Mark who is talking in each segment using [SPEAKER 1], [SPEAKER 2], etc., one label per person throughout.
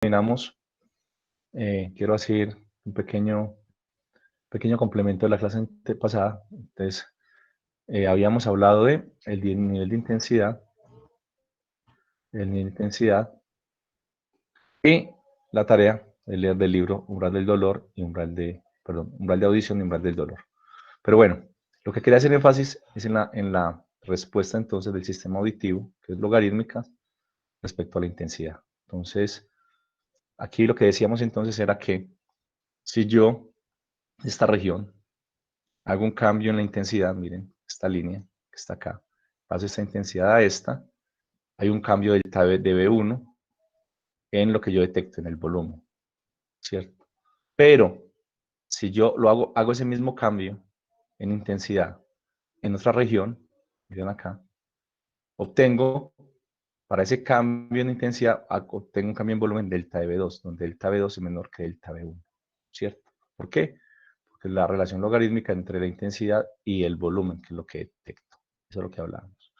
[SPEAKER 1] Terminamos, quiero hacer un pequeño complemento de la clase pasada. Entonces, habíamos hablado de el nivel de intensidad, y la tarea de leer del libro Umbral del Dolor y Umbral de Audición y Umbral del Dolor. Pero bueno, lo que quería hacer énfasis es en la respuesta entonces del sistema auditivo, que es logarítmica, respecto a la intensidad. Entonces, aquí lo que decíamos entonces era que si yo, esta región, hago un cambio en la intensidad, miren, esta línea que está acá, paso esta intensidad a esta, hay un cambio de B1 en lo que yo detecto en el volumen, ¿cierto? Pero si yo hago ese mismo cambio en intensidad en otra región, miren acá, obtengo, para ese cambio en intensidad, obtengo un cambio en volumen delta de B2, donde delta B2 es menor que delta B1, ¿cierto? ¿Por qué? Porque la relación logarítmica entre la intensidad y el volumen, que es lo que detecto. Eso es lo que hablábamos.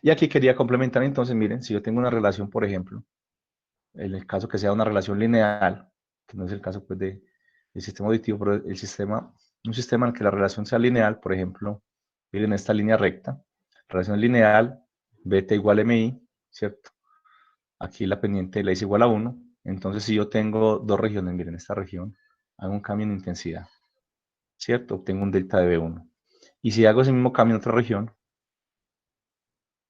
[SPEAKER 1] Y aquí quería complementar entonces, miren, si yo tengo una relación, por ejemplo, en el caso que sea una relación lineal, que no es el caso pues del sistema auditivo, pero un sistema en el que la relación sea lineal, por ejemplo, miren esta línea recta, relación lineal, beta igual a mi, ¿cierto? Aquí la pendiente la es igual a 1, entonces si yo tengo dos regiones, miren esta región, hago un cambio en intensidad, ¿cierto? Obtengo un delta de B1. Y si hago ese mismo cambio en otra región,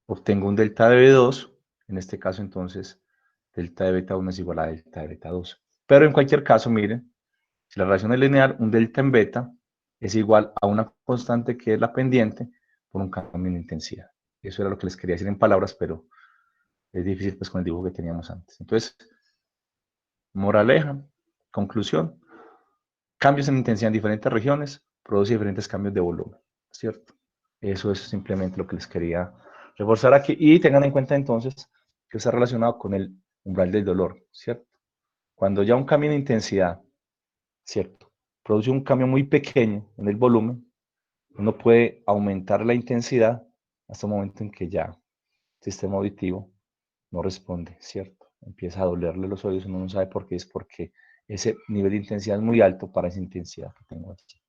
[SPEAKER 1] obtengo un delta de B2, en este caso entonces delta de beta 1 es igual a delta de beta 2. Pero en cualquier caso, miren, si la relación es lineal, un delta en beta es igual a una constante que es la pendiente por un cambio en intensidad. Eso era lo que les quería decir en palabras, pero es difícil pues con el dibujo que teníamos antes. Entonces, moraleja, conclusión, cambios en intensidad en diferentes regiones produce diferentes cambios de volumen, ¿cierto? Eso es simplemente lo que les quería reforzar aquí. Y tengan en cuenta entonces que está relacionado con el umbral del dolor, ¿cierto? Cuando ya un cambio de intensidad, ¿cierto? Produce un cambio muy pequeño en el volumen, uno puede aumentar la intensidad hasta el momento en que ya el sistema auditivo no responde, ¿cierto? Empieza a dolerle los oídos, uno no sabe por qué, es porque ese nivel de intensidad es muy alto para esa intensidad que tengo aquí.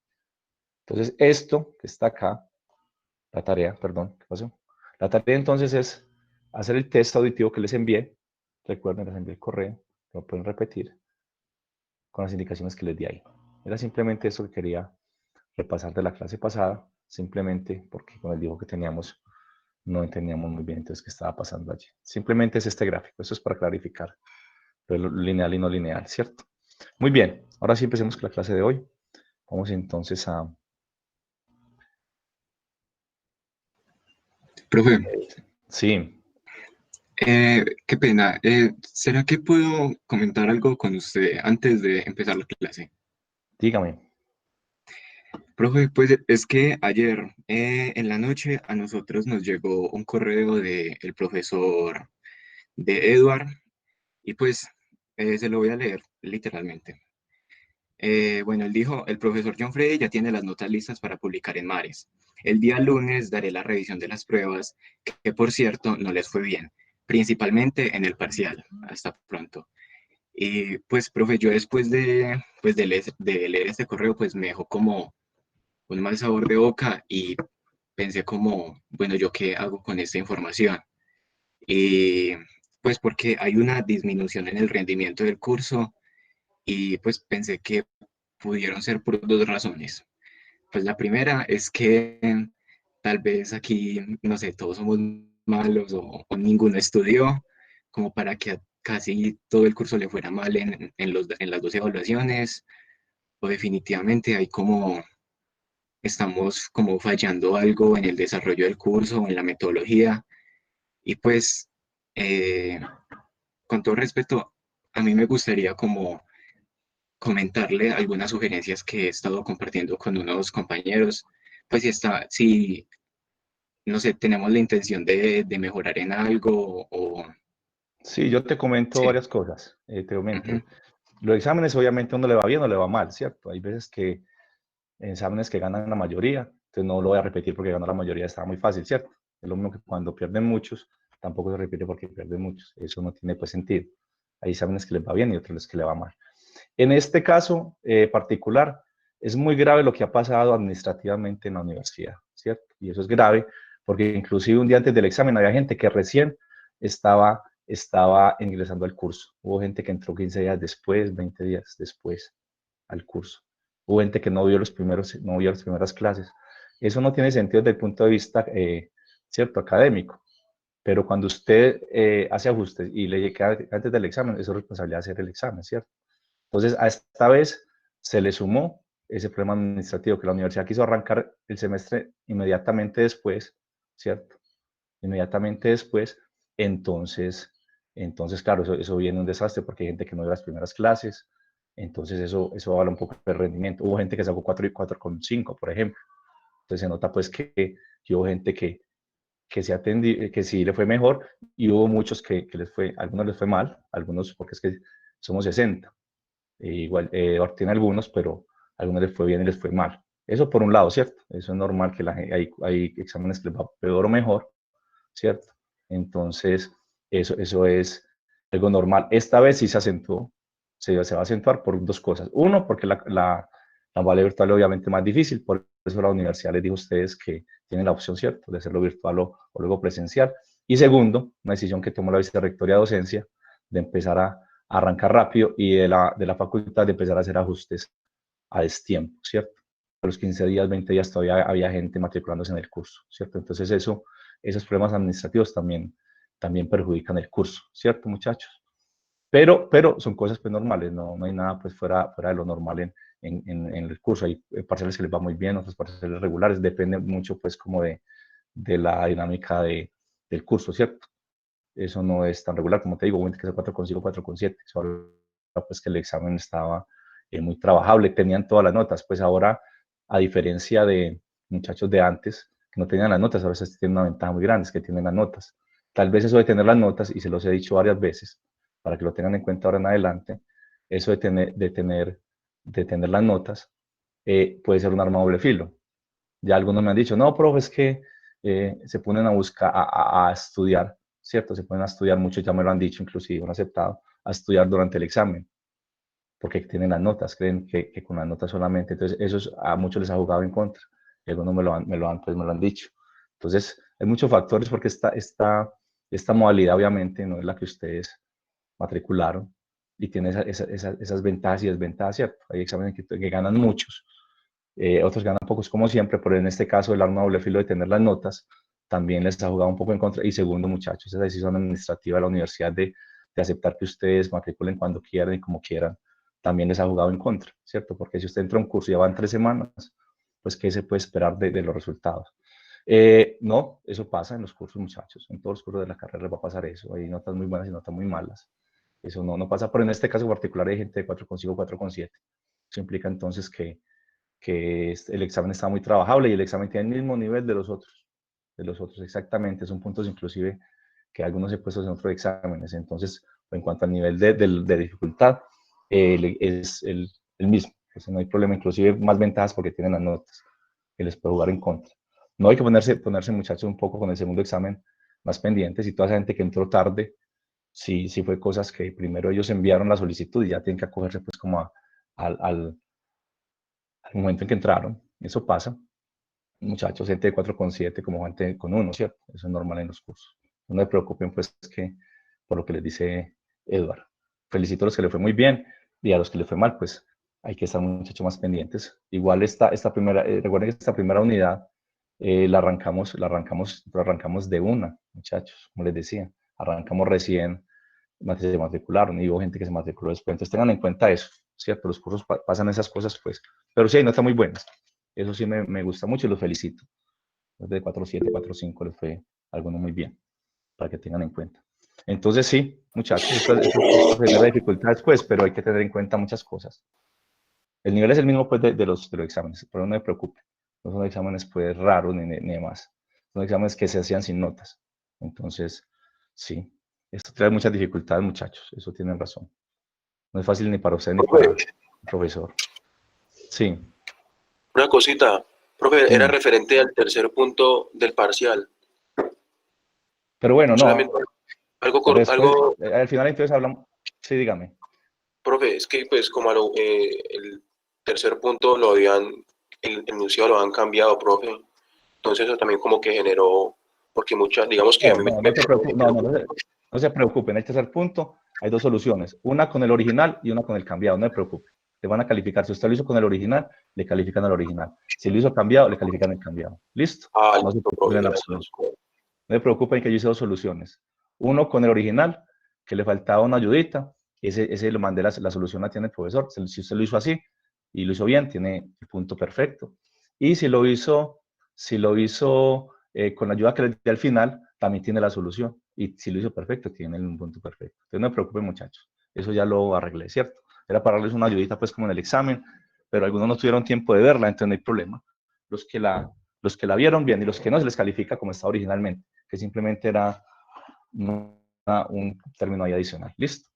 [SPEAKER 1] Entonces, esto que está acá, la tarea, perdón, ¿qué pasó? La tarea entonces es hacer el test auditivo que les envié. Recuerden, les envié el correo, lo pueden repetir con las indicaciones que les di ahí. Era simplemente eso que quería repasar de la clase pasada, simplemente porque con el dibujo que teníamos no entendíamos muy bien entonces qué estaba pasando allí. Simplemente es este gráfico, eso es para clarificar lo lineal y no lineal, ¿cierto? Muy bien, ahora sí empecemos con la clase de hoy. Vamos entonces a...
[SPEAKER 2] Profe,
[SPEAKER 1] Sí,
[SPEAKER 2] qué pena. ¿Será que puedo comentar algo con usted antes de empezar la clase?
[SPEAKER 1] dígame.
[SPEAKER 2] Profe, pues es que ayer en la noche a nosotros nos llegó un correo del profesor de Edward y pues se lo voy a leer literalmente. Bueno, él dijo, el profesor John Freddy ya tiene las notas listas para publicar en Mares. El día lunes daré la revisión de las pruebas, que por cierto no les fue bien, principalmente en el parcial. Hasta pronto. Y pues, profe, yo después de leer este correo, pues me dejó como un mal sabor de boca y pensé como, bueno, ¿yo qué hago con esta información? Y pues porque hay una disminución en el rendimiento del curso y pues pensé que pudieron ser por dos razones. Pues la primera es que tal vez aquí, no sé, todos somos malos o ninguno estudió, como para que a casi todo el curso le fuera mal en las dos evaluaciones, o definitivamente hay como, estamos como fallando algo en el desarrollo del curso, en la metodología, y pues, eh, con todo respeto, a mí me gustaría como comentarle algunas sugerencias que he estado compartiendo con unos compañeros, pues si no sé, tenemos la intención de mejorar en algo o...
[SPEAKER 1] Sí, yo te comento
[SPEAKER 2] Sí,
[SPEAKER 1] varias cosas. Te
[SPEAKER 2] ujú,
[SPEAKER 1] comento. Los exámenes obviamente a uno le va bien o le va mal, ¿cierto? Hay veces que exámenes que ganan la mayoría, entonces no lo voy a repetir porque ganó la mayoría, está muy fácil, ¿cierto? Es lo mismo que cuando pierden muchos, tampoco se repite porque pierden muchos, eso no tiene pues sentido. Hay exámenes que les va bien y otros que les va mal. En este caso particular, es muy grave lo que ha pasado administrativamente en la universidad, ¿cierto? Y eso es grave porque inclusive un día antes del examen había gente que recién estaba ingresando al curso. Hubo gente que entró 15 días después, 20 días después al curso. Hubo gente que no vio no vio las primeras clases. Eso no tiene sentido desde el punto de vista, ¿cierto?, académico. Pero cuando usted hace ajustes y le llega antes del examen, es su responsabilidad hacer el examen, ¿cierto? Entonces, a esta vez se le sumó ese problema administrativo, que la universidad quiso arrancar el semestre inmediatamente después, ¿cierto? Inmediatamente después, entonces, claro, eso viene un desastre porque hay gente que no dio las primeras clases, entonces eso habla un poco del rendimiento. Hubo gente que sacó 4 y 4,5, por ejemplo. Entonces se nota pues que hubo gente que sí le fue mejor y hubo muchos que algunos les fue mal, algunos porque es que somos 60. Igual, tiene algunos, pero a algunos les fue bien y les fue mal. Eso por un lado, ¿cierto? Eso es normal que hay exámenes que les va peor o mejor, ¿cierto? Entonces, eso es algo normal. Esta vez sí se acentuó, se va a acentuar por dos cosas. Uno, porque la modalidad virtual es obviamente más difícil, por eso la universidad les dijo a ustedes que tienen la opción, ¿cierto?, de hacerlo virtual o luego presencial. Y segundo, una decisión que tomó la vicerrectoría de docencia de empezar a arrancar rápido y de la facultad de empezar a hacer ajustes a destiempo, ¿cierto? A los 15 días, 20 días todavía había gente matriculándose en el curso, ¿cierto? Entonces esos problemas administrativos también perjudican el curso, ¿cierto, muchachos? Pero son cosas pues normales, no hay nada pues fuera de lo normal en el curso. Hay parciales que les va muy bien, otros parciales regulares, depende mucho pues como de la dinámica del curso, ¿cierto? Eso no es tan regular, como te digo, hubo gente que es 4,5, 4,7, solo pues que el examen estaba muy trabajable, tenían todas las notas, pues ahora, a diferencia de muchachos de antes, que no tenían las notas, ahora se tiene una ventaja muy grande, es que tienen las notas. Tal vez eso de tener las notas, y se los he dicho varias veces, para que lo tengan en cuenta ahora en adelante, eso de tener las notas puede ser un arma doble filo. Ya algunos me han dicho, no, profe, es que se ponen a buscar, a estudiar, ¿cierto? Se ponen a estudiar, muchos ya me lo han dicho, inclusive han aceptado, a estudiar durante el examen, porque tienen las notas, creen que con las notas solamente, entonces eso a muchos les ha jugado en contra, y algunos me lo han dicho. Entonces, hay muchos factores porque esta modalidad obviamente no es la que ustedes matricularon y tiene esas ventajas y desventajas, ¿cierto? Hay exámenes que ganan muchos, otros ganan pocos como siempre, pero en este caso el arma doble filo de tener las notas también les ha jugado un poco en contra. Y segundo, muchachos, esa decisión administrativa de la universidad de aceptar que ustedes matriculen cuando quieran y como quieran, también les ha jugado en contra, ¿cierto? Porque si usted entra a un curso y ya van 3 semanas, pues ¿qué se puede esperar de los resultados? No, eso pasa en los cursos, muchachos. En todos los cursos de la carrera va a pasar eso. Hay notas muy buenas y notas muy malas. Eso no pasa, pero en este caso particular hay gente de 4,5, 4,7. Eso implica entonces que el examen está muy trabajable y el examen tiene el mismo nivel de los otros exactamente, son puntos inclusive que algunos he puesto en otros exámenes, entonces en cuanto al nivel de dificultad es el mismo, entonces no hay problema, inclusive más ventajas porque tienen las notas que les puede jugar en contra. No hay que ponerse muchachos un poco con el segundo examen más pendientes y toda esa gente que entró tarde, sí fue cosas que primero ellos enviaron la solicitud y ya tienen que acogerse pues como al momento en que entraron, eso pasa, muchachos, gente de 4,7 como gente con 1, ¿cierto? Eso es normal en los cursos. No me preocupen, pues, que por lo que les dice Eduardo. Felicito a los que le fue muy bien y a los que le fue mal, pues, hay que estar muchachos más pendientes. Igual esta primera, recuerden que esta primera unidad la arrancamos de una, muchachos, como les decía. Arrancamos recién, se matricularon y hubo gente que se matriculó después. Entonces tengan en cuenta eso, ¿cierto? Los cursos pasan esas cosas, pues. Pero sí hay notas muy buenas. Eso sí me gusta mucho y los felicito. Los de 4,7, 4,5 les fue alguno muy bien, para que tengan en cuenta. Entonces sí, muchachos, esto genera dificultades, pues, pero hay que tener en cuenta muchas cosas. El nivel es el mismo, pues, de los exámenes, pero no me preocupe. No son exámenes, pues, raros ni demás. Son exámenes que se hacían sin notas. Entonces, sí, esto trae muchas dificultades, muchachos. Eso tienen razón. No es fácil ni para usted ni para el profesor. Sí.
[SPEAKER 3] Una cosita, profe, era
[SPEAKER 1] Mm.
[SPEAKER 3] referente al tercer punto del parcial.
[SPEAKER 1] Pero bueno, no.
[SPEAKER 3] Solamente algo,
[SPEAKER 1] Pero después,
[SPEAKER 3] algo,
[SPEAKER 1] al final entonces hablamos. Sí, dígame.
[SPEAKER 3] Profe, es que pues como el tercer punto el enunciado lo han cambiado, profe. Entonces eso también como que generó, porque muchas, digamos que a mí
[SPEAKER 1] No,
[SPEAKER 3] me
[SPEAKER 1] no se preocupe, no se preocupen. En el tercer punto hay dos soluciones, una con el original y una con el cambiado, no se preocupe. Le van a calificar. Si usted lo hizo con el original, le califican el original. Si lo hizo cambiado, le califican el cambiado. ¿Listo? No se
[SPEAKER 3] listo, profe,
[SPEAKER 1] preocupen en
[SPEAKER 3] gracias.
[SPEAKER 1] absoluto. No se preocupen que yo hice dos soluciones. Uno con el original, que le faltaba una ayudita, ese lo mandé, la solución la tiene el profesor. Si usted lo hizo así y lo hizo bien, tiene el punto perfecto. Y si lo hizo con la ayuda que le di al final, también tiene la solución. Y si lo hizo perfecto, tiene un punto perfecto. Entonces no se preocupen, muchachos. Eso ya lo arreglé, ¿cierto? Era para darles una ayudita, pues, como en el examen, pero algunos no tuvieron tiempo de verla, entonces no hay problema. Los que la vieron bien y los que no, se les califica como estaba originalmente, que simplemente era un término ahí adicional. ¿Listo?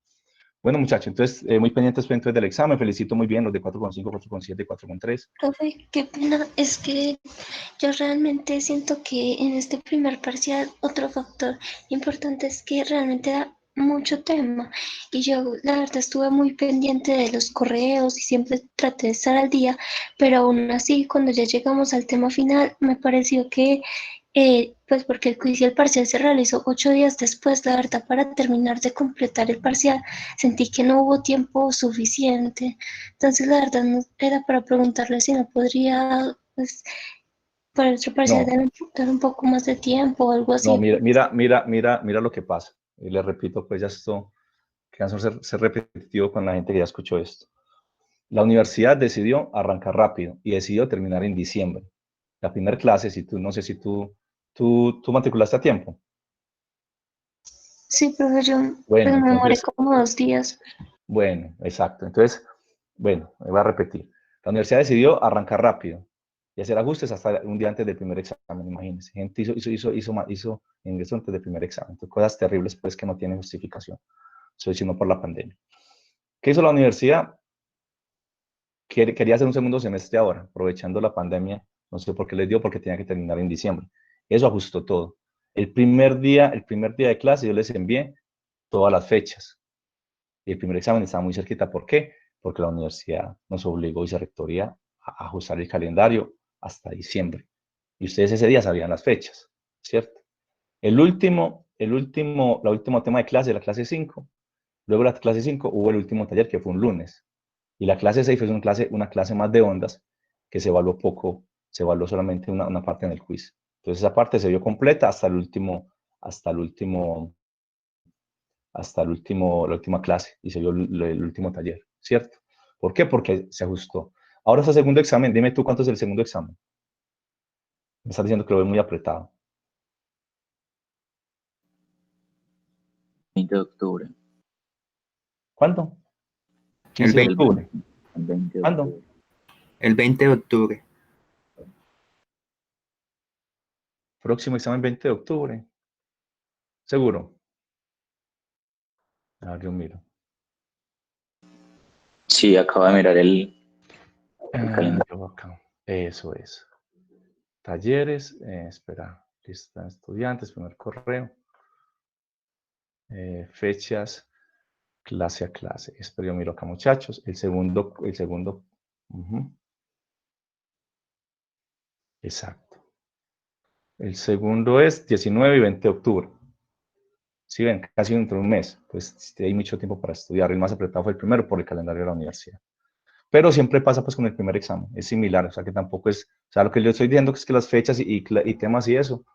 [SPEAKER 1] Bueno, muchachos, entonces, muy pendientes entonces del examen. Felicito muy bien los de 4,5, 4,7, 4,3.
[SPEAKER 4] Profe, qué pena, es que yo realmente siento que en este primer parcial otro factor importante es que realmente da mucho tema y yo la verdad estuve muy pendiente de los correos y siempre traté de estar al día, pero aún así cuando ya llegamos al tema final me pareció que pues porque el quiz y el parcial se realizó 8 días después, la verdad para terminar de completar el parcial sentí que no hubo tiempo suficiente. Entonces, la verdad, no era para preguntarle si no podría, pues, para otro parcial
[SPEAKER 1] No,
[SPEAKER 4] dar un poco más de tiempo o algo
[SPEAKER 1] no,
[SPEAKER 4] así.
[SPEAKER 1] mira lo que pasa. Y le repito, pues ya esto, que ser repetitivo con la gente que ya escuchó esto. La universidad decidió arrancar rápido y decidió terminar en diciembre. La primera clase, si tú, no sé si tú matriculaste a tiempo.
[SPEAKER 4] Sí, profe, yo pues,
[SPEAKER 1] Bueno,
[SPEAKER 4] me demoré
[SPEAKER 1] entonces,
[SPEAKER 4] como 2 días.
[SPEAKER 1] bueno, exacto. Entonces, bueno, me voy a repetir. La universidad decidió arrancar rápido y hacer ajustes hasta un día antes del primer examen, imagínense. Gente hizo ingreso antes del primer examen. Entonces, cosas terribles, pues, que no tienen justificación. Soy sino por la pandemia. ¿Qué hizo la universidad? Quería hacer un segundo semestre ahora, aprovechando la pandemia. No sé por qué les dio, porque tenía que terminar en diciembre. Eso ajustó todo. El primer día de clase yo les envié todas las fechas. Y el primer examen estaba muy cerquita. ¿Por qué? Porque la universidad nos obligó, vicerrectoría, a ajustar el calendario hasta diciembre. Y ustedes ese día sabían las fechas, ¿cierto? La última tema de clase, la clase 5. Luego de la clase 5 hubo el último taller, que fue un lunes. Y la clase 6 fue una clase más de ondas, que se evaluó poco, se evaluó solamente una parte en el quiz. Entonces esa parte se vio completa hasta la última clase y se vio el último taller, ¿cierto? ¿Por qué? Porque se ajustó. Ahora ese segundo examen, dime tú cuánto es el segundo examen. Me estás diciendo que lo ves muy apretado.
[SPEAKER 5] 20 de octubre.
[SPEAKER 1] ¿Cuándo?
[SPEAKER 2] El
[SPEAKER 1] 15 de
[SPEAKER 2] 20,
[SPEAKER 1] octubre.
[SPEAKER 5] El 20 de
[SPEAKER 1] ¿Cuándo?
[SPEAKER 5] octubre.
[SPEAKER 2] el 20 de octubre.
[SPEAKER 1] Próximo examen 20 de octubre. ¿Seguro? A ver, yo miro.
[SPEAKER 5] Sí, acabo de mirar el calendario.
[SPEAKER 1] Acá. Eso es. Talleres, espera, lista de estudiantes, primer correo. Fechas, clase a clase. Espero yo miro acá, muchachos. El segundo, exacto. El segundo es 19 y 20 de octubre. Si ven, casi dentro de un mes. Pues hay mucho tiempo para estudiar. El más apretado fue el primero por el calendario de la universidad. Pero siempre pasa pues con el primer examen. Es similar, o sea que tampoco es, o sea, lo que yo estoy diciendo es que las fechas y temas y eso,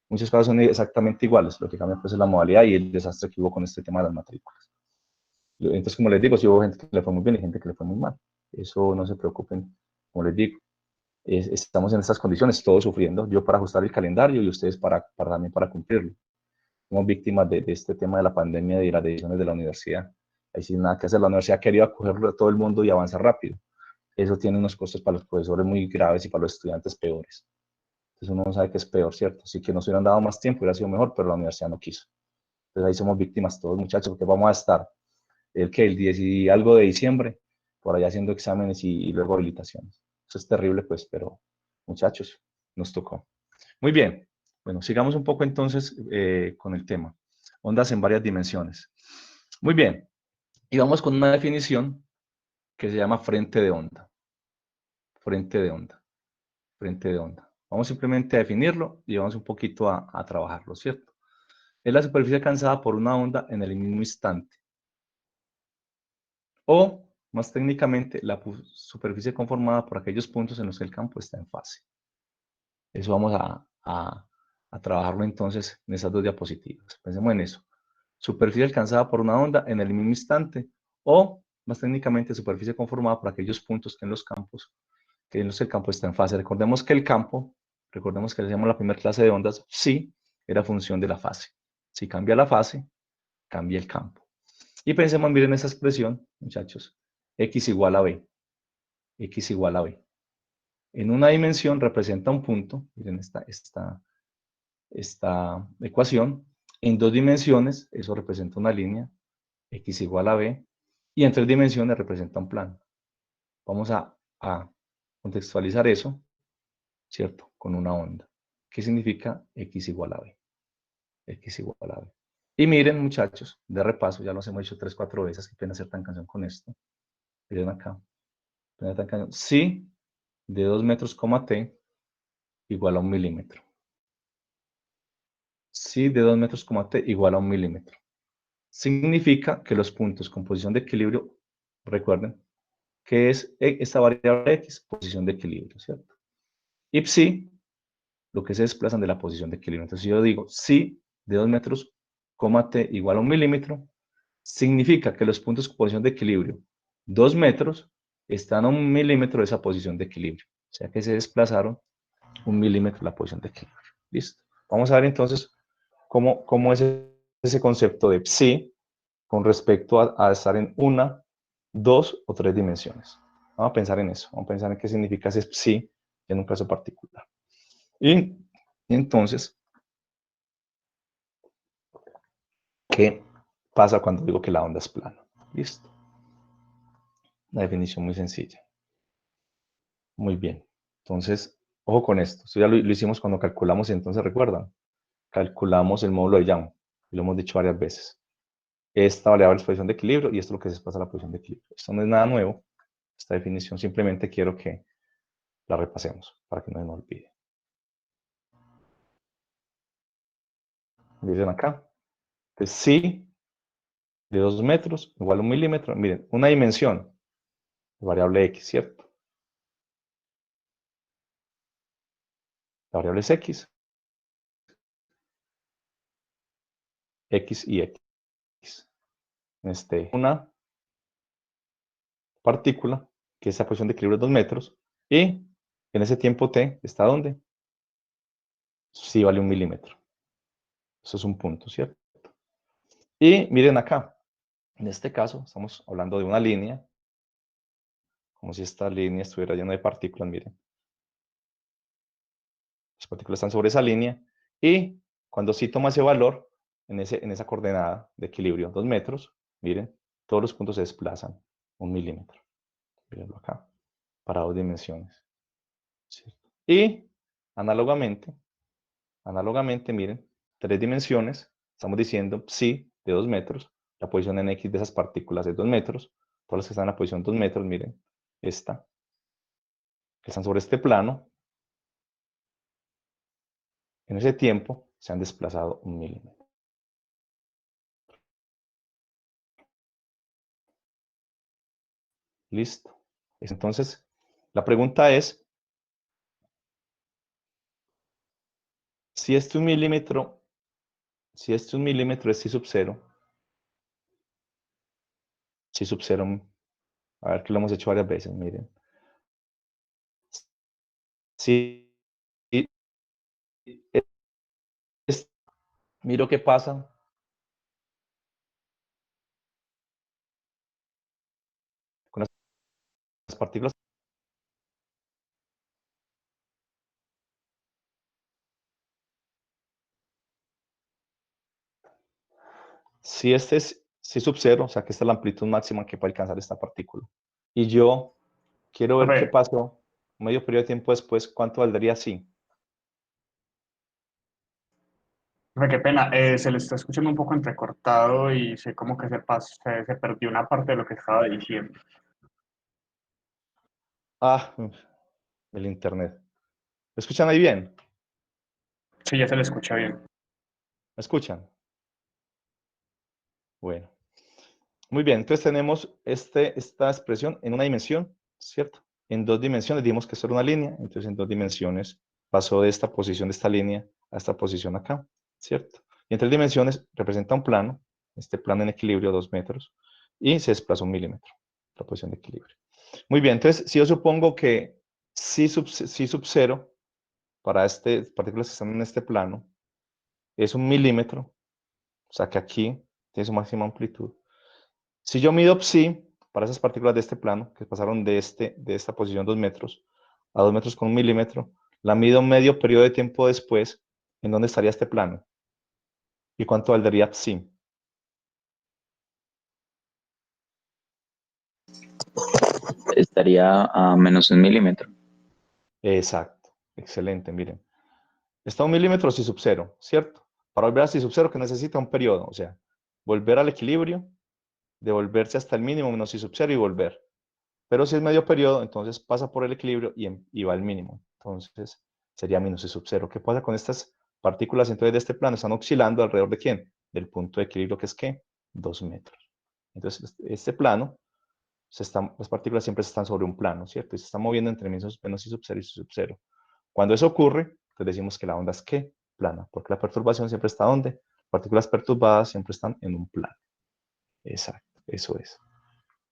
[SPEAKER 1] muchos casos son exactamente iguales. Lo que cambia pues es la modalidad y el desastre que hubo con este tema de las matrículas. Entonces, como les digo, si hubo gente que le fue muy bien y gente que le fue muy mal. Eso no se preocupen, como les digo. Estamos en estas condiciones, todos sufriendo. Yo para ajustar el calendario y ustedes también para cumplirlo. Somos víctimas de este tema de la pandemia y de las decisiones de la universidad. Ahí sin nada que hacer, la universidad quería acogerlo a todo el mundo y avanzar rápido. Eso tiene unos costos para los profesores muy graves y para los estudiantes peores. Entonces uno no sabe qué es peor, ¿cierto? Así que nos hubieran dado más tiempo, hubiera sido mejor, pero la universidad no quiso. Entonces ahí somos víctimas todos, muchachos, porque vamos a estar el 10 y algo de diciembre por allá haciendo exámenes y luego habilitaciones. Eso es terrible, pues, pero muchachos, nos tocó. Muy bien. Bueno, sigamos un poco entonces con el tema. Ondas en varias dimensiones. Muy bien. Y vamos con una definición que se llama frente de onda. Frente de onda. Frente de onda. Vamos simplemente a definirlo y vamos un poquito a trabajarlo, ¿cierto? Es la superficie alcanzada por una onda en el mismo instante. O, más técnicamente, la superficie conformada por aquellos puntos en los que el campo está en fase. Eso vamos a trabajarlo entonces en esas dos diapositivas. Pensemos en eso. Superficie alcanzada por una onda en el mismo instante o, más técnicamente, superficie conformada por aquellos puntos que en los que el campo está en fase. Recordemos que el campo, recordemos que le llamamos la primera clase de ondas, sí, era función de la fase. Si cambia la fase, cambia el campo. Y pensemos, miren esa expresión, muchachos, x igual a b. X igual a b. En una dimensión representa un punto, miren esta ecuación. En dos dimensiones, eso representa una línea, x igual a b. Y en tres dimensiones representa un plano. Vamos a contextualizar eso, ¿cierto? Con una onda. ¿Qué significa x igual a b? X igual a b. Y miren, muchachos, de repaso, ya lo hemos hecho 3, 4 veces, qué pena hacer tan canción con esto. Miren acá. Si de 2 metros, t igual a 1 milímetro. Si de 2 metros, t igual a 1 milímetro. Significa que los puntos con posición de equilibrio, recuerden, que es esta variable x, posición de equilibrio, ¿cierto? Y psi, lo que se desplazan de la posición de equilibrio. Entonces, si yo digo si de 2 metros, t igual a 1 milímetro, significa que los puntos con posición de equilibrio 2 metros están a 1 milímetro de esa posición de equilibrio. O sea que se desplazaron 1 milímetro la posición de equilibrio. Listo. Vamos a ver entonces cómo es ese concepto de psi con respecto a estar en una, dos o tres dimensiones. Vamos a pensar en eso. Vamos a pensar en qué significa ese psi en un caso particular. Y entonces, ¿qué pasa cuando digo que la onda es plana? Listo. Una definición muy sencilla. Muy bien. Entonces, ojo con esto. Esto ya lo hicimos cuando calculamos, y entonces recuerdan, calculamos el módulo de Young. Y lo hemos dicho varias veces. Esta variable es posición de equilibrio y esto es lo que se desplaza a la posición de equilibrio. Esto no es nada nuevo. Esta definición simplemente quiero que la repasemos para que no se nos olvide. Miren acá. Entonces, si de 2 metros igual a 1 milímetro, miren, una dimensión, variable x, ¿cierto? La variable es x. X y x. Una partícula, que esa posición de equilibrio es 2 metros, y en ese tiempo t, ¿está dónde? Sí vale 1 milímetro. Eso es un punto, ¿cierto? Y miren acá, en este caso estamos hablando de una línea, como si esta línea estuviera llena de partículas, miren. Las partículas están sobre esa línea, y cuando sí toma ese valor, en esa coordenada de equilibrio, 2 metros, miren, todos los puntos se desplazan 1 milímetro. Mírenlo acá, para dos dimensiones. ¿Cierto? Y análogamente, miren, tres dimensiones, estamos diciendo psi de 2 metros, la posición en x de esas partículas es 2 metros, todas las que están en la posición 2 metros, miren, esta, que están sobre este plano, en ese tiempo se han desplazado 1 milímetro. Listo. Entonces, la pregunta es, si este 1 milímetro, es si sub 0, a ver que lo hemos hecho varias veces, miren. Si es, miro qué pasa con las partículas. Si este es si sub 0, o sea que esta es la amplitud máxima que puede alcanzar esta partícula, y yo quiero ver qué pasó medio periodo de tiempo después, ¿cuánto valdría si?
[SPEAKER 6] Qué pena, se le está escuchando un poco entrecortado y sé como que se perdió una parte de lo que estaba diciendo.
[SPEAKER 1] Ah, el internet. ¿Me escuchan ahí bien?
[SPEAKER 6] Sí, ya se le escucha bien.
[SPEAKER 1] ¿Me escuchan? Bueno. Muy bien, entonces tenemos esta expresión en una dimensión, ¿cierto? En dos dimensiones, dijimos que esto era una línea, entonces en dos dimensiones pasó de esta posición de esta línea a esta posición acá, ¿cierto? Y en tres dimensiones representa un plano, este plano en equilibrio 2 metros, y se desplaza 1 milímetro, la posición de equilibrio. Muy bien, entonces si yo supongo que C sub 0 para partículas que están en este plano es 1 milímetro, o sea que aquí tiene su máxima amplitud. Si yo mido psi para esas partículas de este plano, que pasaron de esta posición 2 metros a 2 metros con 1 milímetro, la mido medio periodo de tiempo después, ¿en dónde estaría este plano? ¿Y cuánto valdría psi?
[SPEAKER 5] Estaría a menos 1 milímetro.
[SPEAKER 1] Exacto, excelente, miren. Está a 1 milímetro si sub 0, ¿cierto? Para volver a si sub 0 que necesita un periodo, o sea, volver al equilibrio, devolverse hasta el mínimo menos si sub 0 y volver. Pero si es medio periodo, entonces pasa por el equilibrio y va al mínimo. Entonces sería menos I sub 0. ¿Qué pasa con estas partículas entonces de este plano? Están oscilando alrededor de ¿quién? Del punto de equilibrio que es ¿qué? 2 metros. Entonces este plano, las partículas siempre están sobre un plano, ¿cierto? Y se están moviendo entre menos I sub 0 y I sub 0. Cuando eso ocurre, pues decimos que la onda es ¿qué? Plana, porque la perturbación siempre está ¿dónde? Partículas perturbadas siempre están en un plano. Exacto, eso es.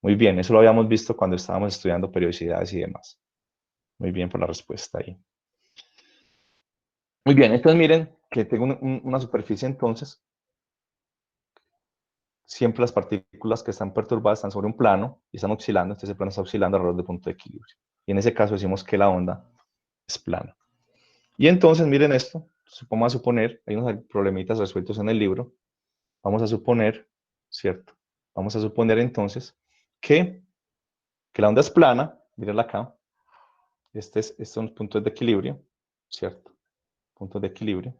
[SPEAKER 1] Muy bien, eso lo habíamos visto cuando estábamos estudiando periodicidades y demás. Muy bien por la respuesta ahí. Muy bien, entonces miren que tengo una superficie entonces. Siempre las partículas que están perturbadas están sobre un plano y están oscilando, entonces el plano está oscilando alrededor del punto de equilibrio. Y en ese caso decimos que la onda es plana. Y entonces miren esto, vamos a suponer, hay unos problemitas resueltos en el libro, vamos a suponer, ¿cierto? Vamos a suponer entonces que la onda es plana, mirenla acá, estos son puntos de equilibrio, ¿cierto? Puntos de equilibrio.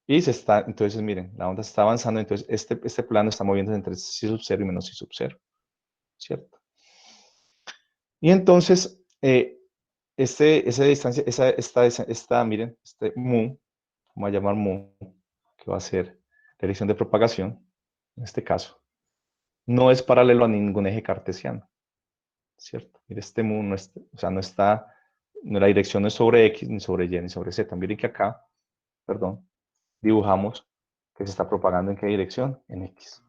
[SPEAKER 1] Y entonces miren, la onda está avanzando, entonces este plano está moviéndose entre C sub 0 y menos C sub 0, ¿cierto? Y entonces, esa distancia, miren, mu, vamos a llamar mu, que va a ser la dirección de propagación, en este caso, no es paralelo a ningún eje cartesiano, ¿cierto? Mire, este mu no está, la dirección no es sobre X, ni sobre Y, ni sobre Z. Miren que acá, perdón, dibujamos que se está propagando en qué dirección, en X,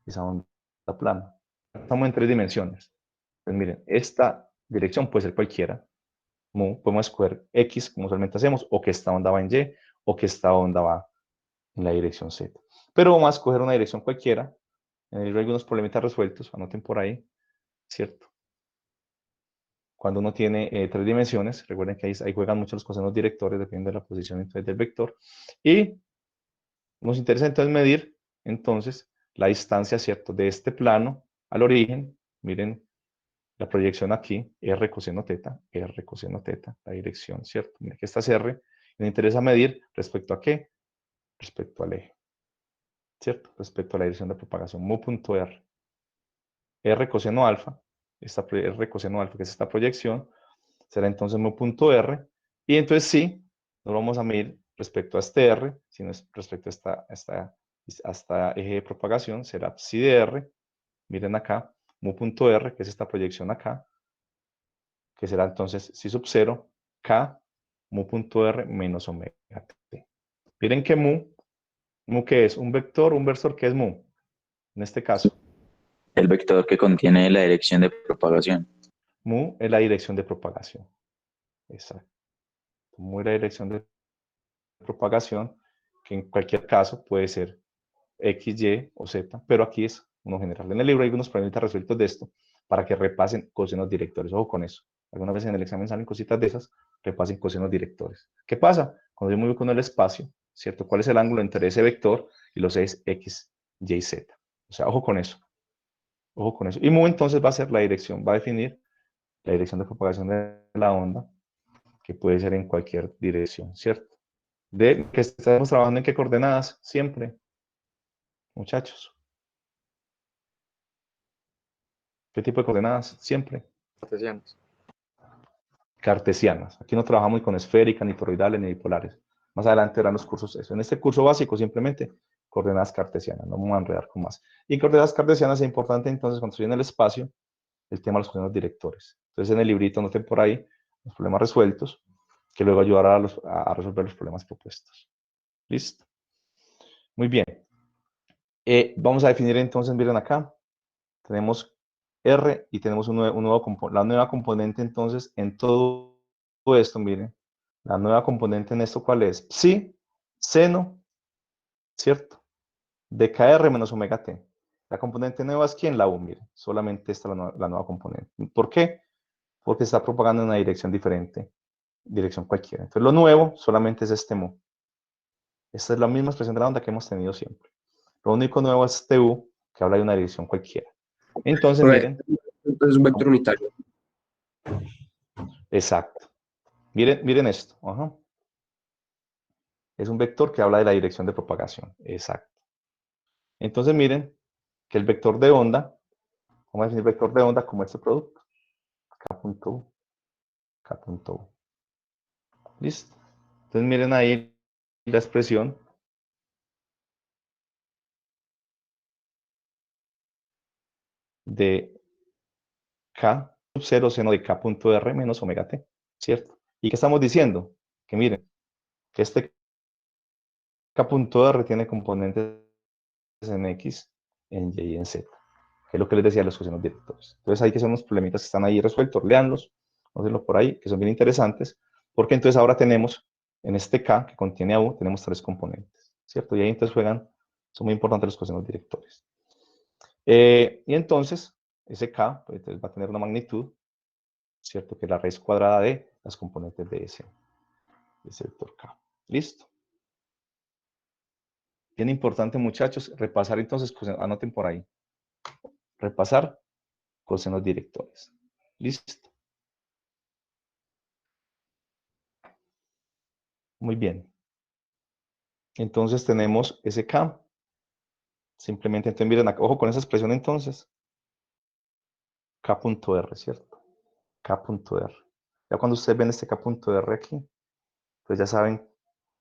[SPEAKER 1] esa onda plana. Estamos en tres dimensiones. Pues miren, esta dirección puede ser cualquiera. Podemos escoger X, como usualmente hacemos, o que esta onda va en Y, o que esta onda va en la dirección Z. Pero vamos a escoger una dirección cualquiera. Hay algunos problemitas resueltos, anoten por ahí, ¿cierto? Cuando uno tiene tres dimensiones, recuerden que ahí juegan mucho los cosenos directores, dependiendo de la posición entonces, del vector. Y nos interesa entonces medir, entonces, la distancia, ¿cierto?, de este plano al origen. Miren la proyección aquí, R coseno teta, la dirección, ¿cierto? Miren que esta es R. Y nos interesa medir respecto a ¿qué? Respecto al eje, ¿cierto? Respecto a la dirección de propagación, mu.r. R coseno alfa, R coseno alfa, que es esta proyección, será entonces mu.r. Y entonces sí, no lo vamos a medir respecto a este R, sino respecto a esta eje de propagación, será psi de R. Miren acá, mu.r, que es esta proyección acá, que será entonces psi sub 0, k, mu.r menos omega t. Miren que mu que es un versor que es mu, en este caso.
[SPEAKER 5] El vector que contiene la dirección de propagación.
[SPEAKER 1] Mu es la dirección de propagación. Exacto. Mu es la dirección de propagación, que en cualquier caso puede ser X, Y o Z, pero aquí es uno general. En el libro hay unos problemas resueltos de esto para que repasen cosenos directores. Ojo con eso. Algunas veces en el examen salen cositas de esas, repasen cosenos directores. ¿Qué pasa? Cuando yo me voy con el espacio, ¿cierto? ¿Cuál es el ángulo entre ese vector y los ejes X, Y y Z? O sea, ojo con eso. Ojo con eso. Y mu entonces va a ser la dirección, va a definir la dirección de propagación de la onda, que puede ser en cualquier dirección, ¿cierto? de que estamos trabajando en qué coordenadas, siempre, muchachos. ¿Qué tipo de coordenadas? Siempre.
[SPEAKER 5] Cartesianos.
[SPEAKER 1] Cartesianas. Aquí no trabajamos ni con esféricas, ni toroidales, ni bipolares. Más adelante verán los cursos eso. En este curso básico simplemente coordenadas cartesianas, no vamos a enredar con más. Y coordenadas cartesianas es importante entonces construir en el espacio el tema de los coordenados directores. Entonces en el librito noten por ahí los problemas resueltos, que luego ayudará a resolver los problemas propuestos. ¿Listo? Muy bien. Vamos a definir entonces, miren acá, tenemos R y tenemos la nueva componente entonces en todo esto, miren, la nueva componente en esto, ¿cuál es? Psi, seno, ¿cierto? De KR menos omega T. La componente nueva es ¿quién? La U, miren, solamente esta es la nueva componente. ¿Por qué? Porque está propagando en una dirección diferente, dirección cualquiera. Entonces lo nuevo solamente es este mu. Esta es la misma expresión de la onda que hemos tenido siempre. Lo único nuevo es este U, que habla de una dirección cualquiera. Entonces, miren.
[SPEAKER 7] Es un vector unitario.
[SPEAKER 1] Exacto. Miren esto. Ajá. Es un vector que habla de la dirección de propagación. Exacto. Entonces, miren que el vector de onda, vamos a definir el vector de onda como este producto. K punto U, K punto U. Listo. Entonces, miren ahí la expresión de K sub 0 seno de K punto R menos omega T, ¿cierto? ¿Y qué estamos diciendo? Que miren, que este K punto R tiene componentes en X, en Y y en Z, que es lo que les decía de los cocinos directores. Entonces hay que hacer unos problemitas que están ahí resueltos, leanlos, nótenlos por ahí, que son bien interesantes, porque entonces ahora tenemos, en este K que contiene a U, tenemos 3 componentes, ¿cierto? Y ahí entonces juegan, son muy importantes los cocinos directores. Y entonces, ese K pues, entonces va a tener una magnitud, ¿cierto? Que es la raíz cuadrada de las componentes de ese vector K. ¿Listo? Bien importante, muchachos, repasar entonces, anoten por ahí, repasar cosenos directores. ¿Listo? Muy bien. Entonces tenemos ese K. Simplemente, entonces miren, ojo con esa expresión entonces. K.R, ¿cierto? K.R. Ya cuando ustedes ven este K.R aquí, pues ya saben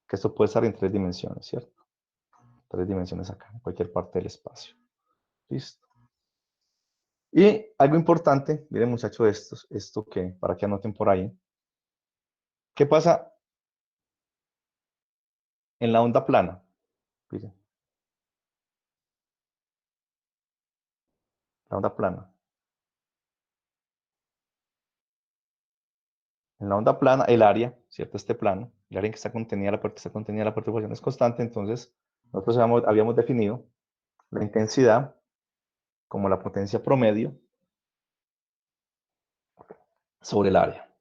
[SPEAKER 1] que esto puede estar en 3 dimensiones, ¿cierto? 3 dimensiones acá, en cualquier parte del espacio. ¿Listo? Y algo importante, miren muchachos, esto que, para que anoten por ahí. ¿Qué pasa en la onda plana? Miren. La onda plana. En la onda plana, el área, ¿cierto? Este plano, el área en que está contenida la perturbación es constante, entonces nosotros habíamos definido la intensidad como la potencia promedio sobre el área.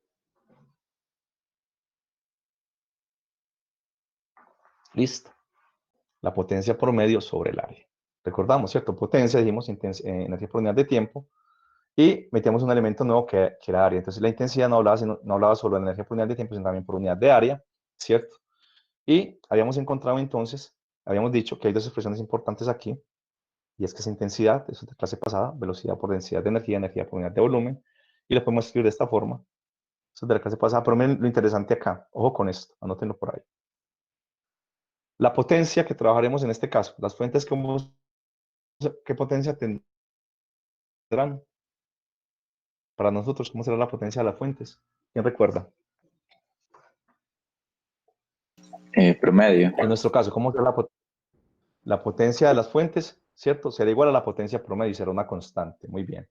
[SPEAKER 1] Listo. La potencia promedio sobre el área. Recordamos, ¿cierto? Potencia, dijimos energía por unidad de tiempo, y metíamos un elemento nuevo que era área. Entonces la intensidad no hablaba solo de energía por unidad de tiempo, sino también por unidad de área, ¿cierto? Y habíamos encontrado entonces, habíamos dicho que hay 2 expresiones importantes aquí, y es que es intensidad, eso es de clase pasada, velocidad por densidad de energía por unidad de volumen, y lo podemos escribir de esta forma. Eso es de la clase pasada, pero miren lo interesante acá, ojo con esto, anótenlo por ahí. La potencia que trabajaremos en este caso, las fuentes, ¿qué potencia tendrán? Para nosotros, ¿cómo será la potencia de las fuentes? ¿Quién recuerda?
[SPEAKER 5] Promedio.
[SPEAKER 1] En nuestro caso, ¿cómo será la potencia de las fuentes? ¿Cierto? Será igual a la potencia promedio y será una constante. Muy bien.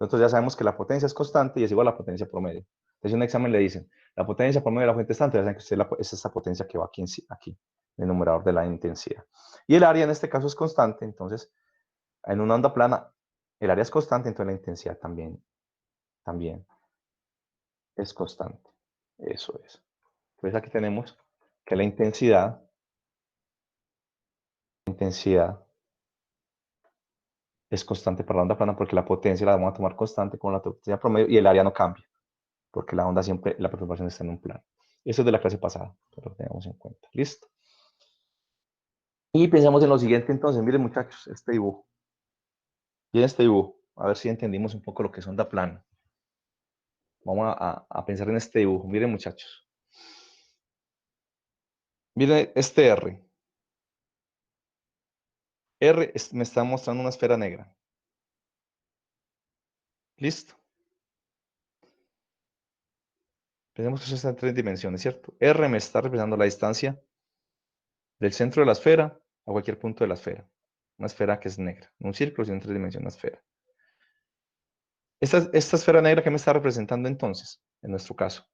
[SPEAKER 1] Entonces ya sabemos que la potencia es constante y es igual a la potencia promedio. Entonces en un examen le dicen, la potencia promedio de la fuente es tanto, ya saben que es esta potencia que va aquí, en el numerador de la intensidad. Y el área en este caso es constante, entonces en una onda plana el área es constante, entonces la intensidad también es constante. Eso es. Entonces aquí tenemos que la intensidad es constante para la onda plana porque la potencia la vamos a tomar constante con la potencia promedio y el área no cambia, porque la onda siempre, la perturbación está en un plano. Eso es de la clase pasada, pero lo tengamos en cuenta. ¿Listo? Y pensamos en lo siguiente entonces. Miren, muchachos, este dibujo. Y este dibujo, a ver si entendimos un poco lo que es onda plana. Vamos a pensar en este dibujo. Miren, muchachos. Miren este R. Me está mostrando una esfera negra. ¿Listo? Pensemos que eso está en 3 dimensiones, ¿cierto? R me está representando la distancia del centro de la esfera a cualquier punto de la esfera. Una esfera que es negra. No un círculo, sino en 3 dimensiones, una esfera. Esta esfera negra, ¿qué me está representando entonces? En nuestro caso.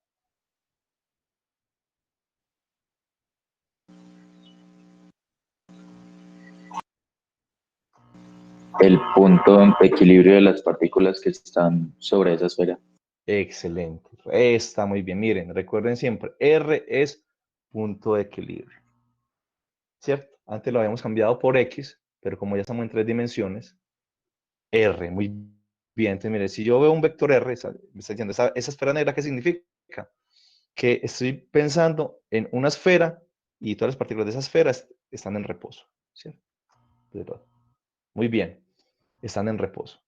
[SPEAKER 5] El punto de equilibrio de las partículas que están sobre esa esfera.
[SPEAKER 1] Excelente. Está muy bien. Miren, recuerden siempre, R es punto de equilibrio. ¿Cierto? Antes lo habíamos cambiado por X, pero como ya estamos en 3 dimensiones, R, muy bien. Entonces, mire, si yo veo un vector R, me está diciendo, esa esfera negra, ¿qué significa? Que estoy pensando en una esfera y todas las partículas de esa esfera están en reposo. ¿Cierto? Muy bien, están en reposo.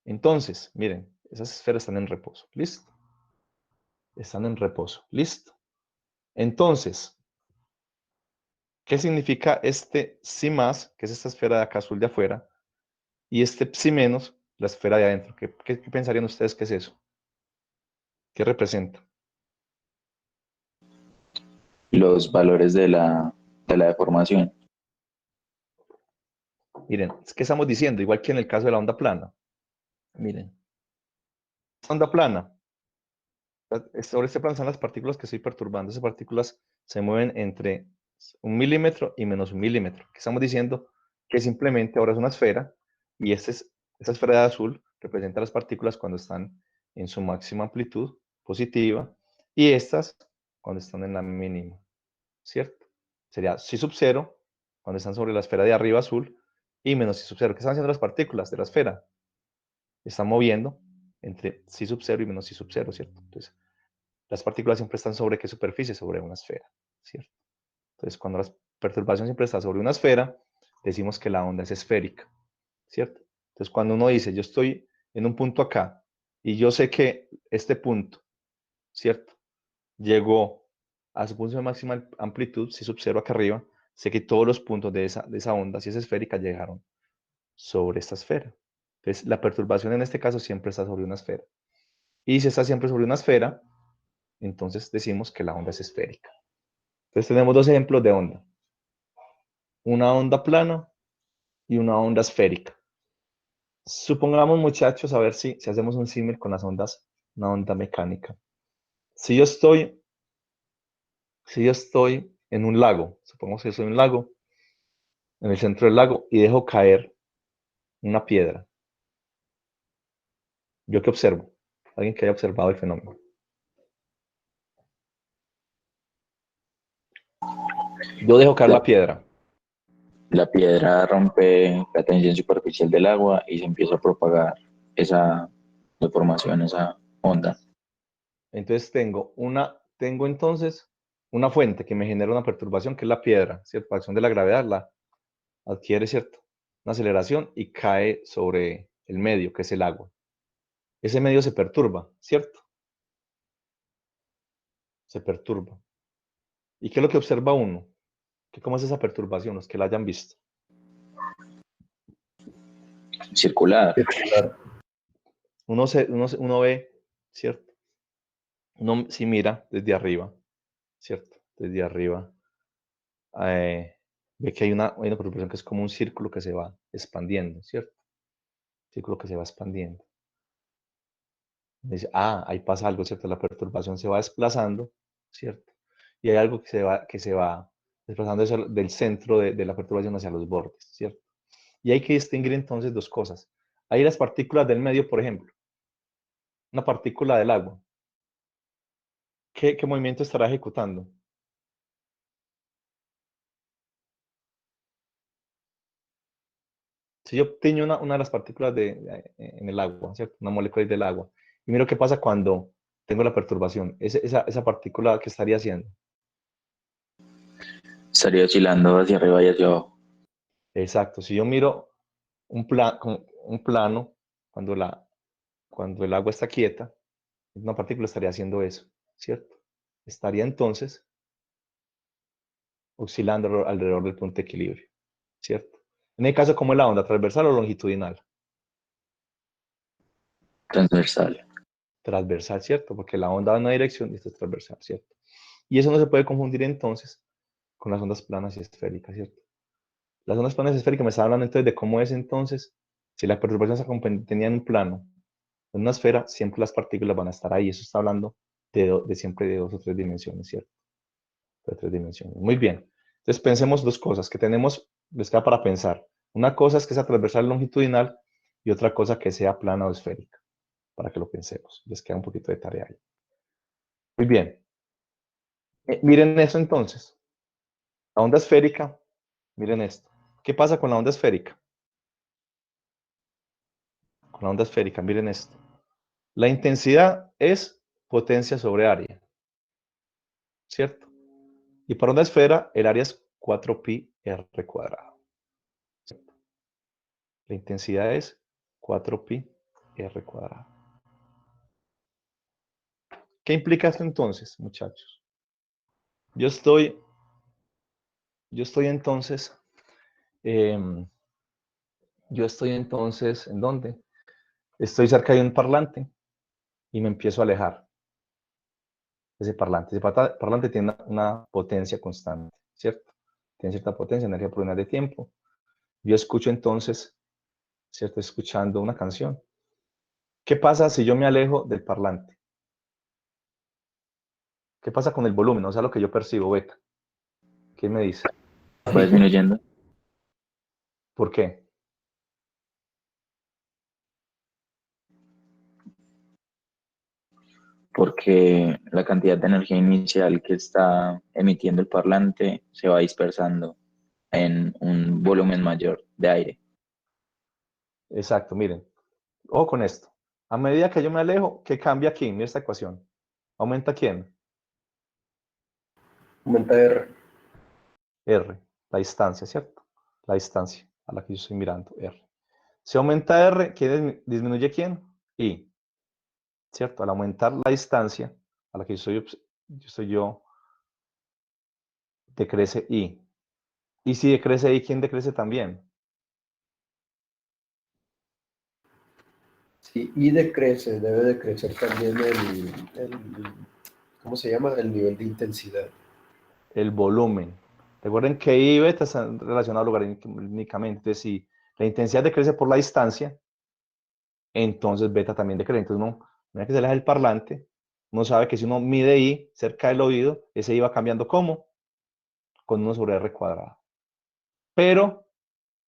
[SPEAKER 1] Entonces, miren, esas esferas están en reposo. ¿Listo? Están en reposo. ¿Listo? Entonces, ¿qué significa este psi más, que es esta esfera de acá azul de afuera, y este psi menos, la esfera de adentro? ¿Qué pensarían ustedes que es eso? ¿Qué representa?
[SPEAKER 5] Los valores de la deformación.
[SPEAKER 1] Miren, ¿qué estamos diciendo? Igual que en el caso de la onda plana. Miren, esta onda plana, sobre este plano están las partículas que estoy perturbando. Esas partículas se mueven entre 1 milímetro y menos 1 milímetro. ¿Qué estamos diciendo? Que simplemente ahora es una esfera y esta esfera de azul representa las partículas cuando están en su máxima amplitud positiva y estas cuando están en la mínima, ¿cierto? Sería psi sub 0 cuando están sobre la esfera de arriba azul y menos psi sub 0. ¿Qué están haciendo las partículas de la esfera? Están moviendo entre psi sub 0 y menos psi sub 0, ¿cierto? Entonces, las partículas siempre están sobre qué superficie, sobre una esfera, ¿cierto? Entonces, cuando la perturbación siempre está sobre una esfera, decimos que la onda es esférica, ¿cierto? Entonces, cuando uno dice, yo estoy en un punto acá y yo sé que este punto, ¿cierto? Llegó a su punto de máxima amplitud, si sub 0 acá arriba, sé que todos los puntos de esa onda, si es esférica, llegaron sobre esta esfera. Entonces, la perturbación en este caso siempre está sobre una esfera. Y si está siempre sobre una esfera, entonces decimos que la onda es esférica. Entonces tenemos 2 ejemplos de onda. Una onda plana y una onda esférica. Supongamos, muchachos, a ver si hacemos un símil con las ondas, una onda mecánica. Si yo estoy en un lago, supongamos que soy un lago, en el centro del lago, y dejo caer una piedra. ¿Yo qué observo? Alguien que haya observado el fenómeno. Yo dejo caer
[SPEAKER 5] La,
[SPEAKER 1] la piedra.
[SPEAKER 5] la piedra rompe la tensión superficial del agua y se empieza a propagar esa deformación, esa onda.
[SPEAKER 1] Entonces tengo entonces una fuente que me genera una perturbación, que es la piedra, ¿cierto? La acción de la gravedad la adquiere, ¿cierto? Una aceleración y cae sobre el medio, que es el agua. Ese medio se perturba, ¿cierto? Se perturba. ¿Y qué es lo que observa uno? ¿Cómo es esa perturbación? Los que la hayan visto.
[SPEAKER 5] Circular.
[SPEAKER 1] Uno ve, ¿cierto? Uno si mira desde arriba, ¿cierto? Desde arriba, ve que hay una perturbación que es como un círculo que se va expandiendo, ¿cierto? Círculo que se va expandiendo. Dice, ahí pasa algo, ¿cierto? La perturbación se va desplazando, ¿cierto? Y hay algo que se va desplazando del centro de la perturbación hacia los bordes, ¿cierto? Y hay que distinguir entonces 2 cosas. Hay las partículas del medio, por ejemplo, una partícula del agua. ¿Qué movimiento estará ejecutando? Si yo tiño una de las partículas en el agua, ¿cierto? Una molécula del agua, y miro qué pasa cuando tengo la perturbación, esa partícula que estaría haciendo.
[SPEAKER 5] Estaría oscilando hacia arriba y hacia abajo.
[SPEAKER 1] Exacto, si yo miro un plano, cuando el agua está quieta, una partícula estaría haciendo eso, ¿cierto? Estaría entonces oscilando alrededor del punto de equilibrio, ¿cierto? En el caso, ¿cómo es la onda? ¿Transversal o longitudinal?
[SPEAKER 5] Transversal.
[SPEAKER 1] Transversal, ¿cierto? Porque la onda va en una dirección y esto es transversal, ¿cierto? Y eso no se puede confundir entonces con las ondas planas y esféricas, ¿cierto? Las ondas planas y esféricas me están hablando entonces de cómo es entonces, si la perturbación se tenía en un plano, en una esfera, siempre las partículas van a estar ahí. Eso está hablando de siempre de 2 o 3 dimensiones, ¿cierto? De 3 dimensiones. Muy bien. Entonces pensemos 2 cosas que tenemos, les queda para pensar. Una cosa es que sea transversal longitudinal y otra cosa que sea plana o esférica, para que lo pensemos. Les queda un poquito de tarea ahí. Muy bien. Miren eso entonces. La onda esférica, miren esto. ¿Qué pasa con la onda esférica? Con la onda esférica, miren esto. La intensidad es potencia sobre área, ¿cierto? Y para una esfera, el área es 4pi r cuadrado. ¿Cierto? La intensidad es 4pi r cuadrado. ¿Qué implica esto entonces, muchachos? Yo estoy entonces, ¿en dónde? Estoy cerca de un parlante y me empiezo a alejar de ese parlante. Ese parlante tiene una potencia constante, ¿cierto? Tiene cierta potencia, energía por unidad de tiempo. Yo escucho entonces, ¿cierto? Escuchando una canción. ¿Qué pasa si yo me alejo del parlante? ¿Qué pasa con el volumen? O sea, lo que yo percibo, beta. ¿Qué me dice?
[SPEAKER 5] Va disminuyendo
[SPEAKER 1] ¿Por qué?
[SPEAKER 5] porque la cantidad de energía inicial que está emitiendo el parlante se va dispersando en un volumen mayor de aire.
[SPEAKER 1] Exacto, miren. Ojo con esto. A medida que yo me alejo, ¿qué cambia aquí en esta ecuación? ¿Aumenta quién?
[SPEAKER 7] Aumenta R.
[SPEAKER 1] R, la distancia, ¿cierto? La distancia a la que yo estoy mirando, R. Si aumenta R, ¿quién disminuye quién? I, ¿cierto? Al aumentar la distancia a la que yo decrece I. Y si decrece I, ¿quién decrece también?
[SPEAKER 7] Si I decrece, debe de crecer también ¿cómo se llama? El nivel de intensidad.
[SPEAKER 1] El volumen. Recuerden que I y beta están relacionados logarítmicamente. Entonces, si la intensidad decrece por la distancia, entonces beta también decrece. Entonces, mira que se aleja del parlante, uno sabe que si uno mide I cerca del oído, ese I va cambiando ¿cómo? Con 1 sobre R cuadrado. Pero,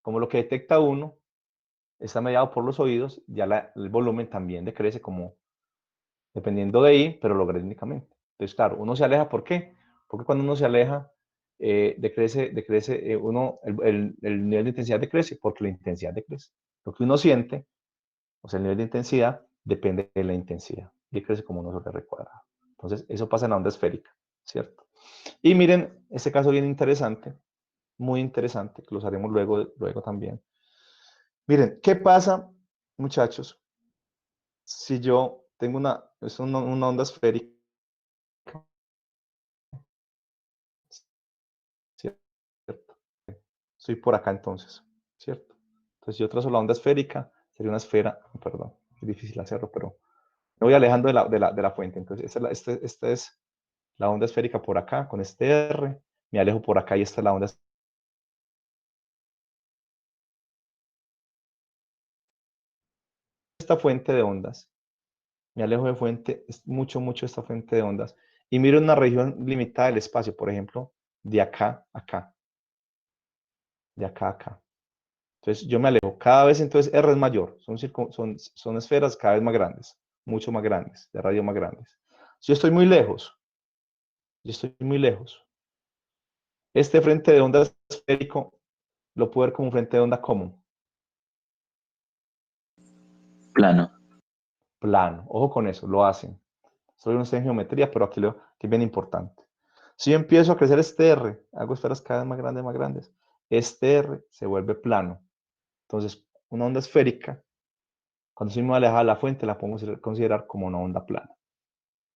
[SPEAKER 1] como lo que detecta uno está mediado por los oídos, ya el volumen también decrece como dependiendo de I, pero logarítmicamente. Entonces, claro, uno se aleja, ¿por qué? Porque cuando uno se aleja, decrece el nivel de intensidad decrece porque la intensidad decrece. Lo que uno siente, o sea, el nivel de intensidad, depende de la intensidad. Y crece como 1 sobre R cuadrado. Entonces, eso pasa en la onda esférica, ¿cierto? Y miren, este caso bien interesante, muy interesante, que los haremos luego también. Miren, ¿qué pasa, muchachos, si yo tengo una onda esférica, ¿cierto? Soy por acá entonces, ¿cierto? Entonces, si yo trazo la onda esférica, sería una esfera, perdón, es difícil hacerlo, pero me voy alejando de la fuente. Entonces, esta es la onda esférica por acá, con este R, me alejo por acá y esta es la onda. Esta fuente de ondas, me alejo de fuente, es mucho esta fuente de ondas, y miro una región limitada del espacio, por ejemplo, de acá a acá, de acá a acá. Entonces yo me alejo, cada vez entonces R es mayor, son esferas cada vez más grandes, mucho más grandes, de radio más grandes. Si yo estoy muy lejos, este frente de onda esférico lo puedo ver como un frente de onda común,
[SPEAKER 5] Plano.
[SPEAKER 1] plano, ojo con eso, lo hacen. Solo no está en geometría, pero aquí lo que es bien importante. Si yo empiezo a crecer este R, hago esferas cada vez más grandes, este R se vuelve plano. Entonces, una onda esférica, cuando soy muy alejada de la fuente, la podemos considerar como una onda plana,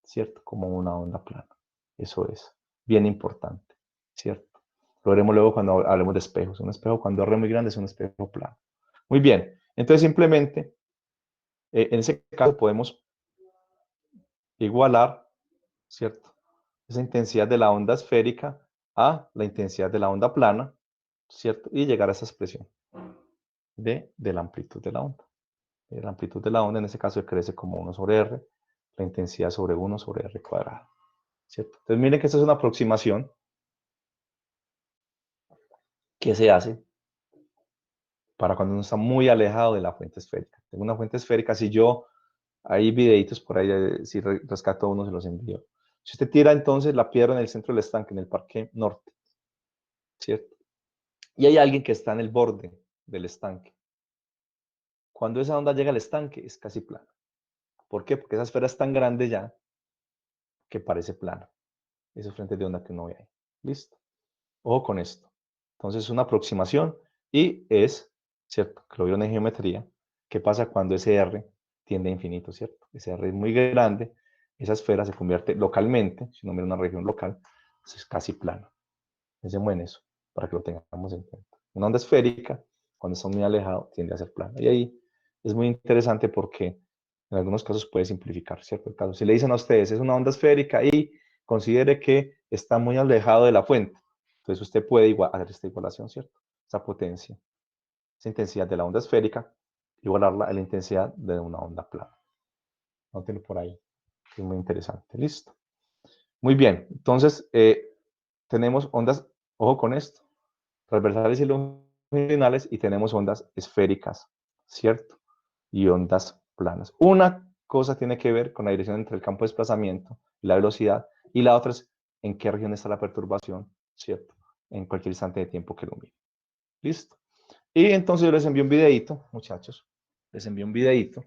[SPEAKER 1] ¿cierto? Como una onda plana. Eso es bien importante, ¿cierto? Lo veremos luego cuando hablemos de espejos. Un espejo cuando R es muy grande es un espejo plano. Muy bien, entonces simplemente, en ese caso podemos igualar, ¿cierto? Esa intensidad de la onda esférica a la intensidad de la onda plana, ¿cierto? Y llegar a esa expresión de la amplitud de la onda. La amplitud de la onda en ese caso crece como 1 sobre R, la intensidad sobre 1 sobre R cuadrado, ¿cierto? Entonces miren que esta es una aproximación que se hace para cuando uno está muy alejado de la fuente esférica. Tengo una fuente esférica, si yo, hay videitos por ahí, si rescato uno se los envío. Si usted tira entonces la piedra en el centro del estanque, en el parque norte, ¿cierto? Y hay alguien que está en el borde del estanque. Cuando esa onda llega al estanque es casi plana. ¿Por qué? Porque esa esfera es tan grande ya que parece plana. Esos frentes de onda que uno ve ahí. ¿Listo? Ojo con esto. Entonces es una aproximación y es, ¿cierto? Que lo vieron en geometría. ¿Qué pasa cuando ese R tiende a infinito, ¿cierto? Ese R es muy grande, esa esfera se convierte localmente, si uno mira una región local, es casi plana. Pensemos en eso, para que lo tengamos en cuenta. Una onda esférica, cuando está muy alejado, tiende a ser plana. Y ahí es muy interesante porque en algunos casos puede simplificar, ¿cierto? El caso, si le dicen a ustedes, es una onda esférica y considere que está muy alejado de la fuente, entonces usted puede hacer esta igualación, ¿cierto? Esa potencia, esa intensidad de la onda esférica, igualarla a la intensidad de una onda plana. Nótelo por ahí, es muy interesante. Listo. Muy bien, entonces tenemos ondas, ojo con esto, transversales y longitudinales, y tenemos ondas esféricas, ¿cierto? Y ondas planas. Una cosa tiene que ver con la dirección entre el campo de desplazamiento y la velocidad, y la otra es en qué región está la perturbación, ¿cierto? En cualquier instante de tiempo que lo mire. ¿Listo? Y entonces yo les envío un videito, muchachos, les envío un videito.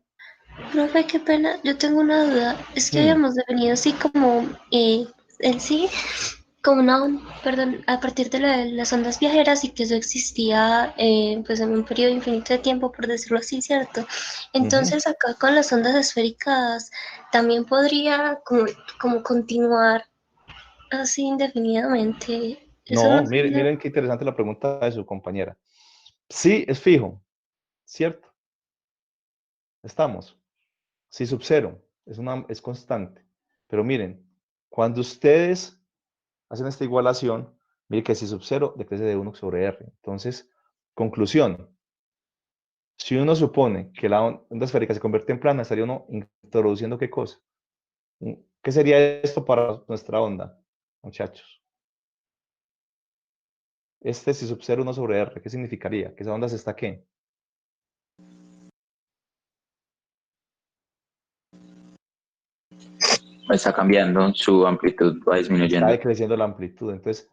[SPEAKER 4] Profe, qué pena, yo tengo una duda. Es que habíamos definido así como en sí, como perdón, a partir de las ondas viajeras y que eso existía pues en un periodo infinito de tiempo, por decirlo así, ¿cierto? Entonces acá con las ondas esféricas también podría como continuar así indefinidamente. Eso no
[SPEAKER 1] No,
[SPEAKER 4] sería...
[SPEAKER 1] miren qué interesante la pregunta de su compañera. Sí, es fijo, ¿cierto? Estamos. Sí, sub cero, es constante. Pero miren, cuando ustedes hacen esta igualación, miren que si sub cero decrece de 1 sobre R. Entonces, conclusión, si uno supone que la onda esférica se convierte en plana, estaría uno introduciendo ¿qué cosa? ¿Qué sería esto para nuestra onda, muchachos? Este si sub 0 1 sobre R, ¿qué significaría? Que esa onda se está ¿qué?
[SPEAKER 5] Está cambiando, su amplitud va
[SPEAKER 1] Está
[SPEAKER 5] disminuyendo.
[SPEAKER 1] decreciendo la amplitud. Entonces,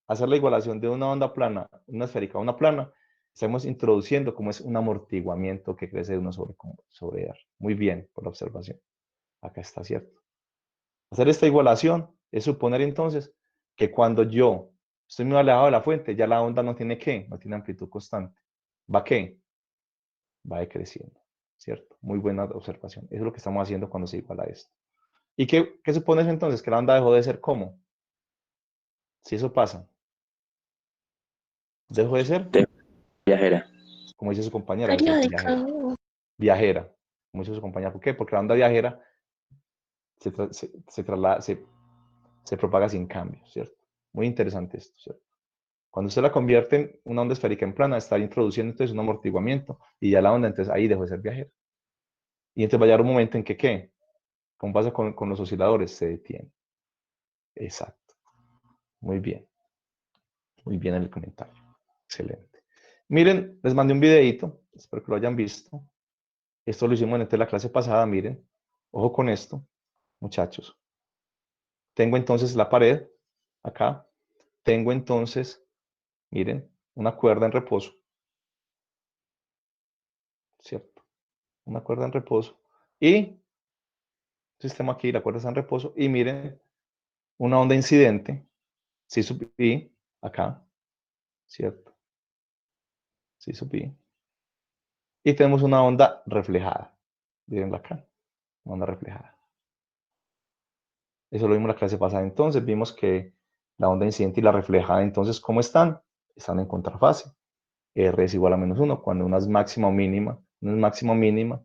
[SPEAKER 1] hacer la igualación de una onda plana, una esférica a una plana, estamos introduciendo como es un amortiguamiento que crece de 1 sobre R. Muy bien por la observación. Acá está, ¿cierto? Hacer esta igualación es suponer entonces que cuando yo estoy muy alejado de la fuente, ya la onda no tiene ¿qué? No tiene amplitud constante. ¿Va qué? Va decreciendo, ¿cierto? Muy buena observación. Eso es lo que estamos haciendo cuando se iguala esto. ¿Y qué supone eso entonces? Que la onda dejó de ser ¿cómo? Si eso pasa, dejó de ser,
[SPEAKER 5] Viajera.
[SPEAKER 1] como dice su compañera, debe ser
[SPEAKER 4] periódica.
[SPEAKER 1] viajera. Viajera, como dice su compañera. ¿Por qué? Porque la onda viajera se propaga sin cambio, ¿cierto? Muy interesante esto, ¿cierto? Cuando usted la convierte en una onda esférica en plana, está introduciendo entonces un amortiguamiento y ya la onda entonces ahí dejó de ser viajera. Y entonces va a llegar un momento en que, ¿qué? Como pasa con los osciladores, se detiene. Exacto. Muy bien. Muy bien el comentario. Excelente. Miren, les mandé un videito, espero que lo hayan visto. Esto lo hicimos en la clase pasada, miren. Ojo con esto, muchachos. Tengo entonces la pared, acá. Tengo entonces, miren, una cuerda en reposo. ¿Cierto? Una cuerda en reposo. Y sistema aquí, la cuerda está en reposo, y miren, una onda incidente, C sub I, acá, ¿cierto? C sub I. Y tenemos una onda reflejada, mirenla acá, una onda reflejada. Eso lo vimos en la clase pasada. Entonces vimos que la onda incidente y la reflejada, entonces, ¿cómo están? Están en contrafase. R es igual a -1, cuando una es máxima o mínima, una es máxima o mínima,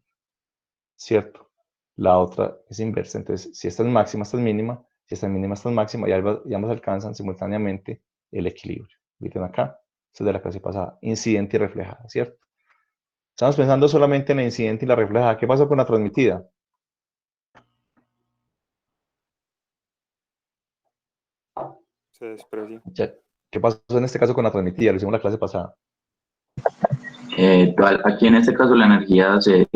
[SPEAKER 1] ¿cierto? La otra es inversa. Entonces, si esta es máxima, esta es mínima, si esta es mínima, esta es máxima, y ambas alcanzan simultáneamente el equilibrio. Miren acá, esto es de la clase pasada, incidente y reflejada, ¿cierto? Estamos pensando solamente en la incidente y la reflejada. ¿Qué pasó con la transmitida?
[SPEAKER 8] Se desprecia.
[SPEAKER 1] ¿Qué pasó en este caso con la transmitida? Lo hicimos en la clase pasada.
[SPEAKER 5] Aquí en este caso la energía se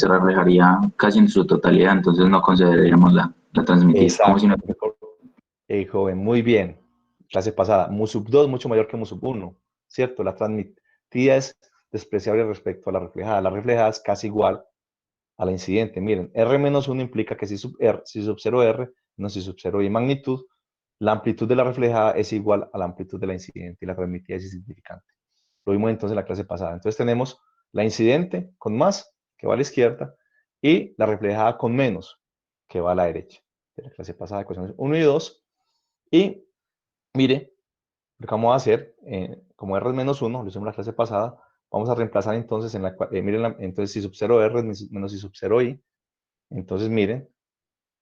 [SPEAKER 5] reflejaría casi en su totalidad, entonces no consideraríamos la transmitida. Como si no...
[SPEAKER 1] Joven, muy bien. Clase pasada. Mu sub 2 mucho mayor que mu sub 1, ¿cierto? La transmitida es despreciable respecto a la reflejada. La reflejada es casi igual a la incidente. Miren, R-1 implica que si sub 0R menos si sub 0 y magnitud, la amplitud de la reflejada es igual a la amplitud de la incidente y la transmitida es insignificante. Lo vimos entonces en la clase pasada. Entonces tenemos la incidente con más, que va a la izquierda, y la reflejada con menos, que va a la derecha. De la clase pasada, ecuaciones 1 y 2. Y mire, lo que vamos a hacer, como R es -1, lo hicimos en la clase pasada, vamos a reemplazar entonces, miren, entonces si sub 0R menos si sub 0I. Entonces miren,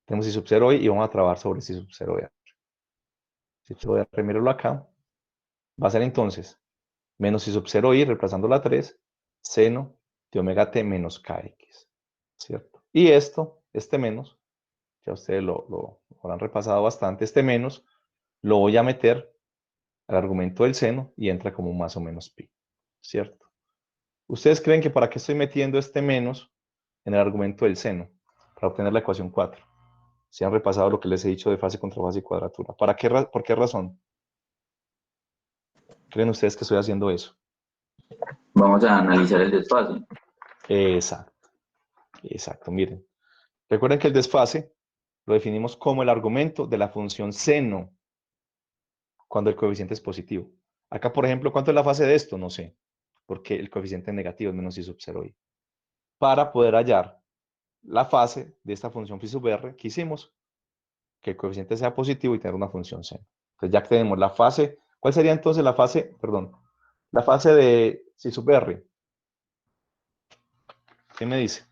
[SPEAKER 1] tenemos si sub 0I y vamos a trabajar sobre si sub 0R. Si sub 0R, mírenlo acá, va a ser entonces menos si sub 0i, reemplazando la 3, seno de omega t menos kx, ¿cierto? Y este menos, ya ustedes lo habrán repasado bastante, este menos lo voy a meter al argumento del seno y entra como más o menos pi, ¿cierto? ¿Ustedes creen que para qué estoy metiendo este menos en el argumento del seno? Para obtener la ecuación 4. Si han repasado lo que les he dicho de fase, contrafase y cuadratura. ¿Por qué razón creen ustedes que estoy haciendo eso?
[SPEAKER 5] Vamos a analizar el desfase.
[SPEAKER 1] Exacto, miren. Recuerden que el desfase lo definimos como el argumento de la función seno cuando el coeficiente es positivo. Acá, por ejemplo, ¿cuánto es la fase de esto? No sé, porque el coeficiente es negativo, es menos i sub 0i. Para poder hallar la fase de esta función phi sub r, ¿qué hicimos? Que el coeficiente sea positivo y tener una función seno. Entonces ya que tenemos la fase, ¿cuál sería entonces la fase, la fase de phi sub r? ¿Qué me dice?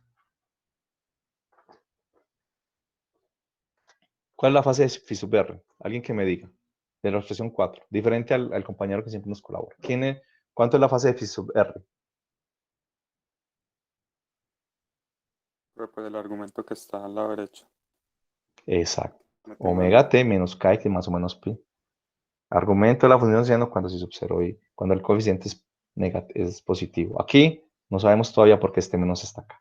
[SPEAKER 1] ¿Cuál es la fase de phi sub r? Alguien que me diga. De la expresión 4, diferente al compañero que siempre nos colabora. ¿Cuánto es la fase de phi sub r?
[SPEAKER 8] Pero pues el argumento que está al lado derecho.
[SPEAKER 1] Exacto.
[SPEAKER 8] No tengo
[SPEAKER 1] Omega t menos k, que más o menos pi. Argumento de la función seno cuando si sub 0 y cuando el coeficiente es positivo. Aquí no sabemos todavía por qué este menos está acá.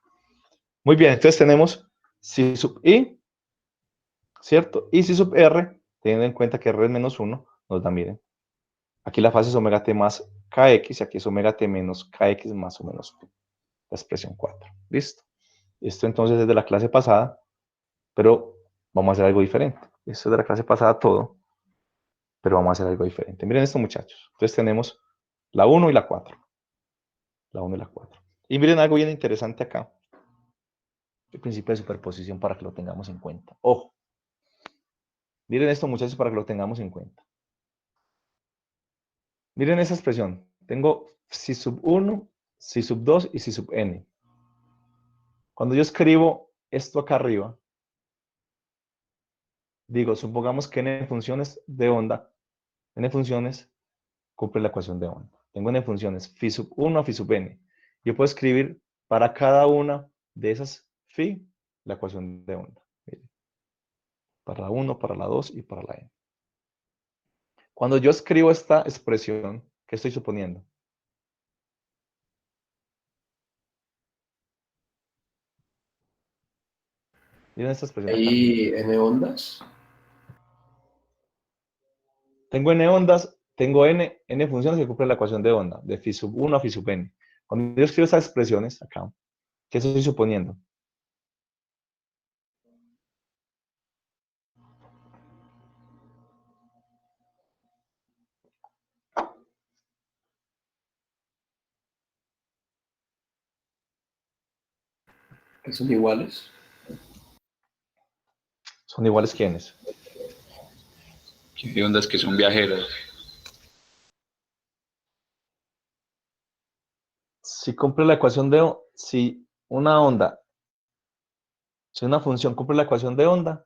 [SPEAKER 1] Muy bien, entonces tenemos si sub i, ¿cierto? Y si sub r, teniendo en cuenta que r es -1, nos da, miren, aquí la fase es omega t más kx y aquí es omega t menos kx más o menos pi. La expresión 4. ¿Listo? Esto entonces es de la clase pasada, pero vamos a hacer algo diferente. Esto es de la clase pasada todo, pero vamos a hacer algo diferente. Miren esto, muchachos. Entonces tenemos la 1 y la 4. La 1 y la 4. Y miren algo bien interesante acá. El principio de superposición para que lo tengamos en cuenta. Ojo. Miren esto, muchachos, para que lo tengamos en cuenta. Miren esa expresión. Tengo si sub 1, si sub 2 y si sub n. Cuando yo escribo esto acá arriba, digo, supongamos que n funciones de onda, n funciones cumple la ecuación de onda. Tengo n funciones phi sub 1 a phi sub n. Yo puedo escribir para cada una de esas phi la ecuación de onda. Miren. Para la 1, para la 2 y para la n. Cuando yo escribo esta expresión, ¿qué estoy suponiendo? Miren esta expresión acá.
[SPEAKER 7] ¿Hay n ondas?
[SPEAKER 1] Tengo n ondas, tengo n funciones que cumplen la ecuación de onda, de phi sub 1 a phi sub n. Cuando yo escribo estas expresiones acá, ¿qué estoy suponiendo?
[SPEAKER 7] que son iguales.
[SPEAKER 1] ¿Son iguales quiénes?
[SPEAKER 9] Que hay ondas que son viajeras.
[SPEAKER 1] Si cumple la ecuación de, si una onda, si una función cumple la ecuación de onda,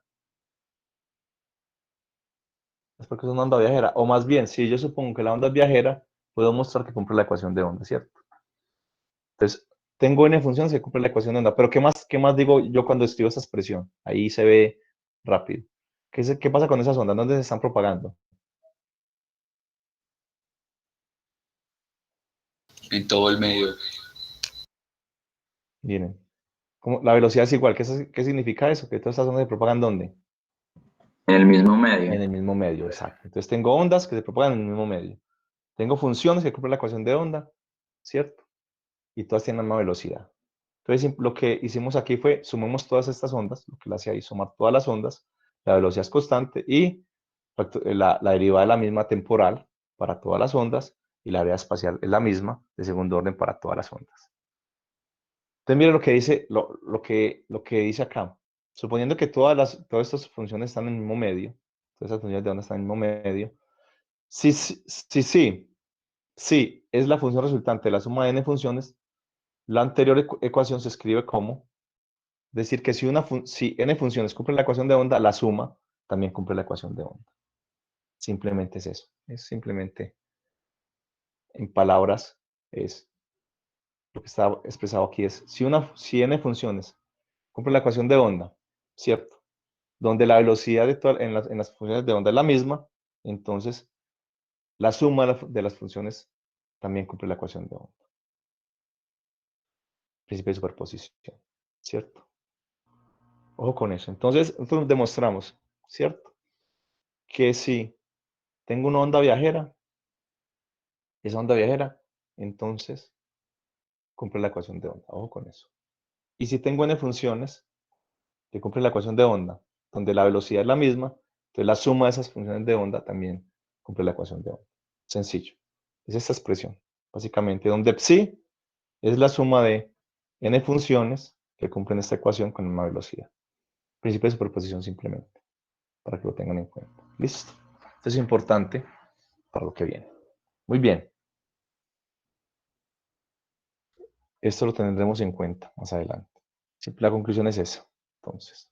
[SPEAKER 1] es porque es una onda viajera. O más bien, si yo supongo que la onda es viajera, puedo mostrar que cumple la ecuación de onda, ¿cierto? Entonces, tengo n funciones que cumplen la ecuación de onda. Pero qué más digo yo cuando escribo esta expresión? Ahí se ve rápido. ¿Qué pasa con esas ondas? ¿Dónde se están propagando?
[SPEAKER 9] En todo el medio.
[SPEAKER 1] Miren, la velocidad es igual. ¿Qué significa eso? Que todas estas ondas se propagan ¿dónde?
[SPEAKER 5] En el mismo
[SPEAKER 1] En
[SPEAKER 5] medio.
[SPEAKER 1] el mismo medio, exacto. Entonces tengo ondas que se propagan en el mismo medio. Tengo funciones que cumplen la ecuación de onda, ¿cierto? Y todas tienen la misma velocidad. Entonces lo que hicimos aquí fue sumamos todas estas ondas, lo que le hacía ahí, sumar todas las ondas, la velocidad es constante y la derivada es la misma temporal para todas las ondas y la área espacial es la misma de segundo orden para todas las ondas. Entonces miren lo que dice, lo que dice acá. Suponiendo que todas estas funciones están en el mismo medio, todas esas funciones de onda están en el mismo medio, sí, es la función resultante de la suma de n funciones, la anterior ecuación se escribe como decir que si n funciones cumple la ecuación de onda, la suma también cumple la ecuación de onda. Simplemente es eso. Es simplemente, en palabras, es lo que está expresado aquí es, si n funciones cumple la ecuación de onda, ¿cierto? Donde la velocidad en las funciones de onda es la misma, entonces la suma de las funciones también cumple la ecuación de onda. Principio de superposición, ¿cierto? Ojo con eso. Entonces, nosotros demostramos, ¿cierto? Que si tengo una onda viajera, esa onda viajera, entonces cumple la ecuación de onda. Ojo con eso. Y si tengo n funciones que cumplen la ecuación de onda, donde la velocidad es la misma, entonces la suma de esas funciones de onda también cumple la ecuación de onda. Sencillo. Es esta expresión, básicamente, donde psi es la suma de n funciones que cumplen esta ecuación con la misma velocidad. Principio de superposición simplemente, para que lo tengan en cuenta. Listo. Esto es importante para lo que viene. Muy bien. Esto lo tendremos en cuenta más adelante. La conclusión es esa. Entonces,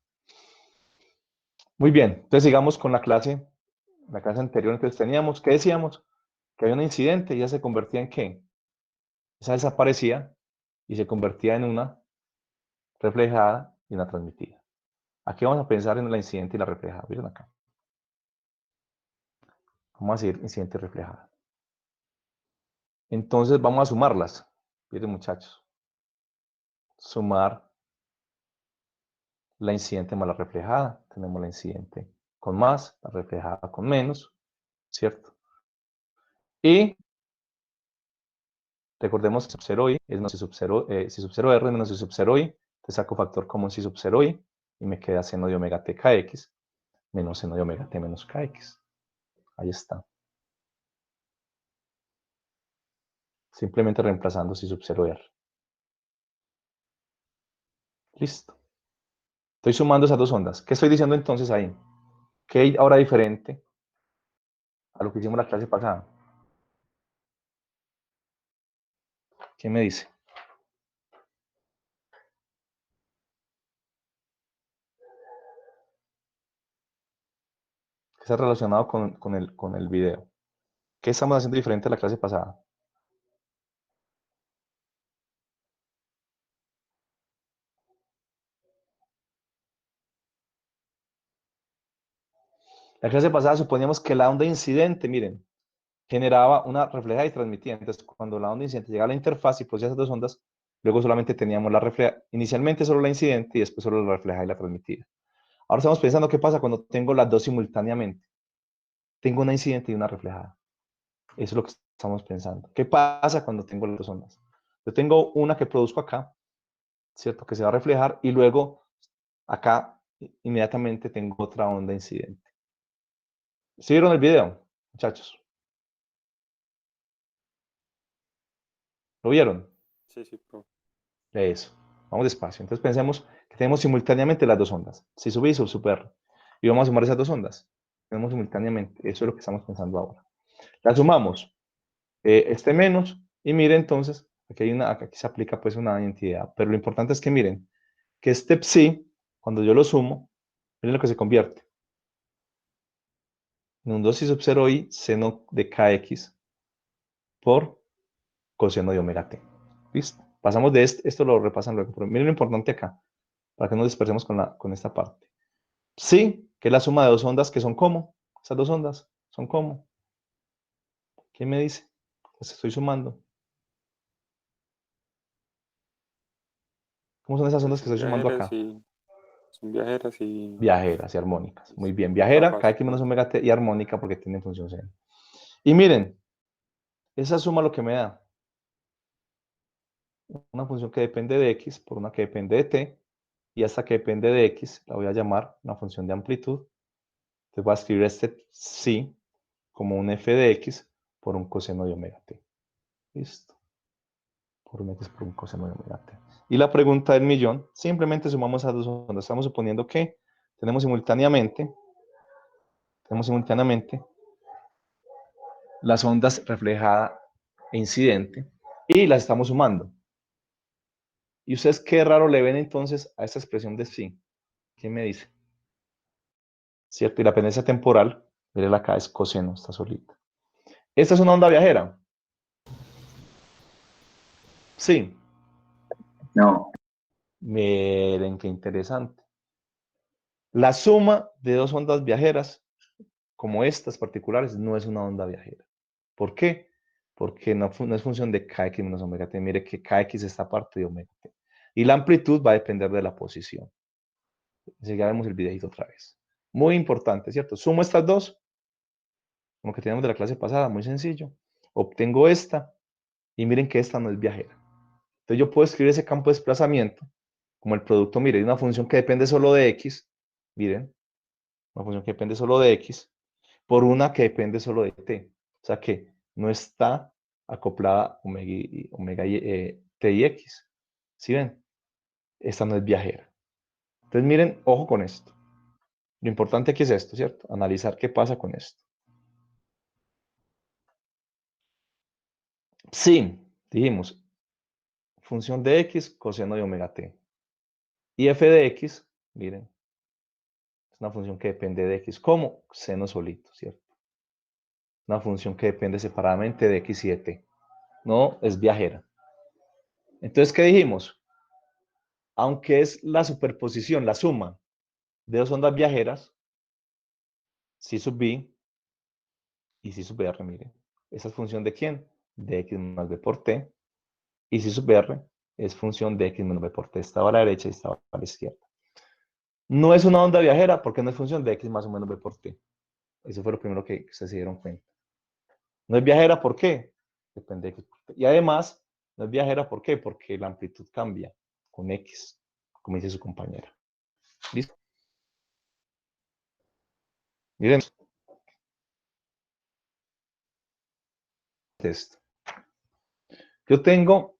[SPEAKER 1] muy bien. Entonces sigamos con la clase anterior. Entonces teníamos, ¿qué decíamos? Que había un incidente y ya se convertía en ¿qué? Esa desaparecía y se convertía en una reflejada y una transmitida. Aquí vamos a pensar en la incidente y la reflejada. Miren acá. Vamos a decir incidente y reflejada. Entonces vamos a sumarlas. Miren muchachos. Sumar la incidente más la reflejada. Tenemos la incidente con más, la reflejada con menos, ¿cierto? Y recordemos que sub 0 i es menos si sub 0, si sub 0 r menos si sub 0 i. Te saco factor común si sub 0 i y me queda seno de omega t kx menos seno de omega t menos kx. Ahí está. Simplemente reemplazando si sub 0 r. Listo. Estoy sumando esas dos ondas. ¿Qué estoy diciendo entonces ahí? ¿Qué hay ahora diferente a lo que hicimos la clase pasada? ¿Quién me dice? Que está relacionado con el video. ¿Qué estamos haciendo diferente a la clase pasada? La clase pasada suponíamos que la onda incidente, miren, generaba una reflejada y transmitida. Entonces, cuando la onda incidente llegaba a la interfaz y producía esas dos ondas, luego solamente teníamos la reflejada, inicialmente solo la incidente y después solo la reflejada y la transmitida. Ahora estamos pensando qué pasa cuando tengo las dos simultáneamente. Tengo una incidente y una reflejada. Eso es lo que estamos pensando. ¿Qué pasa cuando tengo las dos ondas? Yo tengo una que produzco acá, ¿cierto? Que se va a reflejar y luego acá inmediatamente tengo otra onda incidente. ¿Sí vieron el video, muchachos? ¿Lo vieron?
[SPEAKER 8] Sí, sí, profe.
[SPEAKER 1] Eso. Vamos despacio. Entonces pensemos que tenemos simultáneamente las dos ondas, psi sub i y sub r. Y vamos a sumar esas dos ondas. Tenemos simultáneamente. Eso es lo que estamos pensando ahora. La sumamos. Este menos. Y miren entonces, aquí se aplica pues una identidad. Pero lo importante es que miren, que este psi, cuando yo lo sumo, miren lo que se convierte. En un 2 psi sub 0 i seno de kx por coseno de omega t. ¿Listo? Pasamos de esto lo repasan luego, pero miren lo importante acá, para que no nos dispersemos con esta parte. Sí, que es la suma de dos ondas que son como, esas dos ondas son como. ¿Quién me dice? Pues estoy sumando. ¿Cómo son esas ondas que
[SPEAKER 8] Son
[SPEAKER 1] estoy sumando acá?
[SPEAKER 8] son viajeras y
[SPEAKER 1] Viajeras y armónicas. Muy bien,
[SPEAKER 8] está
[SPEAKER 1] viajera,
[SPEAKER 8] fácil.
[SPEAKER 1] kx menos omega t y armónica porque tienen función seno. Y miren, esa suma lo que me da una función que depende de x por una que depende de t, y esta que depende de x la voy a llamar una función de amplitud. Entonces voy a escribir este psi como un f de x por un coseno de omega t. Listo. Por un x por un coseno de omega t. Y la pregunta del millón, simplemente sumamos esas dos ondas. Estamos suponiendo que tenemos simultáneamente las ondas reflejada e incidente y las estamos sumando. ¿Y ustedes qué raro le ven entonces a esta expresión de psi? ¿Quién me dice? ¿Cierto? Y la pendencia temporal, miren acá, es coseno, está solita. ¿Esta es una onda viajera? Sí.
[SPEAKER 5] No.
[SPEAKER 1] Miren qué interesante. La suma de dos ondas viajeras, como estas particulares, no es una onda viajera. ¿Por qué? Porque no es función de kx menos omega t. Mire que kx está parte de omega t. Y la amplitud va a depender de la posición. Ya vemos el videito otra vez. Muy importante, ¿cierto? Sumo estas dos, como que teníamos de la clase pasada, muy sencillo. Obtengo esta, y miren que esta no es viajera. Entonces yo puedo escribir ese campo de desplazamiento como el producto, mire, de una función que depende solo de x, miren, una función que depende solo de x, por una que depende solo de t. O sea que no está acoplada omega t y x. ¿Sí ven? Esta no es viajera. Entonces miren, ojo con esto. Lo importante aquí es esto, ¿cierto? Analizar qué pasa con esto. Sí, dijimos, función de x, coseno de omega t. Y f de x, miren, es una función que depende de x como seno solito, ¿cierto? Una función que depende separadamente de x y de t. No es viajera. Entonces, ¿qué dijimos? Aunque es la superposición, la suma de dos ondas viajeras, psi sub b y psi sub r, miren. ¿Esa es función de quién? De x más b por t. Y psi sub r es función de x menos b por t. Estaba a la derecha y estaba a la izquierda. No es una onda viajera porque no es función de x más o menos b por t. Eso fue lo primero que se dieron cuenta. No es viajera, ¿por qué? Depende de x por t. Y además, no es viajera, ¿por qué? Porque la amplitud cambia con x, como dice su compañera. ¿Listo? Miren esto. Yo tengo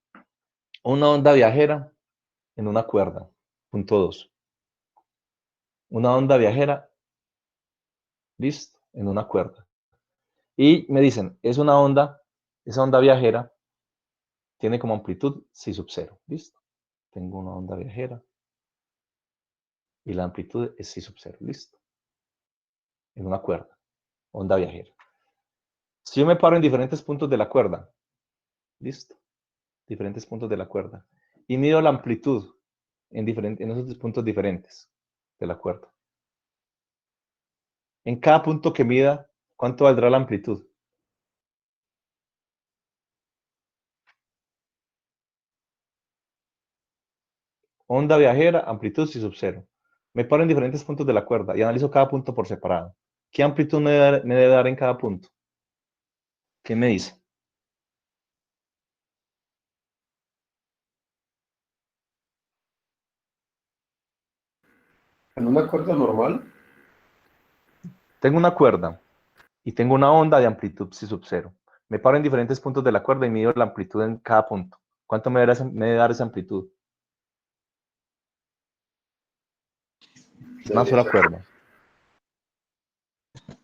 [SPEAKER 1] una onda viajera en una cuerda, punto 2. Una onda viajera, listo, en una cuerda. Y me dicen, es una onda, esa onda viajera tiene como amplitud psi sub 0, listo. Tengo una onda viajera y la amplitud es psi sub 0, listo. En una cuerda, onda viajera. Si yo me paro en diferentes puntos de la cuerda, listo, diferentes puntos de la cuerda, y mido la amplitud en esos puntos diferentes de la cuerda. En cada punto que mida, ¿cuánto valdrá la amplitud? Onda viajera, amplitud psi sub 0. Me paro en diferentes puntos de la cuerda y analizo cada punto por separado. ¿Qué amplitud me debe dar en cada punto? ¿Qué me dice?
[SPEAKER 7] En una cuerda normal,
[SPEAKER 1] Tengo una cuerda y tengo una onda de amplitud psi sub 0. Me paro en diferentes puntos de la cuerda y mido la amplitud en cada punto. ¿Cuánto me debe dar esa amplitud? Una sola cuerda.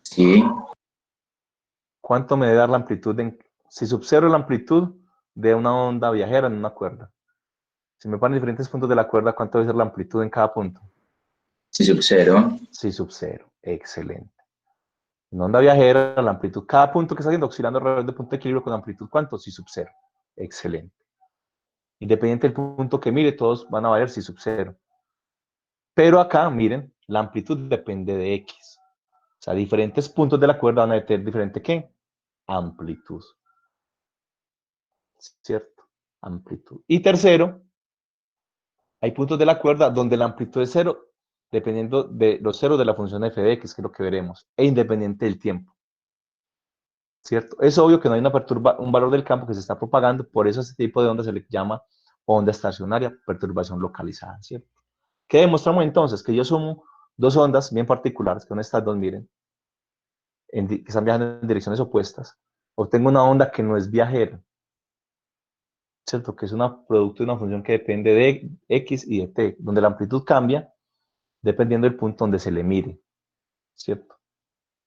[SPEAKER 5] Sí,
[SPEAKER 1] ¿Cuánto me debe dar la amplitud? Si sub 0 es la amplitud de una onda viajera en una cuerda. Si me ponen diferentes puntos de la cuerda, ¿cuánto debe ser la amplitud en cada punto?
[SPEAKER 5] sí, sub 0.
[SPEAKER 1] Si sub 0. Excelente. En onda viajera, la amplitud, cada punto que está haciendo oscilando alrededor del punto de equilibrio con amplitud, ¿cuánto? Si sub 0. Excelente. Independiente del punto que mire, todos van a valer si sub 0. Pero acá, miren, la amplitud depende de X. O sea, diferentes puntos de la cuerda van a tener diferente ¿qué? Amplitud. ¿Cierto? Amplitud. Y tercero, hay puntos de la cuerda donde la amplitud es 0, dependiendo de los ceros de la función f de x, que es lo que veremos, e independiente del tiempo. ¿Cierto? Es obvio que no hay un valor del campo que se está propagando, por eso a este tipo de onda se le llama onda estacionaria, perturbación localizada, ¿cierto? ¿Qué demostramos entonces? Que yo sumo dos ondas bien particulares, que son estas dos, miren, que están viajando en direcciones opuestas, obtengo una onda que no es viajera, ¿cierto? Que es un producto de una función que depende de x y de t, donde la amplitud cambia dependiendo del punto donde se le mire, ¿cierto?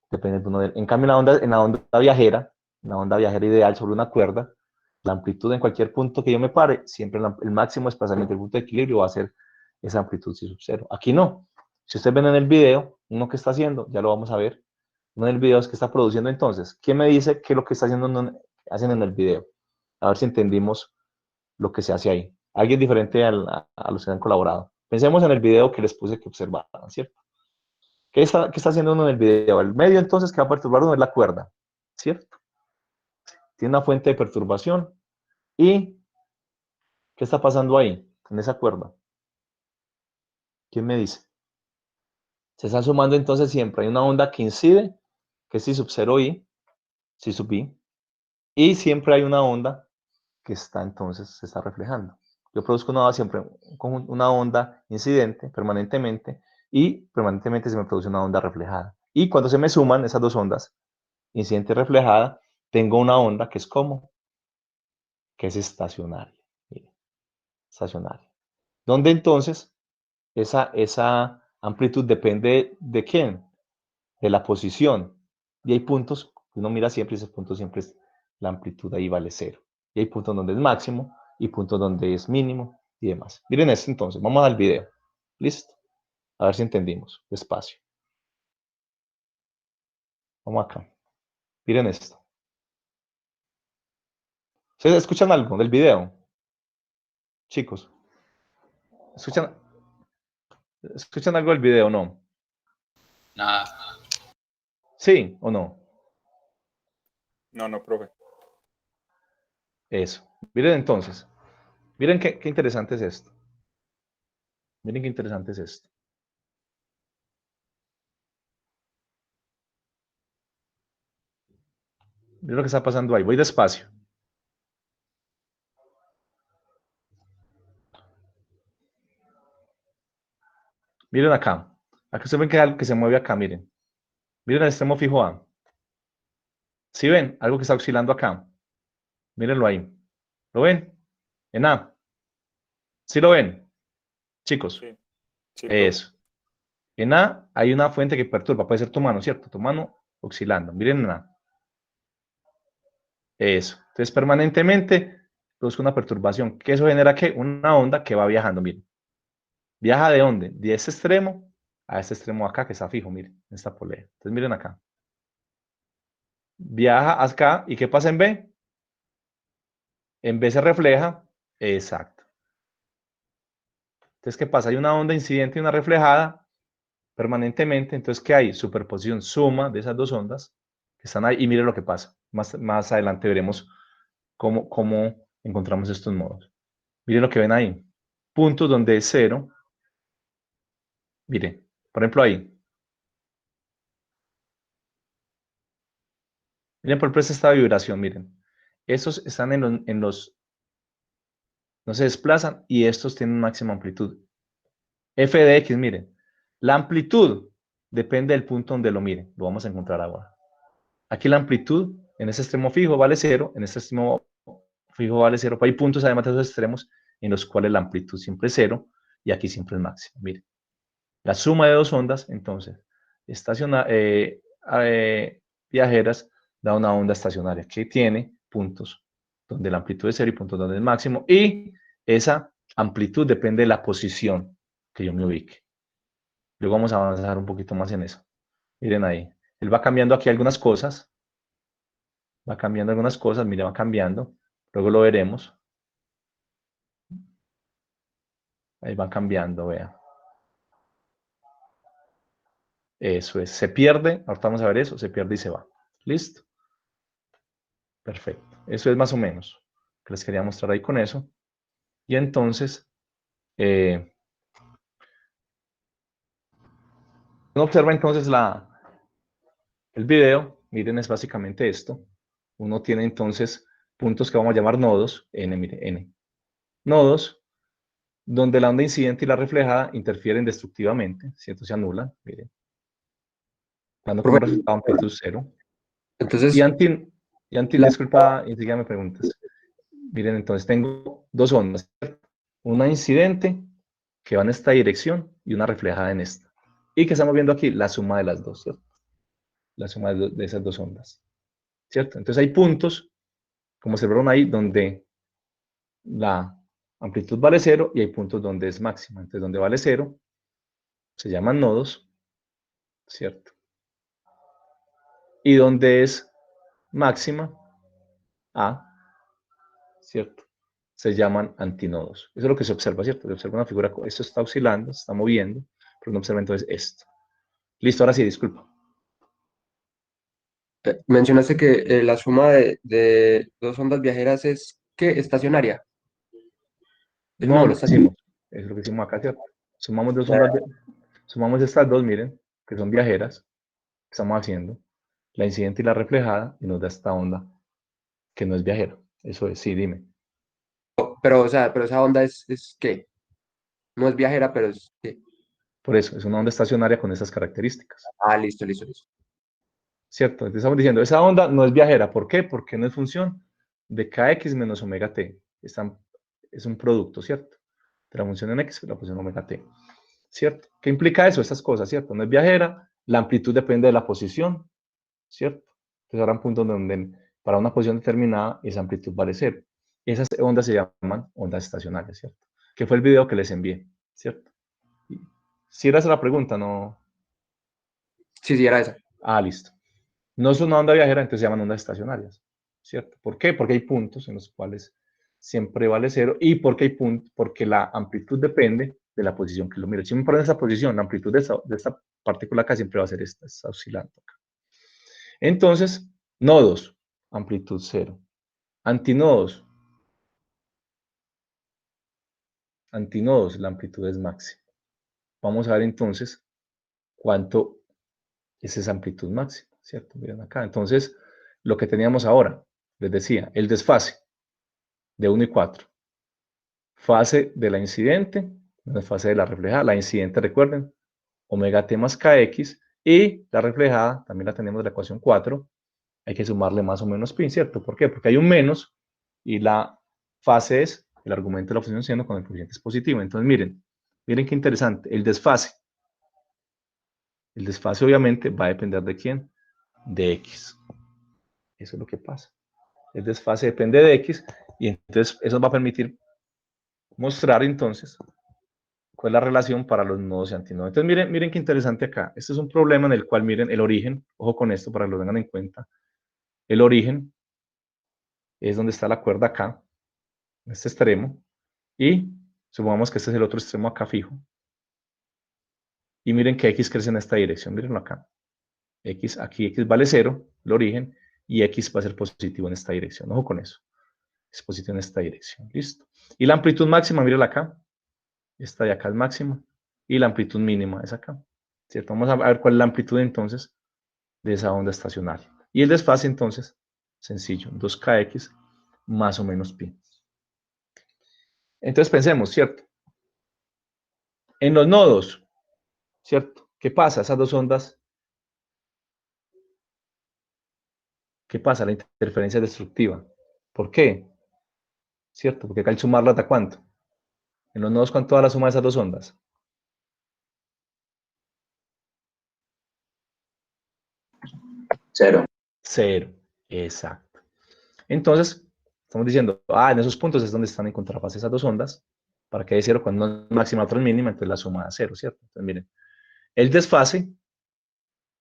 [SPEAKER 1] Depende del punto en cambio, en la onda viajera ideal sobre una cuerda, la amplitud en cualquier punto que yo me pare, siempre el máximo desplazamiento del punto de equilibrio va a ser esa amplitud si sub 0. Aquí no. Si ustedes ven en el video, uno que está haciendo, ya lo vamos a ver, uno en el video es que está produciendo entonces. ¿Quién me dice qué es lo que está hacen en el video? A ver si entendimos lo que se hace ahí. Alguien diferente a los que han colaborado. Pensemos en el video que les puse que observaran, ¿cierto? ¿Qué está haciendo uno en el video? El medio entonces que va a perturbar uno es la cuerda, ¿cierto? Tiene una fuente de perturbación. ¿Y qué está pasando ahí, en esa cuerda? ¿Quién me dice? Se está sumando entonces siempre. Hay una onda que incide, que es si sub 0 i, si sub i, y siempre hay una onda que está entonces, se está reflejando. Yo produzco siempre una onda incidente permanentemente y permanentemente se me produce una onda reflejada. Y cuando se me suman esas dos ondas, incidente y reflejada, tengo una onda que es como, que es estacionaria. Miren, estacionaria. Donde entonces esa amplitud depende de quién, de la posición. Y hay puntos, uno mira siempre y ese punto siempre es la amplitud ahí vale 0. Y hay puntos donde es máximo y puntos donde es mínimo y demás. Miren esto entonces, vamos al video. ¿Listo? A ver si entendimos. Despacio. Vamos acá. Miren esto. ¿Ustedes escuchan algo del video? Chicos. ¿Escuchan algo del video o no?
[SPEAKER 9] Nada.
[SPEAKER 1] ¿Sí o no?
[SPEAKER 8] No, profe.
[SPEAKER 1] Eso. Miren entonces. Miren qué interesante es esto. Miren qué interesante es esto. Miren lo que está pasando ahí. Voy despacio. Miren acá. Aquí ustedes ven que hay algo que se mueve acá, miren. Miren el extremo fijo A. ¿Sí ven? Algo que está oscilando acá. Mírenlo ahí. ¿Lo ven? En A. ¿Sí lo ven? Chicos.
[SPEAKER 8] Sí. Sí, profe.
[SPEAKER 1] Eso. En A hay una fuente que perturba. Puede ser tu mano, ¿cierto? Tu mano oscilando. Miren en A. Eso. Entonces, permanentemente produce una perturbación. ¿Qué eso genera qué? Una onda que va viajando, miren. ¿Viaja de dónde? De este extremo a este extremo acá que está fijo, miren, en esta polea. Entonces, miren acá. Viaja acá, ¿y qué pasa en B? En B se refleja, exacto. Entonces, ¿qué pasa? Hay una onda incidente y una reflejada permanentemente. Entonces, ¿qué hay? Superposición, suma de esas dos ondas que están ahí. Y miren lo que pasa. Más adelante veremos cómo encontramos estos modos. Miren lo que ven ahí. Puntos donde es 0. Miren, por ejemplo ahí. Miren por ejemplo este estado de vibración, miren. Estos están no se desplazan y estos tienen máxima amplitud. F de X, miren. La amplitud depende del punto donde lo miren. Lo vamos a encontrar ahora. Aquí la amplitud en este extremo fijo vale 0, en este extremo fijo vale 0. Pero hay puntos además de esos extremos en los cuales la amplitud siempre es 0 y aquí siempre es máxima. Miren. La suma de dos ondas, entonces, viajeras, da una onda estacionaria que tiene puntos donde la amplitud es cero y puntos donde es máximo, y esa amplitud depende de la posición que yo me ubique. Luego vamos a avanzar un poquito más en eso. Miren ahí, él va cambiando aquí algunas cosas, mire, va cambiando, luego lo veremos. Ahí va cambiando, vea. Eso es, se pierde, ahorita vamos a ver eso, se pierde y se va. ¿Listo? Perfecto. Eso es más o menos que les quería mostrar ahí con eso. Y entonces, uno observa entonces el video, miren, es básicamente esto. Uno tiene entonces puntos que vamos a llamar nodos, n, mire, n. Nodos donde la onda incidente y la reflejada interfieren destructivamente, ¿cierto? Se anulan, miren. Dando como
[SPEAKER 10] Profe,
[SPEAKER 1] resultado amplitud cero.
[SPEAKER 10] entonces,
[SPEAKER 1] Y disculpa, enseguida me preguntas. Miren, entonces tengo dos ondas, ¿cierto? Una incidente que va en esta dirección y una reflejada en esta. Y que estamos viendo aquí la suma de las dos, ¿cierto? La suma de esas dos ondas, ¿cierto? Entonces hay puntos, como se vieron ahí, donde la amplitud vale cero y hay puntos donde es máxima. Entonces, donde vale cero, se llaman nodos, ¿cierto? Y donde es máxima, A, ¿cierto? Se llaman antinodos. Eso es lo que se observa, ¿cierto? Se observa una figura, esto está oscilando, se está moviendo, pero no observa entonces esto. Listo, ahora sí, disculpa.
[SPEAKER 10] mencionaste que la suma de dos ondas viajeras es, ¿qué? Estacionaria. Es una
[SPEAKER 1] No,
[SPEAKER 10] onda
[SPEAKER 1] lo que
[SPEAKER 10] estacionaria.
[SPEAKER 1] hicimos, es lo que hicimos acá, ¿cierto? Sumamos estas dos, miren, que son viajeras, que estamos haciendo, la incidente y la reflejada, y nos da esta onda, que no es viajera. Eso es, sí, dime.
[SPEAKER 10] Pero, o sea, pero esa onda es ¿qué? No es viajera, pero es ¿qué?
[SPEAKER 1] Por eso, es una onda estacionaria con esas características.
[SPEAKER 10] Ah, listo, listo, listo.
[SPEAKER 1] ¿Cierto? Entonces estamos diciendo, esa onda no es viajera. ¿Por qué? Porque no es función de kx menos omega t. Es un producto, ¿cierto? De la función en x, la función omega t. ¿Cierto? ¿Qué implica eso? Estas cosas, ¿cierto? No es viajera, la amplitud depende de la posición, ¿cierto? Entonces habrán puntos donde para una posición determinada esa amplitud vale cero. Y esas ondas se llaman ondas estacionarias, ¿cierto? Que fue el video que les envié, ¿cierto? Si era esa la pregunta, ¿no?
[SPEAKER 10] Sí, sí, era esa.
[SPEAKER 1] Ah, listo. No es una onda viajera, entonces se llaman ondas estacionarias, ¿cierto? ¿Por qué? Porque hay puntos en los cuales siempre vale cero y porque la amplitud depende de la posición que lo mire. Si me ponen esa posición, la amplitud de esta partícula acá siempre va a ser esta, está oscilando acá. Entonces, nodos, amplitud cero. Antinodos, la amplitud es máxima. Vamos a ver entonces cuánto es esa amplitud máxima, ¿cierto? Miren acá. Entonces, lo que teníamos ahora, les decía, el desfase de 1 y 4. Fase de la incidente, no es fase de la reflejada. La incidente, recuerden, omega t más kx, y la reflejada, también la tenemos de la ecuación 4, hay que sumarle más o menos pi, ¿cierto? ¿Por qué? Porque hay un menos, y la fase es el argumento de la función siendo con el coeficiente es positivo. Entonces, miren qué interesante, el desfase. El desfase obviamente va a depender de quién, de x. Eso es lo que pasa. El desfase depende de x, y entonces eso va a permitir mostrar entonces cuál es la relación para los nodos y antinodos. Entonces miren qué interesante acá. Este es un problema en el cual miren el origen, ojo con esto para que lo tengan en cuenta. El origen es donde está la cuerda acá, en este extremo, y supongamos que este es el otro extremo acá fijo. Y miren que x crece en esta dirección, mírenlo acá. Aquí x vale 0, el origen, y x va a ser positivo en esta dirección. Ojo con eso. Es positivo en esta dirección, listo. Y la amplitud máxima, mírenla acá. Esta de acá es máxima. Y la amplitud mínima es acá. ¿Cierto? Vamos a ver cuál es la amplitud entonces de esa onda estacionaria. Y el desfase entonces, sencillo, 2kx más o menos pi. Entonces pensemos, ¿cierto? En los nodos, ¿cierto? ¿Qué pasa? Esas dos ondas, ¿qué pasa? La interferencia destructiva. ¿Por qué? ¿Cierto? Porque acá al sumarlas da cuánto. En los nodos, ¿cuánto da la suma de esas dos ondas?
[SPEAKER 5] 0.
[SPEAKER 1] 0. Exacto. Entonces, estamos diciendo, en esos puntos es donde están en contrafase esas dos ondas, para que haya 0 cuando una es máxima, otra es mínima, entonces la suma da 0, ¿cierto? Entonces, miren, el desfase,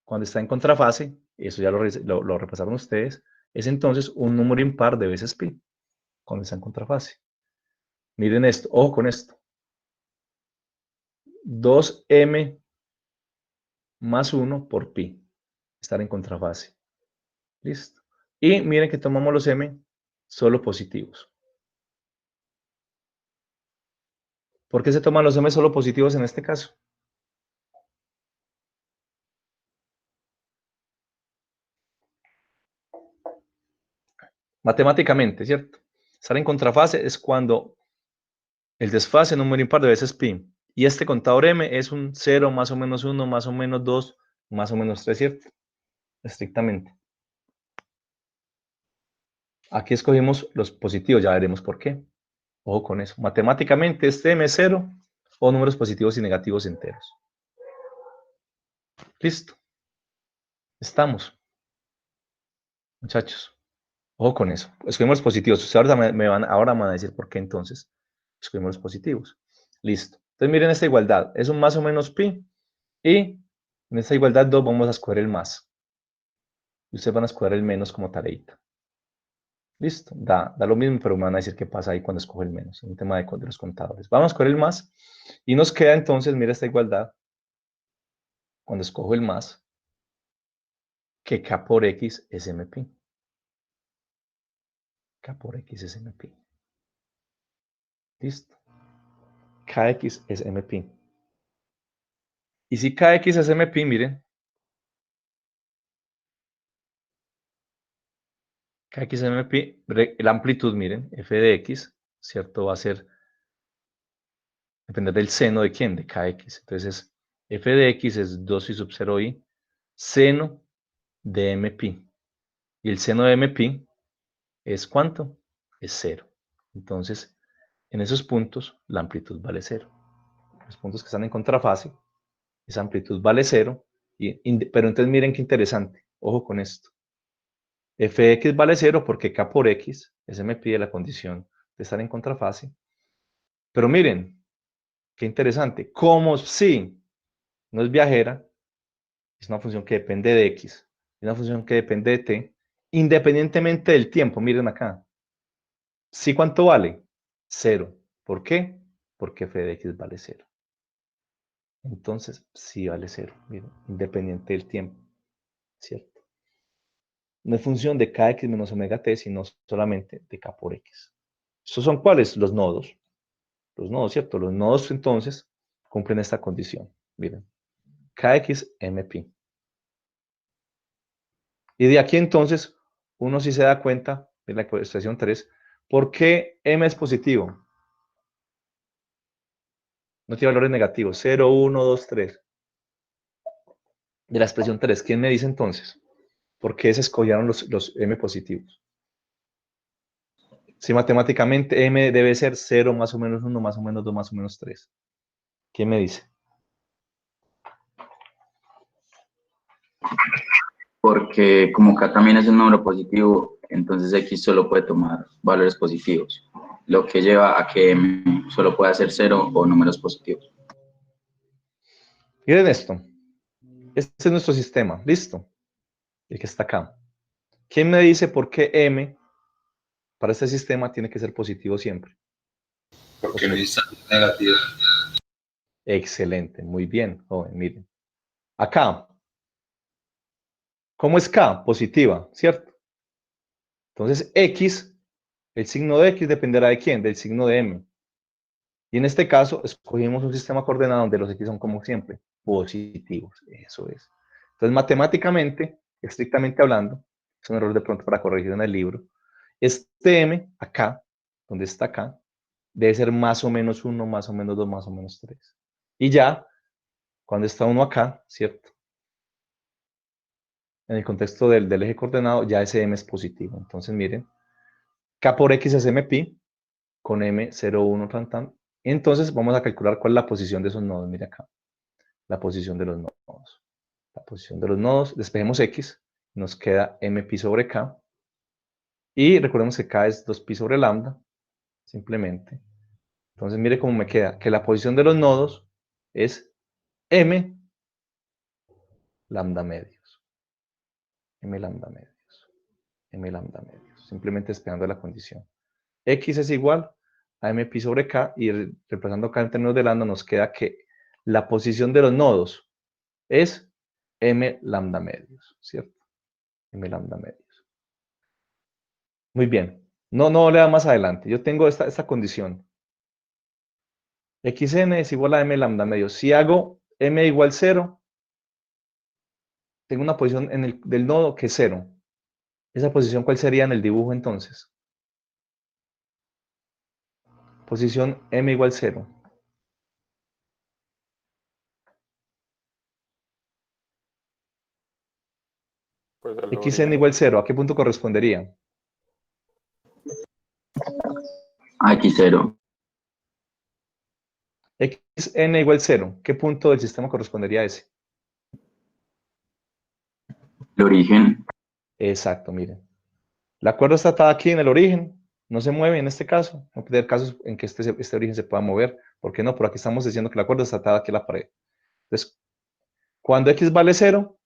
[SPEAKER 1] cuando está en contrafase, eso ya lo repasaron ustedes, es entonces un número impar de veces pi, cuando está en contrafase. Miren esto, ojo con esto. 2m más 1 por pi, estar en contrafase. Listo. Y miren que tomamos los m solo positivos. ¿Por qué se toman los m solo positivos en este caso? Matemáticamente, ¿cierto? Estar en contrafase es cuando el desfase número impar de veces pi. Y este contador m es un 0, más o menos 1, más o menos 2, más o menos 3, ¿cierto? Estrictamente. Aquí escogimos los positivos, ya veremos por qué. Ojo con eso. Matemáticamente este m es 0 o números positivos y negativos enteros. Listo. Estamos. Muchachos. Ojo con eso. Escogimos los positivos. Ustedes ahora me van a decir por qué entonces escogimos los positivos. Listo. Entonces miren esta igualdad. Es un más o menos pi. Y en esta igualdad 2 vamos a escoger el más. Y ustedes van a escoger el menos como tareita. Listo. Da lo mismo, pero me van a decir qué pasa ahí cuando escojo el menos. En un tema de los contadores. Vamos a escoger el más. Y nos queda entonces, mira esta igualdad. Cuando escojo el más. Que k por x es m pi. K por x es m pi. Listo. Kx es m pi. Y si Kx es m pi, miren. Kx es m pi, la amplitud, miren, f de x, ¿cierto? Va a ser, depender del seno de quién, de Kx. Entonces, f de x es 2 i sub 0 i, seno de m pi. Y el seno de m pi es ¿cuánto? Es 0. Entonces, en esos puntos, la amplitud vale 0. Los puntos que están en contrafase, esa amplitud vale 0. Pero entonces miren qué interesante. Ojo con esto. F de x vale 0 porque k por x, ese me pide la condición de estar en contrafase. Pero miren, qué interesante. Como si no es viajera, es una función que depende de x, es una función que depende de t, independientemente del tiempo. Miren acá. ¿Sí cuánto vale? 0. ¿Por qué? Porque f de x vale 0. Entonces, sí vale 0, miren, independiente del tiempo, ¿cierto? No es función de kx menos omega t, sino solamente de k por x. ¿Estos son cuáles? Los nodos. Los nodos, ¿cierto? Los nodos, entonces, cumplen esta condición. Miren, kx m pi. Y de aquí, entonces, uno sí se da cuenta, en la expresión 3, ¿por qué m es positivo? No tiene valores negativos. 0, 1, 2, 3. De la expresión 3, ¿quién me dice entonces? ¿Por qué se escogieron los m positivos? Si matemáticamente m debe ser 0, más o menos 1, más o menos 2, más o menos 3. ¿Quién me dice?
[SPEAKER 5] Porque como k también es un número positivo, entonces x solo puede tomar valores positivos, lo que lleva a que m solo pueda ser 0 o números positivos.
[SPEAKER 1] Miren esto. Este es nuestro sistema. ¿Listo? El que está acá. ¿Quién me dice por qué m para este sistema tiene que ser positivo siempre?
[SPEAKER 9] Porque no hay instancias negativas.
[SPEAKER 1] Excelente. Muy bien, joven. Miren. Acá. ¿Cómo es k? Positiva, ¿cierto? Entonces, x, el signo de x dependerá de quién? Del signo de m. Y en este caso, escogimos un sistema coordenado donde los x son, como siempre, positivos. Eso es. Entonces, matemáticamente, estrictamente hablando, es un error de pronto para corregir en el libro, este m, acá, donde está acá, debe ser más o menos 1, más o menos 2, más o menos 3. Y ya, cuando está uno acá, ¿cierto? En el contexto del eje coordenado, ya ese m es positivo. Entonces, miren, k por x es m pi, con m 0, 1, tan, tan. Entonces, vamos a calcular cuál es la posición de esos nodos. Mira acá, la posición de los nodos. La posición de los nodos, despejemos x nos queda mpi sobre k. Y recordemos que k es 2pi sobre lambda, simplemente. Entonces mire cómo me queda, que la posición de los nodos es m lambda medios. M lambda medios. M lambda medios. Simplemente esperando la condición. X es igual a mpi sobre k y reemplazando k en términos de lambda nos queda que la posición de los nodos es m lambda medios, ¿cierto? M lambda medios. Muy bien. No lea más adelante. Yo tengo esta condición. Xn es igual a m lambda medios. Si hago m igual 0, tengo una posición del nodo que es 0. ¿Esa posición cuál sería en el dibujo entonces? Posición m igual 0.
[SPEAKER 8] Pues al
[SPEAKER 1] Xn
[SPEAKER 8] origen.
[SPEAKER 1] igual 0, ¿a qué punto correspondería?
[SPEAKER 5] A X0.
[SPEAKER 1] Xn igual 0, ¿qué punto del sistema correspondería a ese?
[SPEAKER 5] El origen.
[SPEAKER 1] Exacto, miren. La cuerda está atada aquí en el origen, no se mueve en este caso. No puede haber casos en que este origen se pueda mover. ¿Por qué no? Por aquí estamos diciendo que la cuerda está atada aquí a la pared. Entonces, cuando x vale 0,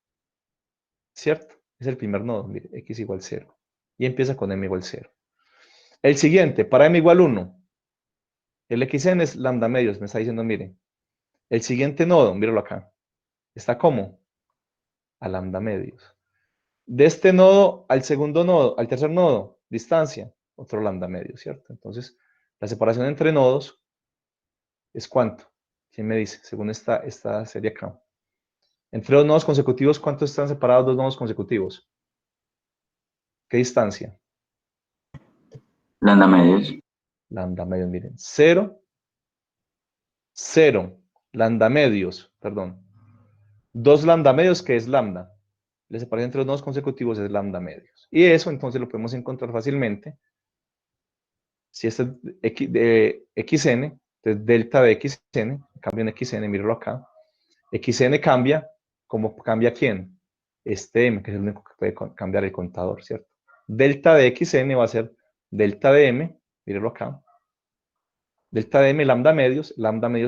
[SPEAKER 1] ¿cierto? Es el primer nodo, mire, x igual 0. Y empieza con m igual 0. El siguiente, para m igual 1, el xn es lambda medios, me está diciendo, miren. El siguiente nodo, míralo acá, está como a lambda medios. De este nodo al segundo nodo, al tercer nodo, distancia, otro lambda medio, ¿cierto? Entonces, la separación entre nodos es ¿cuánto? ¿Quién me dice? Según esta serie acá. Entre dos nodos consecutivos, ¿cuántos están separados dos nodos consecutivos? ¿Qué distancia?
[SPEAKER 5] Lambda medios.
[SPEAKER 1] Lambda medios, miren. 0, 0, lambda medios, perdón. 2 lambda medios, que es lambda. La separación entre los nodos consecutivos es lambda medios. Y eso entonces lo podemos encontrar fácilmente. Si este es de xn, entonces delta de xn, cambio en xn, míralo acá. Xn cambia, ¿cómo cambia quién? Este m, que es el único que puede cambiar el contador, ¿cierto? Delta de xn va a ser delta de m, míralo acá. Delta de m, lambda medios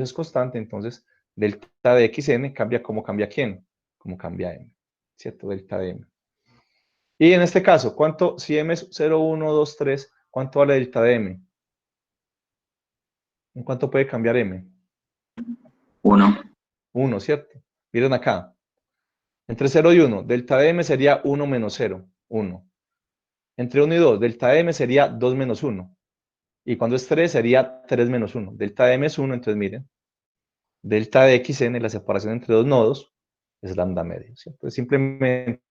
[SPEAKER 1] es constante, entonces delta de xn cambia, ¿cómo cambia quién? Como cambia m, ¿cierto? Delta de m. Y en este caso, ¿cuánto? Si m es 0, 1, 2, 3, ¿cuánto vale delta de m? ¿En cuánto puede cambiar m?
[SPEAKER 5] 1.
[SPEAKER 1] 1, ¿cierto? Miren acá. Entre 0 y 1, delta de m sería 1 menos 0, 1. Entre 1 y 2, delta de m sería 2 menos 1. Y cuando es 3 sería 3 menos 1. Delta de m es 1, entonces miren. Delta de xn, la separación entre dos nodos, es lambda medio, ¿cierto? Es simplemente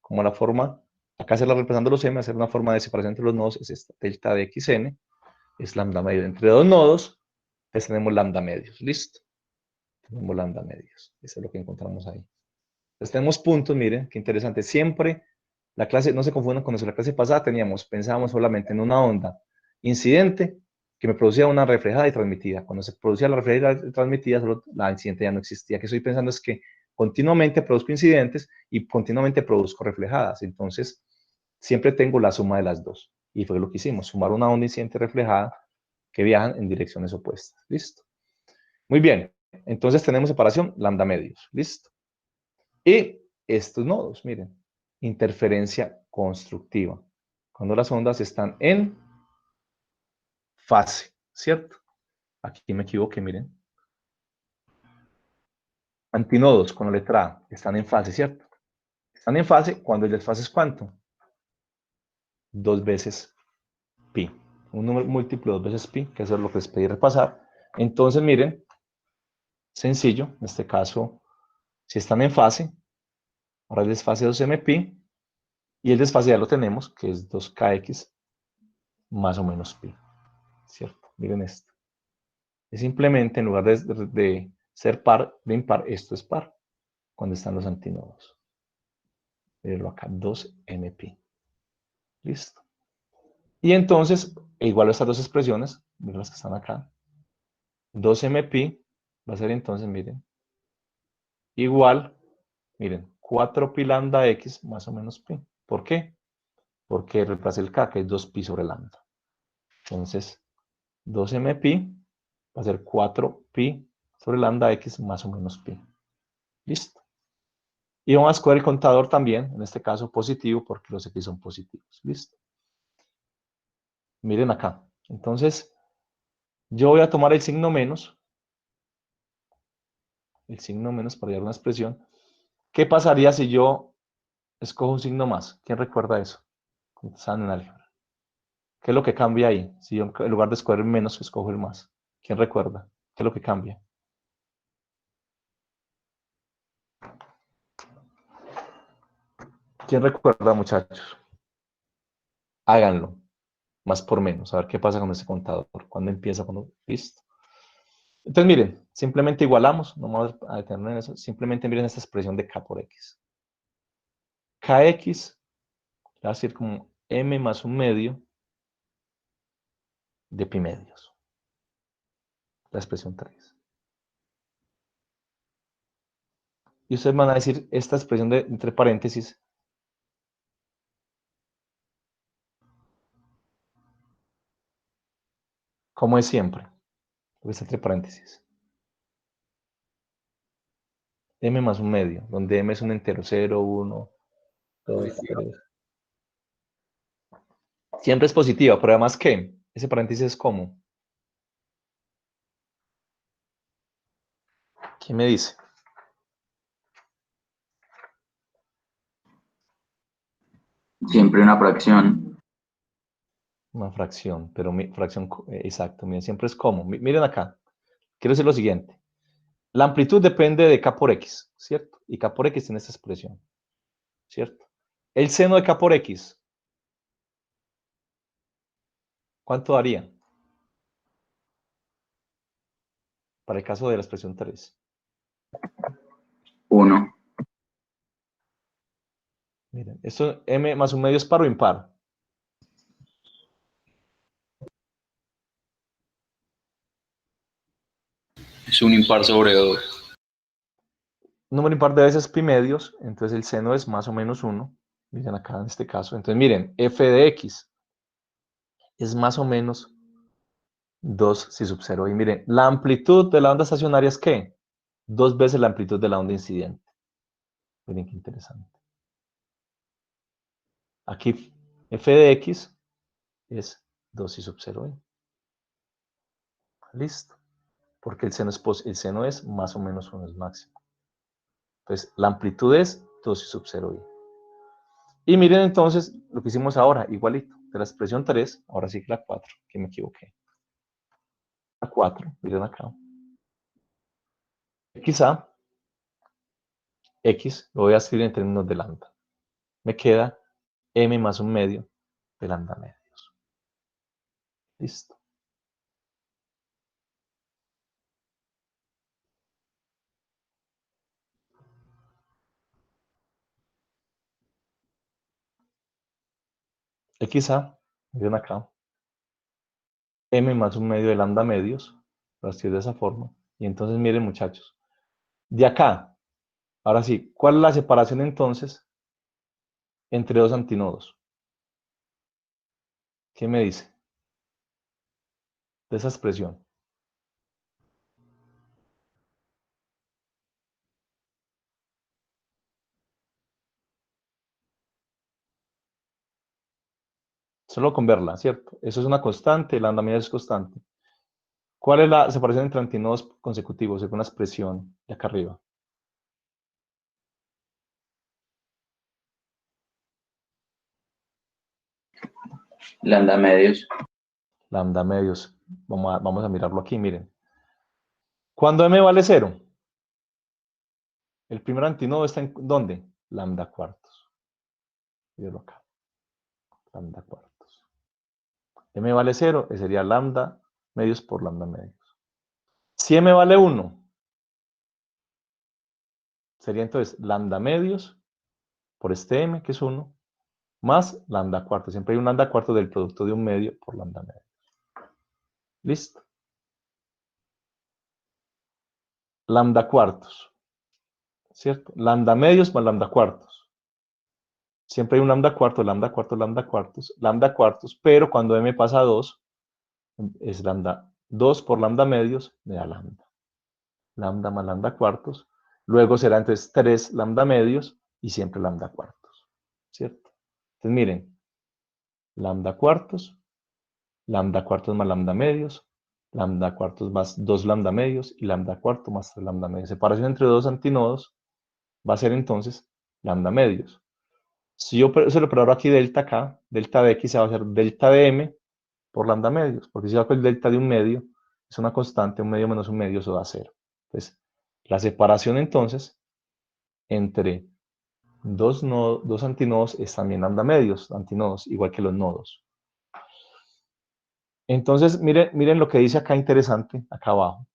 [SPEAKER 1] como la forma, acá hacerla reemplazando los m, hacer una forma de separación entre los nodos es esta. Delta de xn es lambda medio. Entre dos nodos, pues tenemos lambda medios. ¿Listo? Tenemos lambda medios. Eso es lo que encontramos ahí. Entonces tenemos puntos, miren, qué interesante. Siempre la clase, no se confundan con eso, la clase pasada pensábamos solamente en una onda incidente que me producía una reflejada y transmitida. Cuando se producía la reflejada y transmitida, solo la incidente ya no existía. Que estoy pensando es que continuamente produzco incidentes y continuamente produzco reflejadas. Entonces, siempre tengo la suma de las dos. Y fue lo que hicimos, sumar una onda incidente reflejada que viajan en direcciones opuestas. ¿Listo? Muy bien. Entonces tenemos separación lambda medios. ¿Listo? Y estos nodos, miren, interferencia constructiva. Cuando las ondas están en fase, ¿cierto? Aquí me equivoqué, miren. Antinodos con la letra A están en fase, ¿cierto? Están en fase cuando el desfase es ¿cuánto? 2 veces pi. Un número múltiplo 2 veces pi, que eso es lo que les pedí repasar. Entonces, miren, sencillo, en este caso, si están en fase, ahora el desfase 2m pi, y el desfase ya lo tenemos, que es 2kx más o menos pi, ¿cierto? Miren esto. Es simplemente, en lugar de ser par, de impar, esto es par, cuando están los antinodos. Mírenlo acá, 2mpi. Listo. Y entonces, igual estas dos expresiones, miren las que están acá, 2mpi va a ser entonces, miren, igual, miren, 4pi lambda x más o menos pi. ¿Por qué? Porque reemplaza el k, que es 2pi sobre lambda. Entonces, 2mpi va a ser 4pi sobre lambda x más o menos pi. Listo. Y vamos a escoger el contador también, en este caso positivo, porque los x son positivos. Listo. Miren acá. Entonces, yo voy a tomar el signo menos para dar una expresión. ¿Qué pasaría si yo escojo un signo más? ¿Quién recuerda eso? Están en álgebra. ¿Qué es lo que cambia ahí? Si yo en lugar de escoger el menos, escojo el más. ¿Quién recuerda? ¿Qué es lo que cambia? ¿Quién recuerda, muchachos? Háganlo. Más por menos. A ver qué pasa con ese contador. ¿Cuándo empieza? Listo. Entonces, miren, simplemente igualamos. No vamos a detenernos en eso. Simplemente miren esta expresión de k por x. Kx va a ser como m más un medio de pi medios. La expresión 3. Y ustedes van a decir esta expresión de entre paréntesis. Como es siempre. Porque está entre paréntesis. M más un medio, donde M es un entero. 0, 1, 2, 3. Siempre es positiva, pero además ¿qué? Ese paréntesis es como. ¿Quién me dice?
[SPEAKER 5] Siempre una fracción.
[SPEAKER 1] Una fracción, pero fracción, exacto, miren, siempre es como. Miren acá, quiero decir lo siguiente. La amplitud depende de k por x, ¿cierto? Y k por x tiene esta expresión, ¿cierto? El seno de k por x, ¿cuánto daría? Para el caso de la expresión 3.
[SPEAKER 5] 1.
[SPEAKER 1] Miren, esto m más un medio es par o impar.
[SPEAKER 9] Es un impar sobre 2.
[SPEAKER 1] Número impar de veces pi medios, entonces el seno es más o menos 1. Miren acá en este caso. Entonces miren, f de x es más o menos 2 si sub 0. Y miren, la amplitud de la onda estacionaria es ¿qué? 2 veces la amplitud de la onda incidente. Miren qué interesante. Aquí f de x es 2 si sub 0. Listo. Porque el seno es más o menos 1 es máximo. Entonces, la amplitud es 2 si sub 0. Y miren entonces lo que hicimos ahora, igualito. De la expresión 3, ahora sí que la 4, que me equivoqué. La 4, miren acá. Quizá x lo voy a escribir en términos de lambda. Me queda m más un medio de lambda medios. Listo. XA, miren acá, m más un medio de lambda medios, lo escribo de esa forma. Y entonces miren muchachos, de acá, ahora sí, ¿cuál es la separación entonces entre dos antinodos? ¿Qué me dice? De esa expresión. Solo con verla, ¿cierto? Eso es una constante, la lambda media es constante. ¿Cuál es la separación entre antinodos consecutivos según la expresión de acá arriba?
[SPEAKER 5] Lambda medios.
[SPEAKER 1] Lambda medios. Vamos a mirarlo aquí, miren. Cuando m vale 0, el primer antinodo está en ¿dónde? Lambda cuartos. Mírenlo acá. Lambda cuartos. M vale 0, sería lambda medios por lambda medios. Si m vale 1, sería entonces lambda medios por este m, que es 1, más lambda cuarto. Siempre hay un lambda cuarto del producto de un medio por lambda medio. ¿Listo? Lambda cuartos. ¿cierto? Lambda medios más lambda cuartos. Siempre hay un lambda cuarto, lambda cuartos, lambda cuartos, pero cuando m pasa a 2, es lambda 2 por lambda medios, me da lambda. Lambda más lambda cuartos. Luego será entonces 3 lambda medios y siempre lambda cuartos, ¿cierto? Entonces miren, lambda cuartos más lambda medios, lambda cuartos más 2 lambda medios y lambda cuarto más 3 lambda medios. Separación entre dos antinodos va a ser entonces lambda medios. Si yo uso el operador aquí delta acá, delta de x va a ser delta de m por lambda medios, porque si saco el delta de un medio, es una constante, un medio menos un medio, eso da 0. Entonces, la separación entonces entre dos antinodos es también lambda medios, antinodos, igual que los nodos. Entonces, miren lo que dice acá interesante, acá abajo.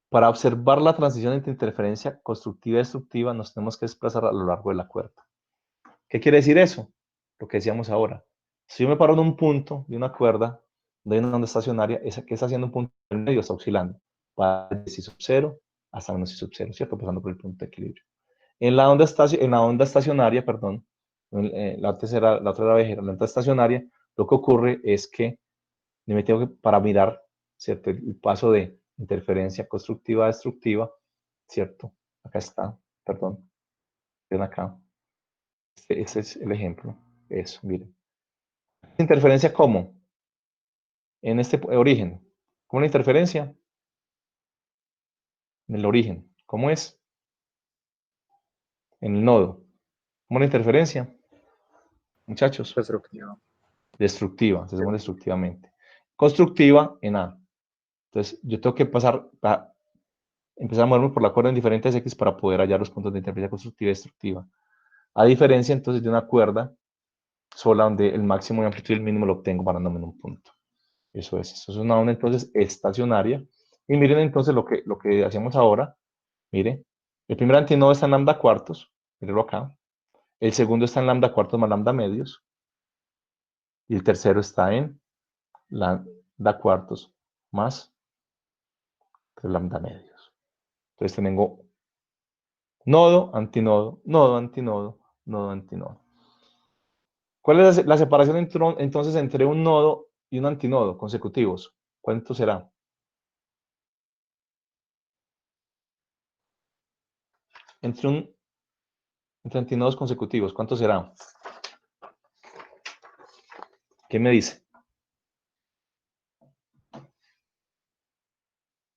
[SPEAKER 1] Para observar la transición entre interferencia constructiva y destructiva, nos tenemos que desplazar a lo largo de la cuerda. ¿Qué quiere decir eso? Lo que decíamos ahora. Si yo me paro en un punto de una cuerda, de una onda estacionaria, esa que está haciendo un punto en el medio está oscilando. Va desde I sub 0 hasta menos I sub 0, ¿cierto? Pasando por el punto de equilibrio. En la onda estacionaria, perdón, la otra era vejera, la onda estacionaria, lo que ocurre es que me tengo que, para mirar, ¿cierto? El paso de interferencia constructiva a destructiva, ¿cierto? Acá está, perdón, ven acá. Ese es el ejemplo. Eso, miren. ¿Interferencia cómo? En este origen. ¿Cómo la interferencia? En el origen. ¿Cómo es? En el nodo. ¿Cómo la interferencia? Muchachos.
[SPEAKER 8] Destructiva.
[SPEAKER 1] Destructiva, se llama destructivamente. Constructiva en A. Entonces, yo tengo que empezar a moverme por la cuerda en diferentes X para poder hallar los puntos de interferencia constructiva y destructiva. A diferencia, entonces, de una cuerda sola donde el máximo de amplitud y el mínimo lo obtengo parándome en un punto. Eso es una onda, entonces, estacionaria. Y miren, entonces, lo que hacemos ahora. Mire, el primer antinodo está en lambda cuartos. Mírenlo acá. El segundo está en lambda cuartos más lambda medios. Y el tercero está en lambda cuartos más 3 lambda medios. Entonces tengo nodo, antinodo, nodo, antinodo, nodo, antinodo. ¿Cuál es la separación entonces entre un nodo y un antinodo consecutivos? ¿Cuánto será? Entre antinodos consecutivos, ¿cuánto será? ¿Qué me dice?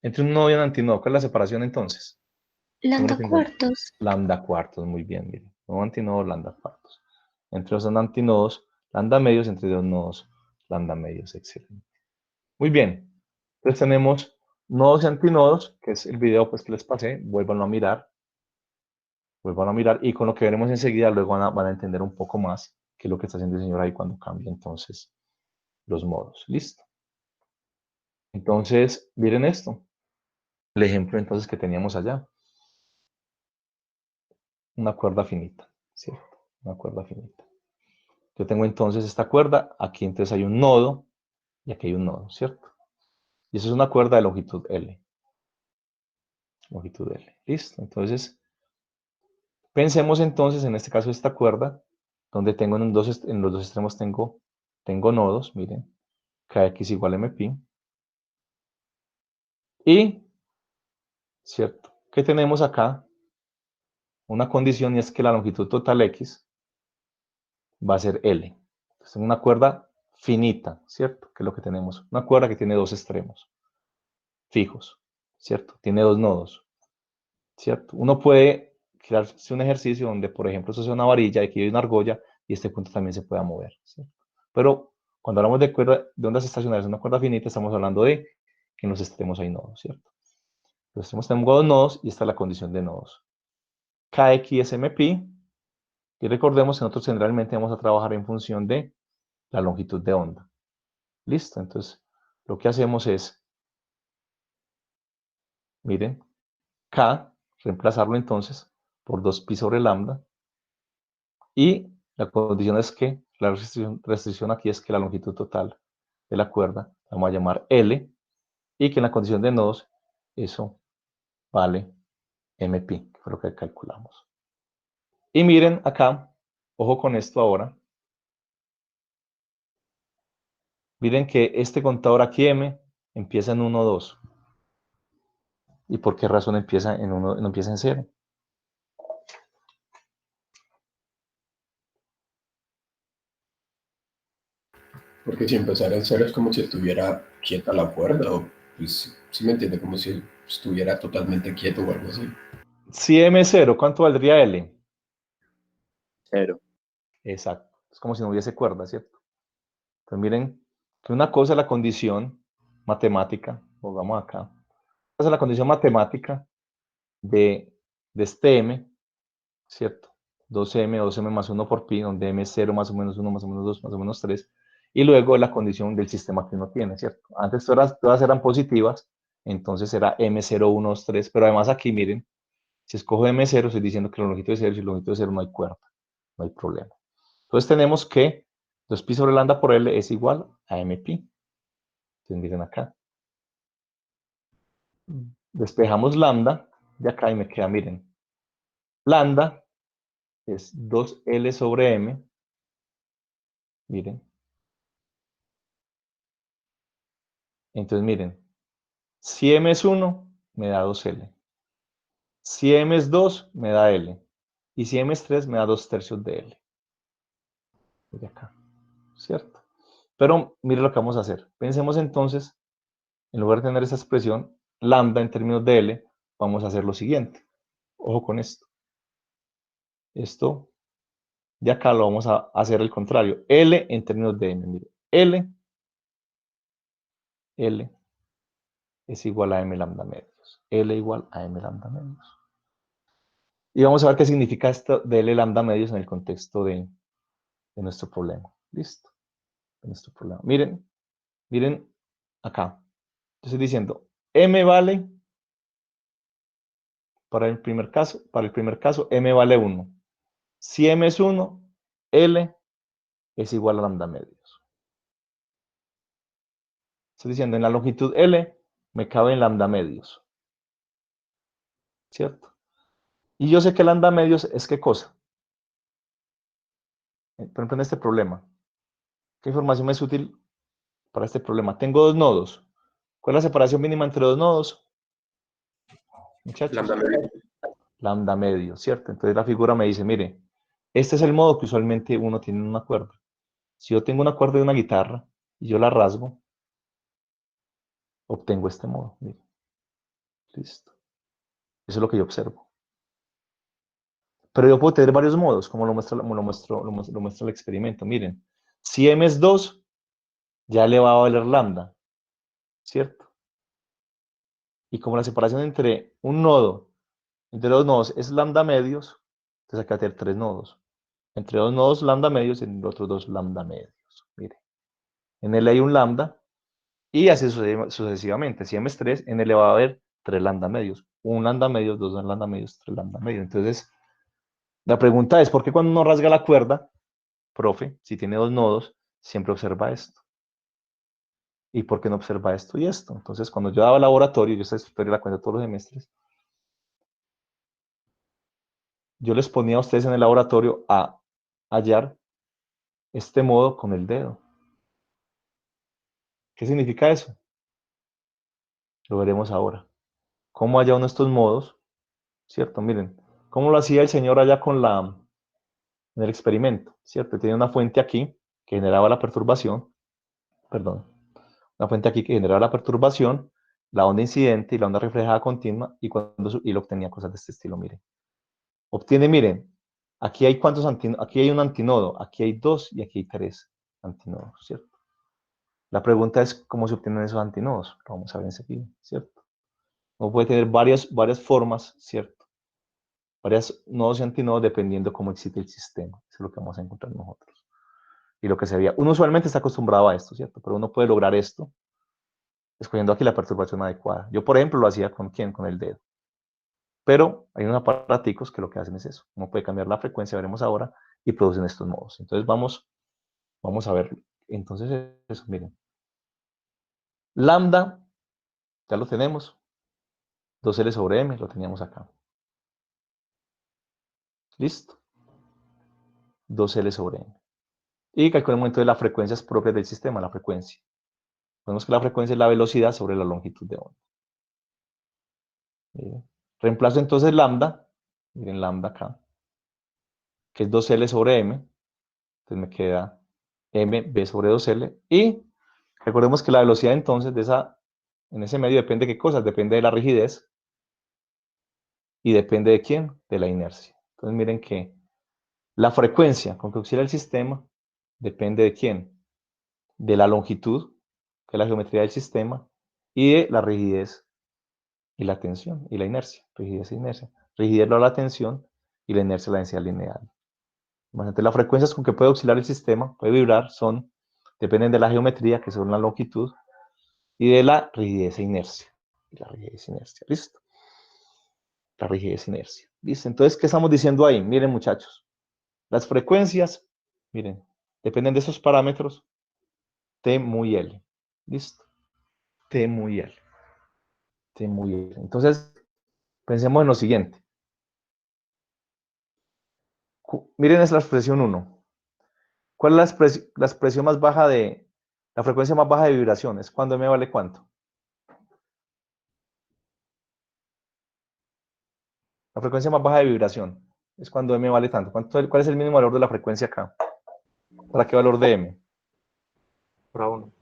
[SPEAKER 1] Entre un nodo y un antinodo, ¿cuál es la separación entonces?
[SPEAKER 4] Lambda cuartos.
[SPEAKER 1] Lambda cuartos, muy bien, miren. Nodo, antinodo, lambda cuartos. Entre dos antinodos, lambda medios, entre dos nodos, lambda medios, excelente. Muy bien. Entonces tenemos nodos y antinodos, que es el video pues, que les pasé. Vuélvanlo a mirar. Y con lo que veremos enseguida, luego van a entender un poco más qué es lo que está haciendo el señor ahí cuando cambia entonces los modos. ¿Listo? Entonces, miren esto. El ejemplo entonces que teníamos allá. Una cuerda finita, ¿cierto? Una cuerda finita. Yo tengo entonces esta cuerda, aquí entonces hay un nodo y aquí hay un nodo, ¿cierto? Y eso es una cuerda de longitud L. Longitud L. ¿Listo? Entonces, pensemos entonces en este caso esta cuerda, donde tengo en los dos extremos tengo nodos, miren, kx igual a mπ. Y, ¿cierto? ¿Qué tenemos acá? Una condición y es que la longitud total x va a ser L. Entonces, una cuerda finita, ¿cierto? Que es lo que tenemos. Una cuerda que tiene dos extremos fijos, ¿cierto? Tiene dos nodos, ¿cierto? Uno puede crearse un ejercicio donde, por ejemplo, esto sea una varilla y aquí hay una argolla y este punto también se pueda mover, ¿cierto? Pero cuando hablamos de ondas estacionarias, una cuerda finita, estamos hablando de que en los extremos hay nodos, ¿cierto? En los extremos tenemos dos nodos y esta es la condición de nodos. Kx es mπ. Y recordemos que nosotros generalmente vamos a trabajar en función de la longitud de onda. ¿Listo? Entonces, lo que hacemos es, miren, K, reemplazarlo entonces por 2pi sobre lambda. Y la condición es que, la restricción aquí es que la longitud total de la cuerda la vamos a llamar L. Y que en la condición de nodos, eso vale MP, que fue lo que calculamos. Y miren acá, ojo con esto ahora. Miren que este contador aquí M empieza en 1, 2. ¿Y por qué razón empieza en 1, no empieza en 0?
[SPEAKER 7] Porque si empezara en cero es como si estuviera quieta la cuerda, o pues, ¿sí me entiende? Como si estuviera totalmente quieto o algo así.
[SPEAKER 1] Si M es 0, ¿cuánto valdría L?
[SPEAKER 5] 0.
[SPEAKER 1] Exacto. Es como si no hubiese cuerda, ¿cierto? Entonces miren que una cosa es la condición matemática, pongamos acá. Esa es la condición matemática de este M, ¿cierto? 2M, 2M más 1 por pi, donde M es 0 más o menos 1 más o menos 2 más o menos 3. Y luego la condición del sistema que uno tiene, ¿cierto? Antes todas eran positivas, entonces era M0, 1, 2, 3. Pero además aquí, miren, si escojo M0, estoy diciendo que la longitud es 0, si la longitud es 0 no hay cuerda, no hay problema. Entonces tenemos que 2pi sobre lambda por L es igual a MP. Entonces miren acá. Despejamos lambda de acá y me queda, miren, lambda es 2L sobre M. Miren. Entonces miren, si M es 1, me da 2L. Si M es 2, me da L. Y si M es 3, me da 2/3 de L. De acá, ¿cierto? Pero mire lo que vamos a hacer. Pensemos entonces, en lugar de tener esa expresión, lambda en términos de L, vamos a hacer lo siguiente. Ojo con esto. Esto de acá lo vamos a hacer al contrario. L en términos de M. Mire, L es igual a M lambda medios. L igual a M lambda medios. Y vamos a ver qué significa esto de L lambda medios en el contexto de nuestro problema. ¿Listo? De nuestro problema. Miren, miren acá. Yo estoy diciendo, M vale, para el primer caso, M vale 1. Si M es 1, L es igual a lambda medios. Estoy diciendo, en la longitud L me cabe en lambda medios. ¿Cierto? Y yo sé que lambda medios es ¿qué cosa? Por ejemplo, en este problema. ¿Qué información me es útil para este problema? Tengo dos nodos. ¿Cuál es la separación mínima entre dos nodos? Muchachos.
[SPEAKER 3] Lambda medio.
[SPEAKER 1] Lambda medio, ¿cierto? Entonces la figura me dice, mire, este es el modo que usualmente uno tiene en una cuerda. Si yo tengo una cuerda de una guitarra y yo la rasgo, obtengo este modo. Mire. Listo. Eso es lo que yo observo. Pero yo puedo tener varios modos, como lo muestra el experimento. Miren, si M es 2, ya le va a valer lambda, ¿cierto? Y como la separación entre un nodo, entre dos nodos, es lambda medios, entonces acá tener 3 nodos. Entre dos nodos lambda medios y en los otros 2 lambda medios. Mire. En L hay un lambda y así sucesivamente. Si M es 3, en L va a haber 3 lambda medios. 1 lambda medios, 2 lambda medios, 3 lambda medios. Entonces, la pregunta es, ¿por qué cuando uno rasga la cuerda, profe, si tiene dos nodos, siempre observa esto? ¿Y por qué no observa esto y esto? Entonces, cuando yo daba laboratorio, yo esta historia la cuento todos los semestres, yo les ponía a ustedes en el laboratorio a hallar este modo con el dedo. ¿Qué significa eso? Lo veremos ahora. ¿Cómo halla uno estos modos? ¿Cierto? Miren, ¿cómo lo hacía el señor allá en el experimento? ¿Cierto? Tenía una fuente aquí que generaba la perturbación, perdón, una fuente aquí que generaba la perturbación, la onda incidente y la onda reflejada continua, y lo obtenía cosas de este estilo, miren. Obtiene, miren, aquí hay aquí hay un antinodo, aquí hay 2 y aquí hay 3 antinodos, ¿cierto? La pregunta es cómo se obtienen esos antinodos. Lo vamos a ver enseguida, ¿cierto? Uno puede tener varias formas, ¿cierto? Varios nodos y antinodos dependiendo cómo existe el sistema. Eso es lo que vamos a encontrar nosotros. Y lo que se veía. Uno usualmente está acostumbrado a esto, ¿cierto? Pero uno puede lograr esto escogiendo aquí la perturbación adecuada. Yo, por ejemplo, lo hacía ¿con quién? Con el dedo. Pero hay unos aparaticos que lo que hacen es eso. Uno puede cambiar la frecuencia, veremos ahora, y producen estos modos. Entonces vamos a ver. Entonces eso, miren. Lambda, ya lo tenemos. 2L sobre M, lo teníamos acá. ¿Listo? 2L sobre M. Y calculemos entonces las frecuencias propias del sistema, la frecuencia. Vemos que la frecuencia es la velocidad sobre la longitud de onda. Miren. Reemplazo entonces lambda, miren lambda acá, que es 2L sobre M. Entonces me queda MB sobre 2L. Y recordemos que la velocidad entonces en ese medio depende de qué cosas, depende de la rigidez y depende de quién, de la inercia. Entonces miren que la frecuencia con que oscila el sistema depende de quién, de la longitud, que es la geometría del sistema, y de la rigidez y la tensión y la inercia. Rigidez e inercia. Rigidez la tensión y la inercia la densidad lineal. Imagínate, las frecuencias con que puede oscilar el sistema, puede vibrar, dependen de la geometría, que son la longitud, y de la rigidez e inercia. Y la rigidez e inercia, ¿listo? La rigidez e inercia. ¿Listo? Entonces, ¿qué estamos diciendo ahí? Miren, muchachos, las frecuencias, miren, dependen de esos parámetros T muy L. ¿Listo? T muy L. T muy L. Entonces, pensemos en lo siguiente. Miren, es la expresión 1. ¿Cuál es la expresión más baja la frecuencia más baja de vibraciones? ¿Cuándo M vale cuánto? La frecuencia más baja de vibración es cuando M vale tanto. ¿Cuál es el mínimo valor de la frecuencia acá? ¿Para qué valor de M?
[SPEAKER 6] Para 1.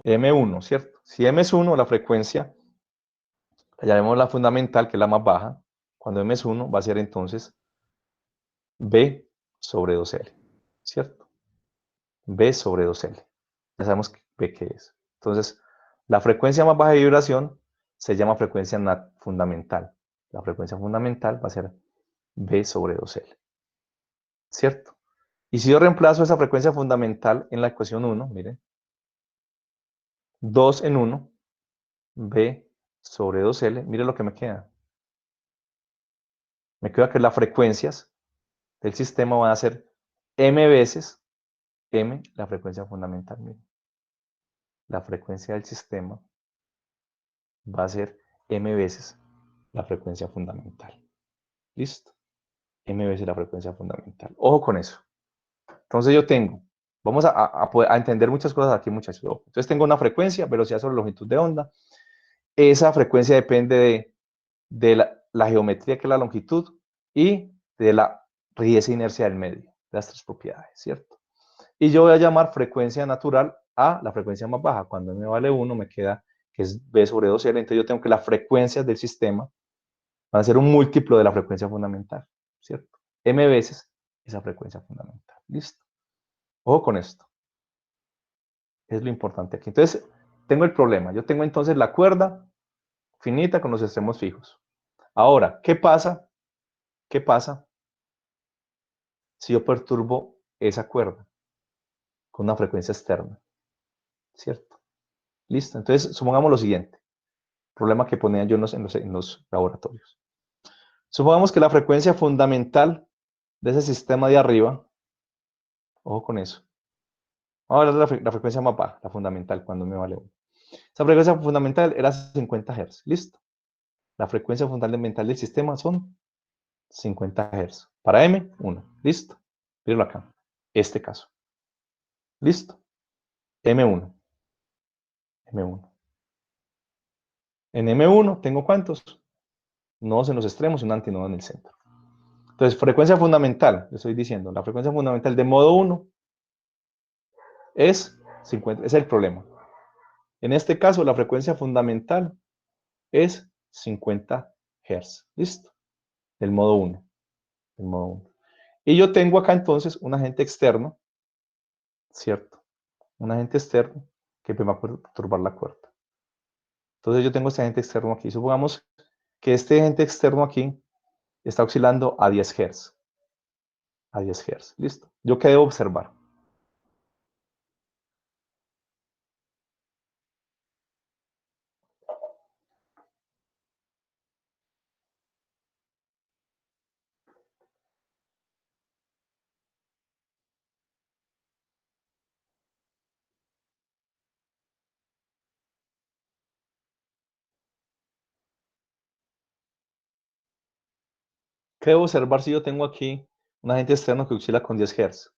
[SPEAKER 1] M1, ¿cierto? Si M es 1, la frecuencia, la llamemos la fundamental, que es la más baja. Cuando M es 1, va a ser entonces B sobre 2L, ¿cierto? B sobre 2L. Ya sabemos B qué es. Entonces, la frecuencia más baja de vibración se llama frecuencia fundamental. La frecuencia fundamental va a ser B sobre 2L, ¿cierto? Y si yo reemplazo esa frecuencia fundamental en la ecuación 1, miren, 2 en 1, B sobre 2L, miren lo que me queda. Me queda que las frecuencias del sistema van a ser M veces M, la frecuencia fundamental, miren. La frecuencia del sistema va a ser M veces la frecuencia fundamental. ¿Listo? M veces la frecuencia fundamental. Ojo con eso. Entonces yo tengo, vamos a entender muchas cosas aquí, muchachos. Entonces tengo una frecuencia, velocidad sobre longitud de onda. Esa frecuencia depende de la geometría, que es la longitud, y de la rigidez e inercia del medio, de las tres propiedades, ¿cierto? Y yo voy a llamar frecuencia natural a la frecuencia más baja. Cuando m vale 1, me queda que es B sobre 2L. Entonces yo tengo que las frecuencias del sistema van a ser un múltiplo de la frecuencia fundamental, ¿cierto? M veces esa frecuencia fundamental. ¿Listo? Ojo con esto. Es lo importante aquí. Entonces, tengo el problema. Yo tengo entonces la cuerda finita con los extremos fijos. Ahora, ¿qué pasa? ¿Qué pasa si yo perturbo esa cuerda con una frecuencia externa? ¿Cierto? Listo. Entonces, supongamos lo siguiente. Problema que ponía yo en los laboratorios. Supongamos que la frecuencia fundamental de ese sistema de arriba, ojo con eso. Vamos a hablar de la frecuencia más baja, la fundamental, cuando me vale 1. Esa frecuencia fundamental era 50 Hz. ¿Listo? La frecuencia fundamental del sistema son 50 Hz. Para M, 1. ¿Listo? Mírenlo acá. Este caso. ¿Listo? M1. M1. En M1 tengo ¿cuántos? Nodos en los extremos y un antinodo en el centro. Entonces, frecuencia fundamental, le estoy diciendo, la frecuencia fundamental de modo 1 es 50, es el problema. En este caso, la frecuencia fundamental es 50 Hz. ¿Listo? Del modo 1. Del modo 1. Y yo tengo acá entonces un agente externo, ¿cierto? Un agente externo que me va a perturbar la cuerda. Entonces yo tengo este agente externo aquí. Supongamos que este agente externo aquí está oscilando a 10 Hz. A 10 Hz. ¿Listo? ¿Yo qué debo observar? ¿Qué debo observar si yo tengo aquí un agente externo que oscila con 10 Hz.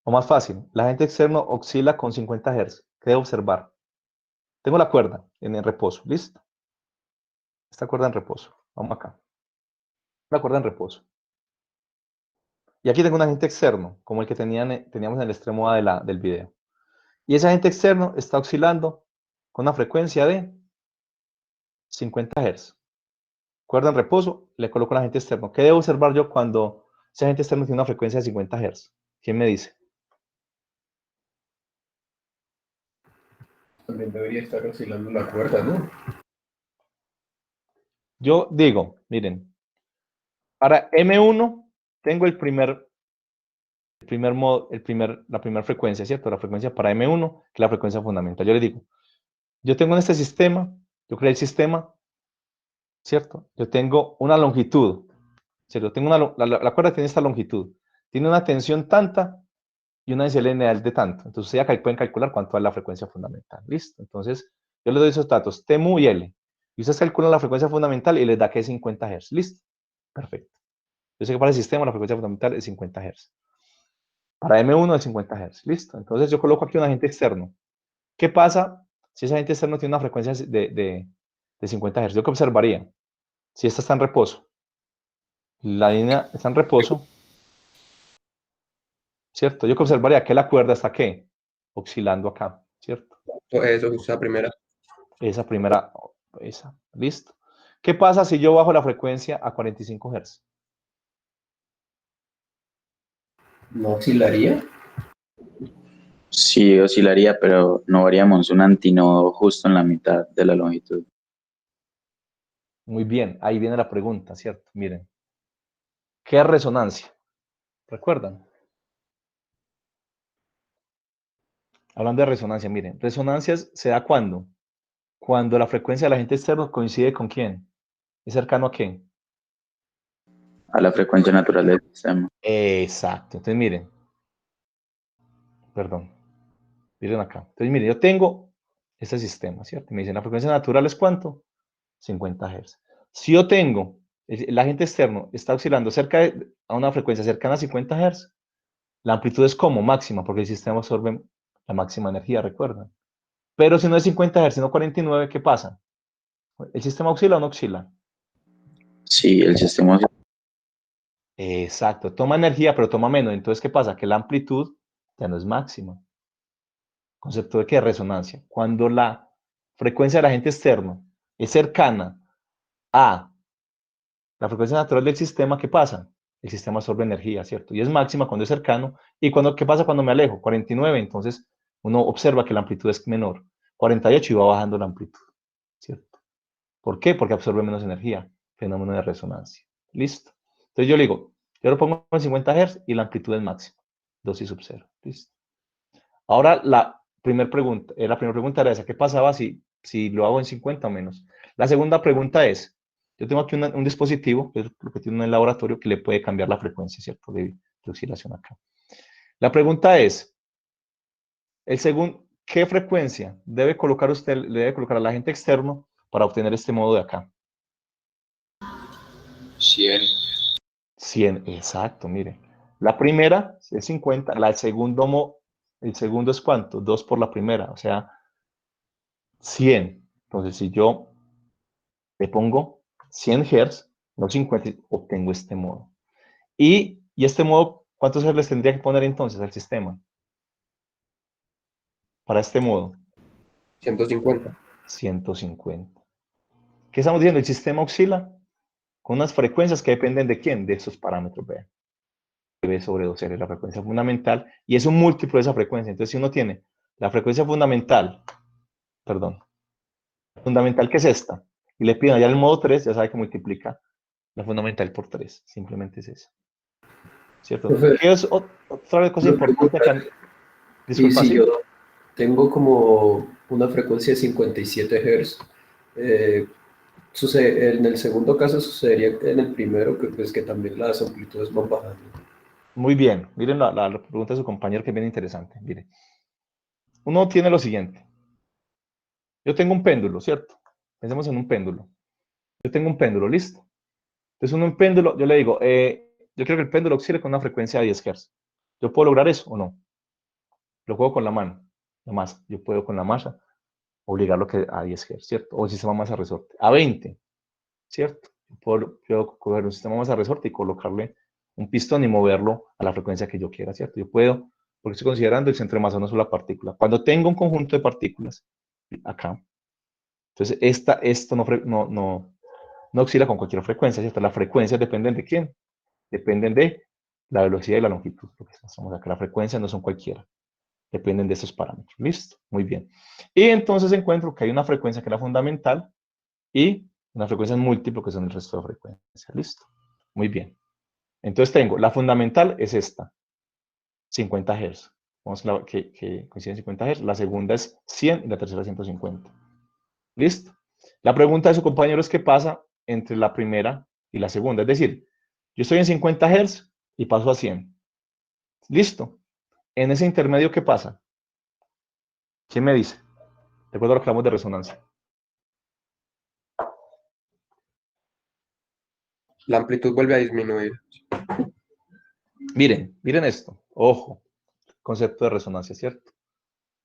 [SPEAKER 1] O más fácil, el agente externo oscila con 50 Hz. ¿Qué debo observar? Tengo la cuerda en el reposo, ¿listo? Esta cuerda en reposo. Vamos acá. La cuerda en reposo. Y aquí tengo un agente externo, como el que teníamos en el extremo A del video. Y ese agente externo está oscilando con una frecuencia de 50 Hz. Cuerda en reposo, le coloco un agente externo. ¿Qué debo observar yo cuando ese agente externo tiene una frecuencia de 50 Hz? ¿Quién me dice?
[SPEAKER 7] También debería estar oscilando la cuerda, ¿no?
[SPEAKER 1] Yo digo, miren, para M1 tengo la primera frecuencia, ¿cierto? La frecuencia para M1, que es la frecuencia fundamental. Yo le digo, yo tengo en este sistema, yo creé el sistema, ¿cierto? Yo tengo una longitud, ¿cierto? Tengo la cuerda tiene esta longitud, tiene una tensión tanta y una densidad lineal de tanto. Entonces, ustedes ya pueden calcular cuánto es la frecuencia fundamental. ¿Listo? Entonces, yo les doy esos datos, T, mu y L. Y ustedes calculan la frecuencia fundamental y les da que es 50 Hz. ¿Listo? Perfecto. Yo sé que para el sistema la frecuencia fundamental es 50 Hz. Para M1 es 50 Hz. ¿Listo? Entonces, yo coloco aquí un agente externo. ¿Qué pasa si ese agente externo tiene una frecuencia de 50 Hz? ¿Yo qué observaría? Si esta está en reposo. La línea está en reposo. ¿Cierto? Yo que observaría que la cuerda está, ¿qué? Oscilando acá, ¿cierto?
[SPEAKER 10] Eso, esa primera.
[SPEAKER 1] Esa primera, esa, listo. ¿Qué pasa si yo bajo la frecuencia a 45 Hz?
[SPEAKER 7] ¿No oscilaría?
[SPEAKER 5] Sí, oscilaría, pero no haríamos un antinodo justo en la mitad de la longitud.
[SPEAKER 1] Muy bien, ahí viene la pregunta, ¿cierto? Miren, ¿qué es resonancia? ¿Recuerdan? Hablando de resonancia, miren, resonancias se da cuando la frecuencia del agente externo coincide con quién. ¿Es cercano a qué?
[SPEAKER 5] A la frecuencia natural del sistema.
[SPEAKER 1] Exacto. Entonces, miren, perdón, miren acá. Entonces, miren, yo tengo este sistema, ¿cierto? Me dicen, ¿la frecuencia natural es cuánto? 50 Hz. Si yo tengo, el agente externo está oscilando a una frecuencia cercana a 50 Hz, la amplitud es como máxima, porque el sistema absorbe la máxima energía, recuerdan. Pero si no es 50 Hz, sino 49, ¿qué pasa? ¿El sistema oscila o no oscila?
[SPEAKER 5] Sí, el sistema.
[SPEAKER 1] Exacto, toma energía, pero toma menos. Entonces, ¿qué pasa? Que la amplitud ya no es máxima. Concepto de qué resonancia. Cuando la frecuencia del agente externo es cercana a la frecuencia natural del sistema, ¿qué pasa? El sistema absorbe energía, ¿cierto? Y es máxima cuando es cercano. ¿Y qué pasa cuando me alejo? 49, entonces uno observa que la amplitud es menor. 48 y va bajando la amplitud, ¿cierto? ¿Por qué? Porque absorbe menos energía. Fenómeno de resonancia. ¿Listo? Entonces yo le digo, yo lo pongo en 50 Hz y la amplitud es máxima. Dosis sub 0. ¿Listo? Ahora la primera pregunta era esa, ¿qué pasaba si lo hago en 50 o menos? La segunda pregunta es, yo tengo aquí un dispositivo, que es lo que tiene en el laboratorio, que le puede cambiar la frecuencia, ¿cierto? De oscilación acá. La pregunta es, ¿qué frecuencia le debe colocar al agente externo para obtener este modo de acá?
[SPEAKER 9] 100.
[SPEAKER 1] 100, exacto, mire. La primera es 50, el segundo es ¿cuánto? 2 por la primera, o sea, 100. Entonces, si yo le pongo 100 Hz, no 50, obtengo este modo. Y este modo, ¿cuántos Hz les tendría que poner entonces al sistema? Para este modo.
[SPEAKER 10] 150.
[SPEAKER 1] 150. ¿Qué estamos diciendo? El sistema oscila con unas frecuencias que dependen de quién, de esos parámetros. Vean. B sobre 2R es la frecuencia fundamental y es un múltiplo de esa frecuencia. Entonces, si uno tiene la frecuencia fundamental, que es esta, y le piden allá el modo 3, ya sabe que multiplica la fundamental por 3. Simplemente es eso. ¿Cierto?
[SPEAKER 7] Profe,
[SPEAKER 1] ¿Qué es otra cosa
[SPEAKER 7] una
[SPEAKER 1] importante
[SPEAKER 7] pregunta.
[SPEAKER 1] acá?
[SPEAKER 7] Y
[SPEAKER 1] Disculpa,
[SPEAKER 7] si
[SPEAKER 1] ¿sí?
[SPEAKER 7] yo tengo como una frecuencia de 57 Hz, en el segundo caso sucedería en el primero, que pues que también las amplitudes van bajando.
[SPEAKER 1] Muy bien. Miren la pregunta de su compañero que es bien interesante. Mire, uno tiene lo siguiente. Yo tengo un péndulo, ¿cierto? Pensemos en un péndulo. Yo tengo un péndulo, ¿listo? Entonces, uno en péndulo, yo le digo, yo quiero que el péndulo oscile con una frecuencia de 10 Hz. ¿Yo puedo lograr eso o no? Lo juego con la mano, la masa. Yo puedo con la masa obligarlo a 10 Hz, ¿cierto? O el sistema masa resorte, a 20, ¿cierto? Puedo coger un sistema masa resorte y colocarle un pistón y moverlo a la frecuencia que yo quiera, ¿cierto? Yo puedo, porque estoy considerando el centro de masa, no solo la partícula. Cuando tengo un conjunto de partículas, acá, entonces esto no oscila con cualquier frecuencia, ¿cierto? Las frecuencias dependen de quién, dependen de la velocidad y la longitud. Porque estamos acá, las frecuencias no son cualquiera, dependen de estos parámetros. ¿Listo? Muy bien. Y entonces encuentro que hay una frecuencia que es la fundamental y una frecuencia múltiple que son el resto de frecuencias. ¿Listo? Muy bien. Entonces tengo, la fundamental es esta, 50 Hz. Vamos a que coincide en 50 Hz. La segunda es 100 y la tercera 150. ¿Listo? La pregunta de su compañero es qué pasa entre la primera y la segunda. Es decir, yo estoy en 50 Hz y paso a 100. ¿Listo? En ese intermedio, ¿qué pasa? ¿Quién me dice? Recuerdo lo que hablamos de resonancia.
[SPEAKER 10] La amplitud vuelve a disminuir.
[SPEAKER 1] Miren esto. Ojo. Concepto de resonancia, ¿cierto?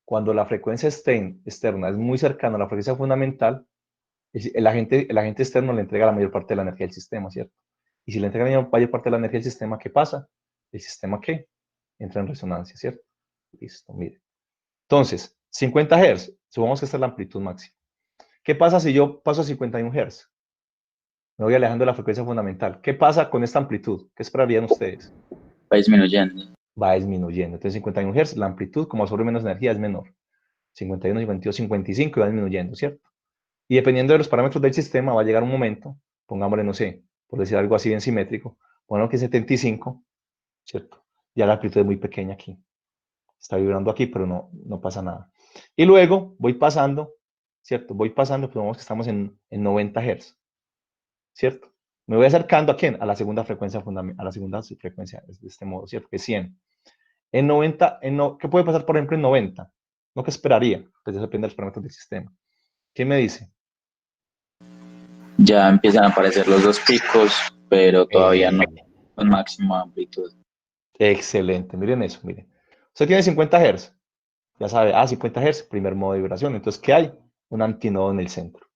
[SPEAKER 1] Cuando la frecuencia externa es muy cercana a la frecuencia fundamental, el agente externo le entrega la mayor parte de la energía del sistema, ¿cierto? Y si le entrega la mayor parte de la energía del sistema, ¿qué pasa? ¿El sistema qué? Entra en resonancia, ¿cierto? Listo, mire. Entonces, 50 Hz, supongamos que esta es la amplitud máxima. ¿Qué pasa si yo paso a 51 Hz? Me voy alejando de la frecuencia fundamental. ¿Qué pasa con esta amplitud? ¿Qué esperarían ustedes?
[SPEAKER 5] Va disminuyendo.
[SPEAKER 1] Va disminuyendo. Entonces, 51 Hz, la amplitud, como absorbe menos energía, es menor. 51, 52, 55 y va disminuyendo, ¿cierto? Y dependiendo de los parámetros del sistema, va a llegar un momento, pongámosle, no sé, por decir algo así bien simétrico, ponemos que 75, ¿cierto? Ya la amplitud es muy pequeña aquí. Está vibrando aquí, pero no pasa nada. Y luego voy pasando, ¿cierto? Voy pasando, pues vemos que estamos en 90 Hz, ¿cierto? Me voy acercando a quién? A la segunda frecuencia fundamental, a la segunda frecuencia de este modo, ¿cierto? Que es 100. En 90, ¿qué puede pasar, por ejemplo, en 90? ¿No qué esperaría? Pues eso depende de los parámetros del sistema. ¿Qué me dice?
[SPEAKER 5] Ya empiezan a aparecer los dos picos, pero todavía no con máxima amplitud.
[SPEAKER 1] Excelente, miren eso, miren. Usted tiene 50 Hz, ya sabe, 50 Hz, primer modo de vibración. Entonces, ¿qué hay? Un antinodo en el centro.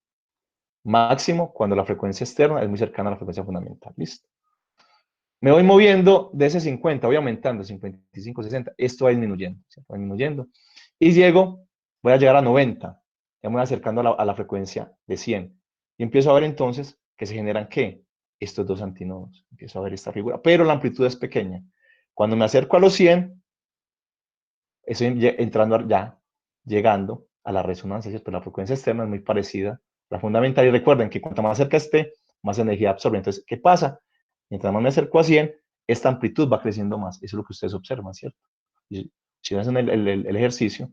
[SPEAKER 1] Máximo cuando la frecuencia externa es muy cercana a la frecuencia fundamental. ¿Listo? Me voy moviendo de ese 50, voy aumentando, 55, 60. Esto va disminuyendo, ¿cierto? Va disminuyendo. Y voy a llegar a 90. Ya me voy acercando a la frecuencia de 100. Y empiezo a ver entonces que se generan, ¿qué? Estos dos antinodos. Empiezo a ver esta figura. Pero la amplitud es pequeña. Cuando me acerco a los 100, estoy entrando ya, llegando a la resonancia, ¿cierto? La frecuencia externa es muy parecida a la fundamental. Y recuerden que cuanto más cerca esté, más energía absorbe. Entonces, ¿qué pasa? Mientras más me acerco a 100, esta amplitud va creciendo más. Eso es lo que ustedes observan, ¿cierto? Y si hacen el ejercicio,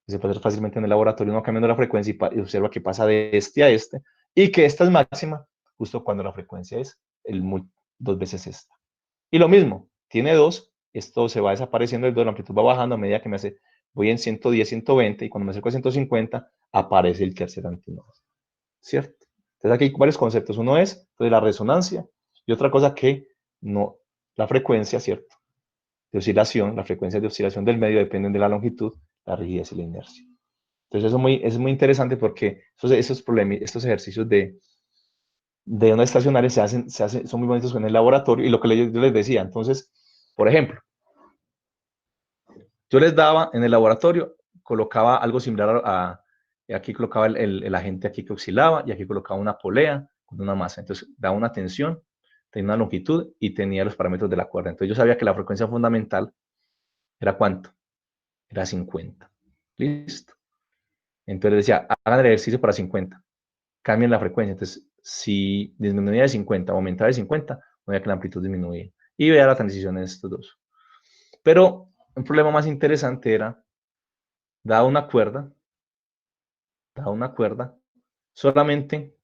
[SPEAKER 1] se puede hacer fácilmente en el laboratorio, uno cambiando la frecuencia y observa que pasa de este a este, y que esta es máxima justo cuando la frecuencia es dos veces esta. Y lo mismo, tiene 2, esto se va desapareciendo, el 2, la amplitud va bajando a medida que voy en 110, 120, y cuando me acerco a 150, aparece el tercer antinodo, ¿cierto? Entonces aquí hay varios conceptos. Uno es entonces, la resonancia, y otra cosa que la frecuencia, ¿cierto? De oscilación, las frecuencias de oscilación del medio dependen de la longitud, la rigidez y la inercia. Entonces eso es muy interesante porque estos ejercicios de onda estacionaria son muy bonitos en el laboratorio, y lo que yo les decía, entonces, por ejemplo, yo les daba en el laboratorio, colocaba algo similar aquí colocaba el agente aquí que oscilaba, y aquí colocaba una polea con una masa. Entonces daba una tensión, tenía una longitud y tenía los parámetros de la cuerda. Entonces yo sabía que la frecuencia fundamental era ¿cuánto? Era 50. ¿Listo? Entonces decía, hagan el ejercicio para 50. Cambien la frecuencia. Entonces, si disminuía de 50 o aumentaba de 50, veía que la amplitud disminuía. Y vea la transición en estos dos. Pero un problema más interesante era, dada una cuerda, solamente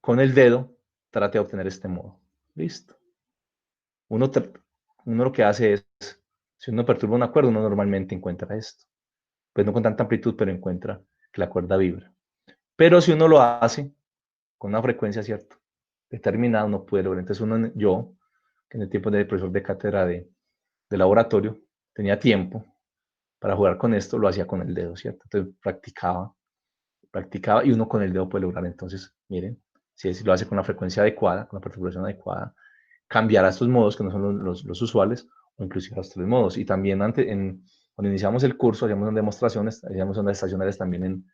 [SPEAKER 1] con el dedo trate de obtener este modo. ¿Listo? Uno lo que hace es, si uno perturba una cuerda, uno normalmente encuentra esto. Pues no con tanta amplitud, pero encuentra que la cuerda vibra. Pero si uno lo hace con una frecuencia, ¿cierto? determinada uno puede lograr. Entonces yo, que en el tiempo de profesor de cátedra de laboratorio, tenía tiempo para jugar con esto, lo hacía con el dedo, ¿cierto? Entonces practicaba y uno con el dedo puede lograr. Entonces, miren, si lo hace con la frecuencia adecuada, con la perturbación adecuada, cambiará estos modos que no son los usuales, o inclusive los 3 modos. Y también cuando iniciamos el curso, hacíamos unas demostraciones, hacíamos ondas estacionarias también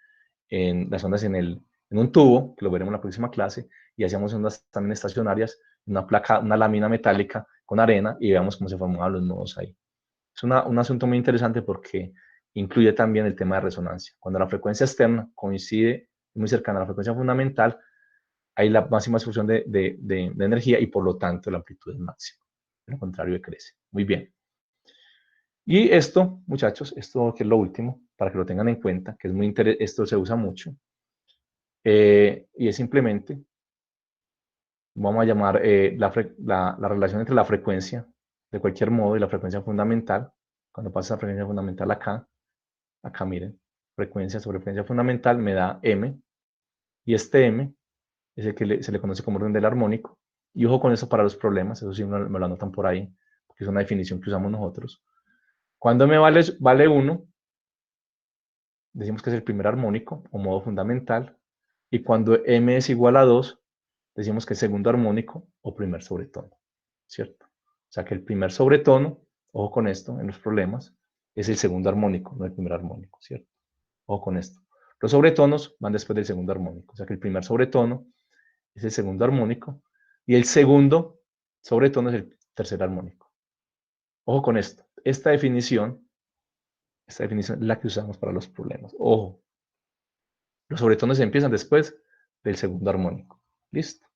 [SPEAKER 1] en las ondas en un tubo, que lo veremos en la próxima clase, y hacíamos ondas también estacionarias, una lámina metálica con arena, y veamos cómo se formaban los nodos ahí. Es un asunto muy interesante porque incluye también el tema de resonancia. Cuando la frecuencia externa coincide muy cercana a la frecuencia fundamental, hay la máxima distribución de energía y por lo tanto la amplitud es máxima. De lo contrario, decrece. Muy bien. Y esto, muchachos, esto que es lo último, para que lo tengan en cuenta, que es muy interesante, esto se usa mucho, y es simplemente, vamos a llamar la relación entre la frecuencia de cualquier modo y la frecuencia fundamental. Cuando pasa la frecuencia fundamental acá miren, frecuencia sobre frecuencia fundamental me da M, y este M es el que se le conoce como orden del armónico. Y ojo con eso para los problemas, eso sí me lo anotan por ahí, porque es una definición que usamos nosotros. Cuando M vale 1, decimos que es el primer armónico o modo fundamental, y cuando M es igual a 2, decimos que es segundo armónico o primer sobretono, ¿cierto? O sea que el primer sobretono, ojo con esto en los problemas, es el segundo armónico, no el primer armónico, ¿cierto? Ojo con esto. Los sobretonos van después del segundo armónico, o sea que el primer sobretono es el segundo armónico y el segundo sobretono es el tercer armónico. Ojo con esto. Esta definición es la que usamos para los problemas. Ojo. Los sobretonos empiezan después del segundo armónico. ¿Listo?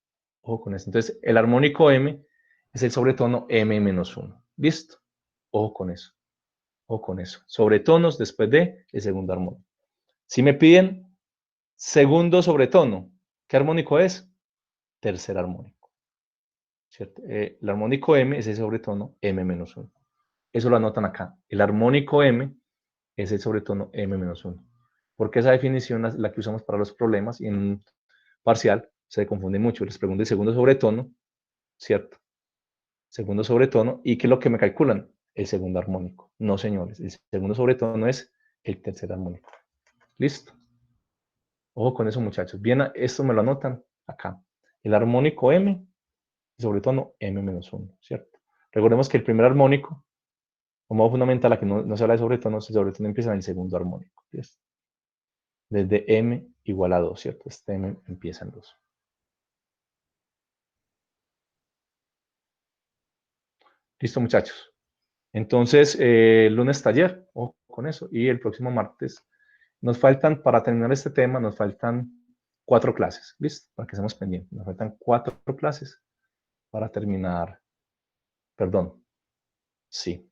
[SPEAKER 1] Ojo con esto. Entonces, el armónico M es el sobretono M-1. ¿Listo? Ojo con eso. Ojo con eso. Sobretonos después del segundo armónico. Si me piden segundo sobretono, ¿qué armónico es? Tercer armónico. ¿Cierto? El armónico M es el sobretono M-1. Eso lo anotan acá. El armónico M es el sobretono M-1. Porque esa definición es la que usamos para los problemas y en un parcial se confunde mucho. Les pregunto el segundo sobretono, ¿cierto? Segundo sobretono, ¿y qué es lo que me calculan? El segundo armónico. No, señores, el segundo sobretono es el tercer armónico. ¿Listo? Ojo con eso, muchachos. Bien, esto me lo anotan acá. El armónico M, el sobretono M-1, ¿cierto? Recordemos que el primer armónico, como modo fundamental, aquí no se habla de sobretonos, el sobretono empieza en el segundo armónico, ¿cierto? Desde M igual a 2, ¿cierto? Este M empieza en 2. Listo, muchachos. Entonces, el lunes taller, ojo con eso, y el próximo martes nos faltan, para terminar este tema, nos faltan 4 clases, ¿listo? Para que estemos pendientes. Nos faltan 4 clases para terminar, perdón, sí,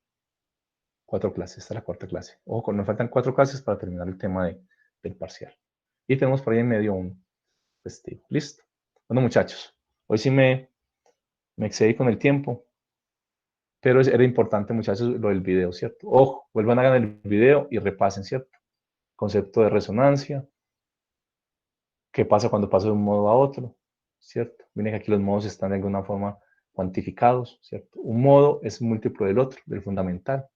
[SPEAKER 1] 4 clases, esta es la 4ª clase. Ojo, nos faltan 4 clases para terminar el tema del parcial. Y tenemos por ahí en medio un festivo, ¿listo? Bueno, muchachos, hoy sí me excedí con el tiempo, pero era importante, muchachos, lo del video, ¿cierto? Ojo, vuelvan a ver el video y repasen, ¿cierto? Concepto de resonancia, qué pasa cuando paso de un modo a otro, ¿cierto? Miren que aquí los modos están de alguna forma cuantificados, ¿cierto? Un modo es múltiplo del otro, del fundamental,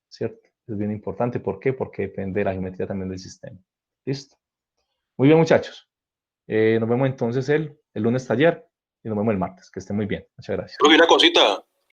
[SPEAKER 1] ¿cierto? Es bien importante, ¿por qué? Porque depende de la geometría también del sistema. ¿Listo? Muy bien, muchachos. Nos vemos entonces el lunes taller y nos vemos el martes. Que estén muy bien. Muchas gracias.
[SPEAKER 3] Profe, una cosita.